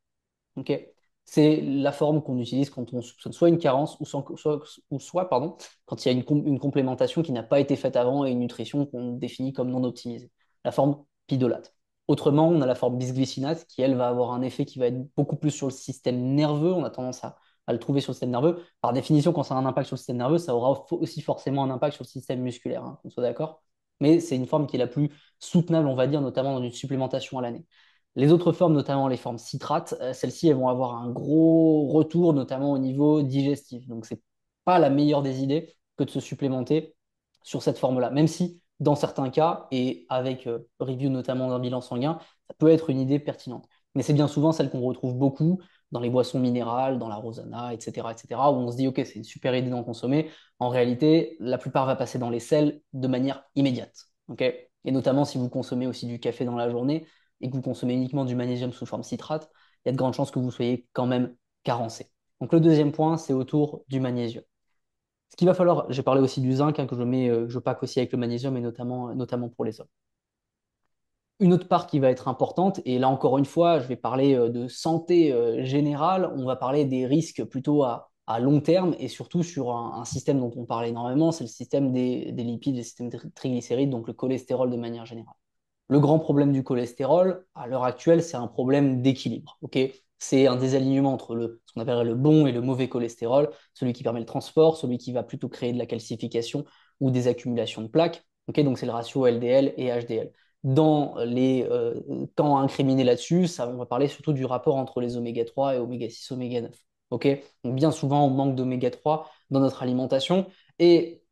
Ok, c'est la forme qu'on utilise quand on soupçonne soit une carence ou soit pardon, quand il y a une complémentation qui n'a pas été faite avant et une nutrition qu'on définit comme non optimisée. La forme pidolate. Autrement, on a la forme bisglycinate qui, elle, va avoir un effet qui va être beaucoup plus sur le système nerveux. On a tendance à le trouver sur le système nerveux. Par définition, quand ça a un impact sur le système nerveux, ça aura aussi forcément un impact sur le système musculaire, hein, qu'on soit d'accord. Mais c'est une forme qui est la plus soutenable, on va dire, notamment dans une supplémentation à l'année. Les autres formes, notamment les formes citrates, celles-ci, elles vont avoir un gros retour, notamment au niveau digestif. Donc, c'est pas la meilleure des idées que de se supplémenter sur cette forme-là. Même si, dans certains cas, et avec review notamment d'un bilan sanguin, ça peut être une idée pertinente. Mais c'est bien souvent celle qu'on retrouve beaucoup dans les boissons minérales, dans la Rosana, etc., etc., où on se dit, OK, c'est une super idée d'en consommer. En réalité, la plupart va passer dans les selles de manière immédiate. OK. Et notamment si vous consommez aussi du café dans la journée, et que vous consommez uniquement du magnésium sous forme citrate, il y a de grandes chances que vous soyez quand même carencé. Donc le deuxième point, c'est autour du magnésium. Ce qu'il va falloir, j'ai parlé aussi du zinc, hein, que je pack aussi avec le magnésium et notamment pour les hommes. Une autre part qui va être importante, et là encore une fois, je vais parler de santé générale, on va parler des risques plutôt à long terme et surtout sur un système dont on parle énormément, c'est le système des lipides, le système triglycérides, donc le cholestérol de manière générale. Le grand problème du cholestérol, à l'heure actuelle, c'est un problème d'équilibre. Ok, c'est un désalignement entre ce qu'on appelle le bon et le mauvais cholestérol, celui qui permet le transport, celui qui va plutôt créer de la calcification ou des accumulations de plaques. Ok, donc c'est le ratio LDL et HDL. Dans les temps incriminés là-dessus, on va parler surtout du rapport entre les oméga 3 et oméga 6, oméga 9. Ok, donc bien souvent, on manque d'oméga 3 dans notre alimentation. Et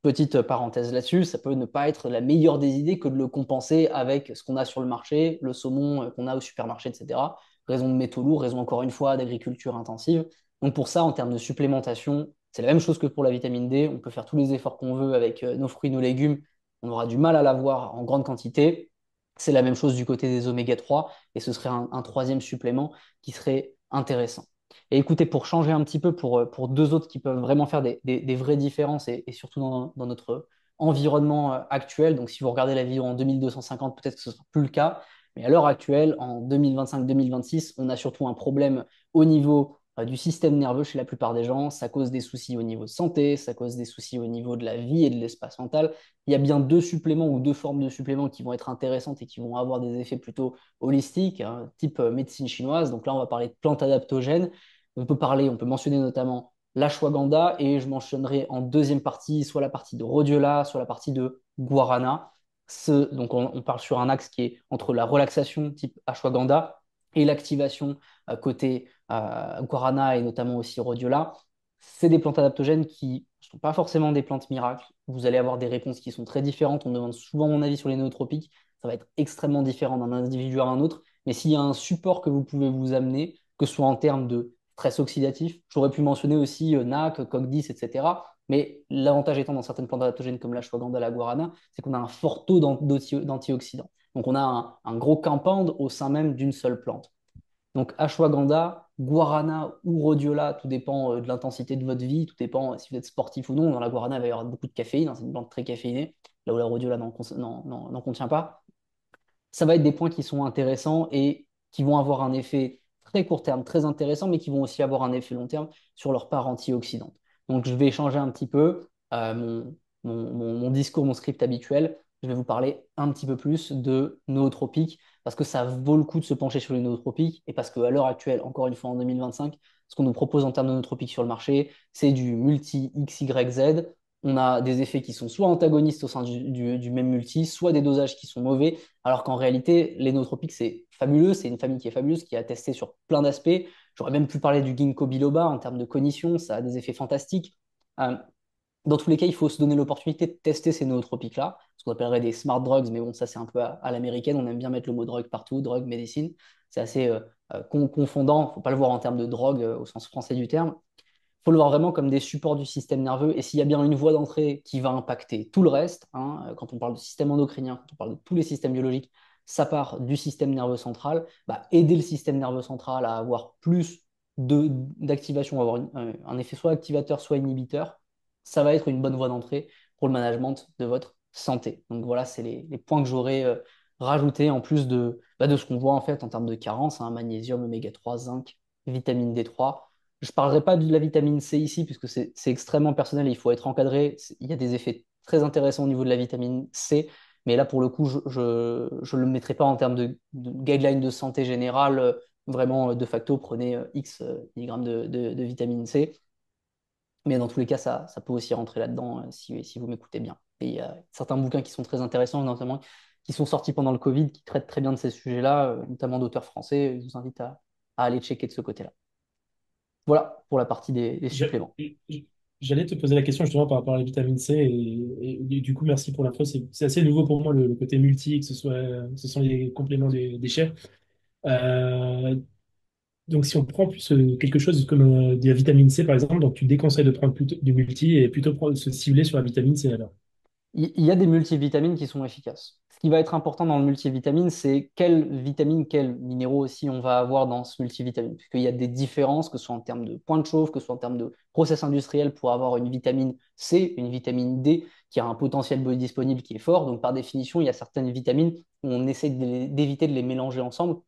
petite parenthèse là-dessus, ça peut ne pas être la meilleure des idées que de le compenser avec ce qu'on a sur le marché, le saumon qu'on a au supermarché, etc. Raison de métaux lourds, raison encore une fois d'agriculture intensive. Donc pour ça, en termes de supplémentation, c'est la même chose que pour la vitamine D. On peut faire tous les efforts qu'on veut avec nos fruits, nos légumes. On aura du mal à l'avoir en grande quantité. C'est la même chose du côté des oméga 3 et ce serait un troisième supplément qui serait intéressant. Et écoutez, pour changer un petit peu, pour deux autres qui peuvent vraiment faire des vraies différences et surtout dans notre environnement actuel, donc si vous regardez la vidéo en 2250, peut-être que ce ne sera plus le cas, mais à l'heure actuelle, en 2025-2026, on a surtout un problème au niveau du système nerveux chez la plupart des gens. Ça cause des soucis au niveau de santé, ça cause des soucis au niveau de la vie et de l'espace mental. Il y a bien deux suppléments ou deux formes de suppléments qui vont être intéressantes et qui vont avoir des effets plutôt holistiques, hein, type médecine chinoise. Donc là, on va parler de plantes adaptogènes. On peut mentionner notamment l'ashwagandha et je mentionnerai en deuxième partie soit la partie de rhodiola, soit la partie de guarana. Donc on parle sur un axe qui est entre la relaxation type ashwagandha et l'activation côté guarana et notamment aussi rhodiola. C'est des plantes adaptogènes qui ne sont pas forcément des plantes miracles. Vous allez avoir des réponses qui sont très différentes. On me demande souvent mon avis sur les nootropiques. Ça va être extrêmement différent d'un individu à un autre. Mais s'il y a un support que vous pouvez vous amener, que ce soit en termes de stress oxydatif, j'aurais pu mentionner aussi NAC, COQ10, etc. Mais l'avantage étant dans certaines plantes adaptogènes comme l'ashwagandha, la guarana, c'est qu'on a un fort taux d'antioxydants. Donc on a un gros compound au sein même d'une seule plante. Donc ashwagandha, guarana ou rhodiola, tout dépend de l'intensité de votre vie, tout dépend si vous êtes sportif ou non. Dans la guarana, il va y avoir beaucoup de caféine, hein, c'est une plante très caféinée, là où la rhodiola n'en contient pas. Ça va être des points qui sont intéressants et qui vont avoir un effet très court terme, très intéressant, mais qui vont aussi avoir un effet long terme sur leur part antioxydante. Donc, je vais changer un petit peu mon discours, mon script habituel. Je vais vous parler un petit peu plus de nootropiques parce que ça vaut le coup de se pencher sur les nootropiques et parce qu'à l'heure actuelle, encore une fois en 2025, ce qu'on nous propose en termes de nootropiques sur le marché, c'est du multi-XYZ. On a des effets qui sont soit antagonistes au sein du même multi, soit des dosages qui sont mauvais, alors qu'en réalité, les nootropiques, c'est fabuleux, c'est une famille qui est fabuleuse, qui a testé sur plein d'aspects. J'aurais même pu parler du ginkgo biloba en termes de cognition, ça a des effets fantastiques. Euh, dans tous les cas, il faut se donner l'opportunité de tester ces nootropiques-là, ce qu'on appellerait des smart drugs, mais bon, ça c'est un peu à l'américaine, on aime bien mettre le mot drogue partout, drogue, médecine, c'est assez confondant, il ne faut pas le voir en termes de drogue au sens français du terme, faut le voir vraiment comme des supports du système nerveux. Et s'il y a bien une voie d'entrée qui va impacter tout le reste, hein, quand on parle de système endocrinien, quand on parle de tous les systèmes biologiques, ça part du système nerveux central. Bah, aider le système nerveux central à avoir plus d'activation, avoir un effet soit activateur, soit inhibiteur, ça va être une bonne voie d'entrée pour le management de votre santé. Donc voilà, c'est les points que j'aurais rajoutés en plus de ce qu'on voit en fait en termes de carence, hein, magnésium, oméga 3, zinc, vitamine D3. Je ne parlerai pas de la vitamine C ici, puisque c'est extrêmement personnel et il faut être encadré. Il y a des effets très intéressants au niveau de la vitamine C, mais là, pour le coup, je ne le mettrai pas en termes de guidelines de santé générale. Vraiment, de facto, prenez X milligrammes de vitamine C. Mais dans tous les cas, ça peut aussi rentrer là-dedans si vous m'écoutez bien. Et il y a certains bouquins qui sont très intéressants, notamment qui sont sortis pendant le Covid, qui traitent très bien de ces sujets-là, notamment d'auteurs français. Je vous invite à aller checker de ce côté-là. Voilà pour la partie des J'a- suppléments. J'allais te poser la question justement par rapport à la vitamine C et du coup merci pour l'info. C'est assez nouveau pour moi le côté multi, que ce sont les compléments des chefs. Euh, donc si on prend plus quelque chose comme de la vitamine C par exemple, donc tu déconseilles de prendre plutôt du multi et plutôt se cibler sur la vitamine C alors. Il y a des multivitamines qui sont efficaces. Ce qui va être important dans le multivitamine, c'est quelles vitamines, quels minéraux aussi on va avoir dans ce multivitamine. Parce qu'il y a des différences, que ce soit en termes de point de chauffe, que ce soit en termes de process industriel pour avoir une vitamine C, une vitamine D qui a un potentiel biodisponible qui est fort. Donc par définition, il y a certaines vitamines où on essaie d'éviter de les mélanger ensemble,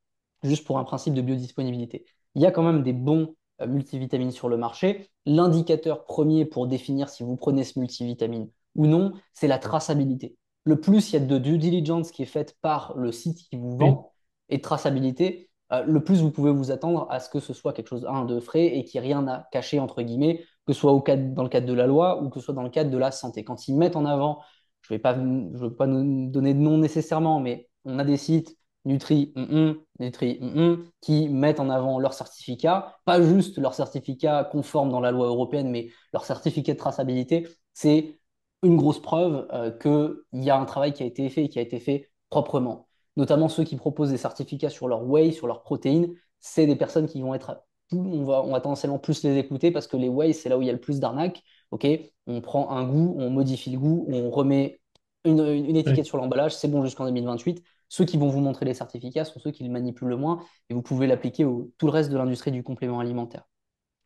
juste pour un principe de biodisponibilité. Il y a quand même des bons multivitamines sur le marché. L'indicateur premier pour définir si vous prenez ce multivitamine ou non, c'est la traçabilité. Le plus il y a de due diligence qui est faite par le site qui vous Oui, vend et de traçabilité, le plus vous pouvez vous attendre à ce que ce soit quelque chose de frais et qu'il n'y ait rien à cacher, entre guillemets, que ce soit dans le cadre de la loi ou que ce soit dans le cadre de la santé. Quand ils mettent en avant, je vais pas nous donner de nom nécessairement, mais on a des sites Nutri, qui mettent en avant leur certificat, pas juste leur certificat conforme dans la loi européenne, mais leur certificat de traçabilité. C'est une grosse preuve qu'il y a un travail qui a été fait et qui a été fait proprement. Notamment ceux qui proposent des certificats sur leur whey, sur leurs protéines, c'est des personnes qui vont être, on va tendanciellement plus les écouter parce que les whey, c'est là où il y a le plus d'arnaques. Ok, on prend un goût, on modifie le goût, on remet une étiquette oui. sur l'emballage, c'est bon jusqu'en 2028. Ceux qui vont vous montrer les certificats sont ceux qui le manipulent le moins et vous pouvez l'appliquer au tout le reste de l'industrie du complément alimentaire.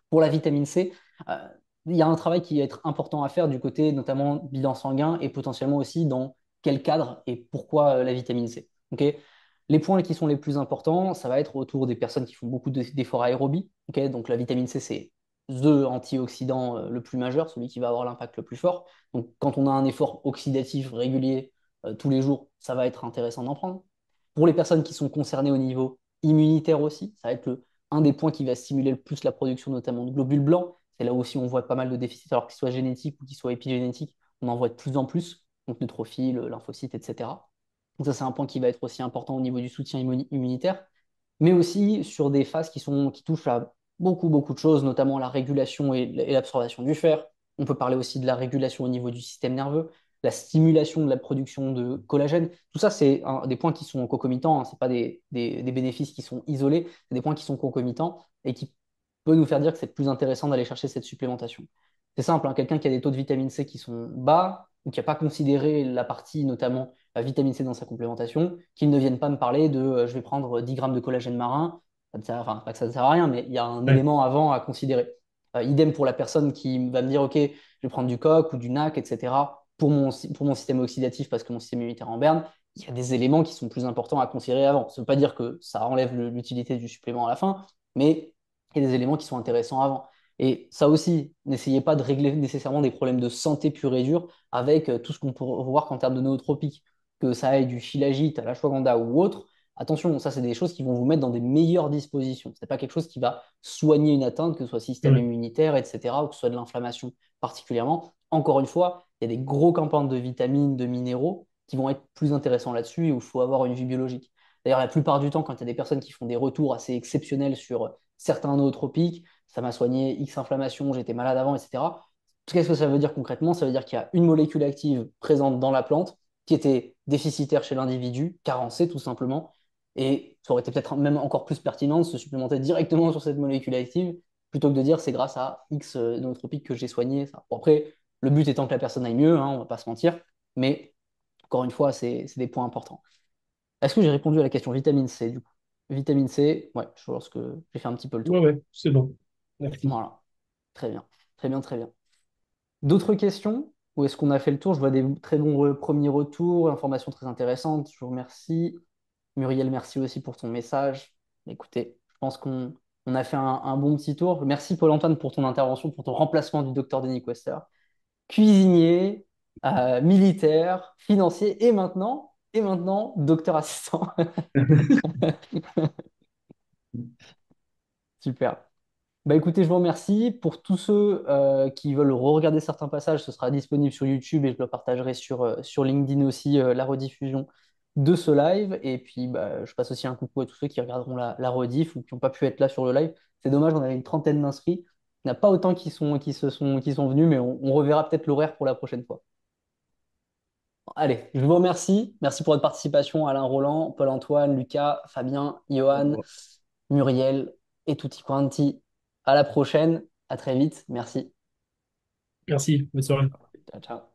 Pour la vitamine C, euh, il y a un travail qui va être important à faire du côté notamment bilan sanguin et potentiellement aussi dans quel cadre et pourquoi la vitamine C. Ok. Les points qui sont les plus importants, ça va être autour des personnes qui font beaucoup d'efforts aérobie. Ok. Donc la vitamine C, c'est the antioxydant le plus majeur, celui qui va avoir l'impact le plus fort. Donc quand on a un effort oxydatif régulier tous les jours, ça va être intéressant d'en prendre. Pour les personnes qui sont concernées au niveau immunitaire aussi, ça va être un des points qui va stimuler le plus la production notamment de globules blancs. C'est là aussi où on voit pas mal de déficits, alors qu'ils soient génétiques ou qu'ils soient épigénétiques, on en voit de plus en plus, donc neutrophils, lymphocytes, etc. Donc ça, c'est un point qui va être aussi important au niveau du soutien immunitaire, mais aussi sur des phases qui touchent à beaucoup de choses, notamment la régulation et l'absorption du fer. On peut parler aussi de la régulation au niveau du système nerveux, la stimulation de la production de collagène. Tout ça, c'est des points qui sont concomitants, hein. Ce n'est pas des bénéfices qui sont isolés, c'est des points qui sont concomitants et qui peut nous faire dire que c'est plus intéressant d'aller chercher cette supplémentation. C'est simple, hein, quelqu'un qui a des taux de vitamine C qui sont bas ou qui n'a pas considéré la partie, notamment la vitamine C dans sa complémentation, qu'il ne vienne pas me parler de je vais prendre 10 grammes de collagène marin. Ça ne sert, enfin, pas que ça ne sert à rien, mais il y a un Ouais. élément avant à considérer. Idem pour la personne qui va me dire, OK, je vais prendre du coq ou du NAC, etc., pour mon système oxydatif parce que mon système immunitaire est en berne. Il y a des éléments qui sont plus importants à considérer avant. Ça ne veut pas dire que ça enlève l'utilité du supplément à la fin, mais il y a des éléments qui sont intéressants avant. Et ça aussi, n'essayez pas de régler nécessairement des problèmes de santé pure et dure avec tout ce qu'on peut voir en termes de nootropiques, que ça aille du shilajit à l'ashwagandha ou autre. Attention, ça, c'est des choses qui vont vous mettre dans des meilleures dispositions. Ce n'est pas quelque chose qui va soigner une atteinte, que ce soit système Ouais. immunitaire, etc., ou que ce soit de l'inflammation particulièrement. Encore une fois, il y a des gros campagnes de vitamines, de minéraux qui vont être plus intéressants là-dessus et où il faut avoir une vue biologique. D'ailleurs, la plupart du temps, quand il y a des personnes qui font des retours assez exceptionnels sur certains nootropiques, ça m'a soigné X inflammation, j'étais malade avant, etc. Qu'est-ce que ça veut dire concrètement? Ça veut dire qu'il y a une molécule active présente dans la plante qui était déficitaire chez l'individu, carencée tout simplement, et ça aurait été peut-être même encore plus pertinent de se supplémenter directement sur cette molécule active plutôt que de dire c'est grâce à X nootropique que j'ai soigné ça. Bon, après, le but étant que la personne aille mieux, hein, on va pas se mentir, mais encore une fois, c'est des points importants. Est-ce que j'ai répondu à la question vitamine C du coup? Vitamine C, ouais, je pense que j'ai fait un petit peu le Ouais, tour. ouais, c'est bon. Merci. Voilà, très bien, très bien, très bien. D'autres questions? Ou est-ce qu'on a fait le tour? Je vois des très bons premiers retours, informations très intéressantes. Je vous remercie. Muriel, merci aussi pour ton message. Écoutez, je pense qu'on a fait un bon petit tour. Merci Paul-Antoine pour ton intervention, pour ton remplacement du docteur Denis Quester. Cuisinier, militaire, financier et maintenant, docteur assistant. Super. Bah écoutez, je vous remercie. Pour tous ceux qui veulent regarder certains passages, ce sera disponible sur YouTube et je le partagerai sur LinkedIn aussi, la rediffusion de ce live. Et puis, bah, je passe aussi un coucou à tous ceux qui regarderont la rediff ou qui n'ont pas pu être là sur le live. C'est dommage, on avait une trentaine d'inscrits. Il n'y en a pas autant qui sont venus, mais on reverra peut-être l'horaire pour la prochaine fois. Allez, je vous remercie. Merci pour votre participation, Alain Roland, Paul-Antoine, Lucas, Fabien, Johan, Muriel et tutti quanti. À la prochaine, à très vite. Merci. Merci. Bonne soirée. Ciao, ciao.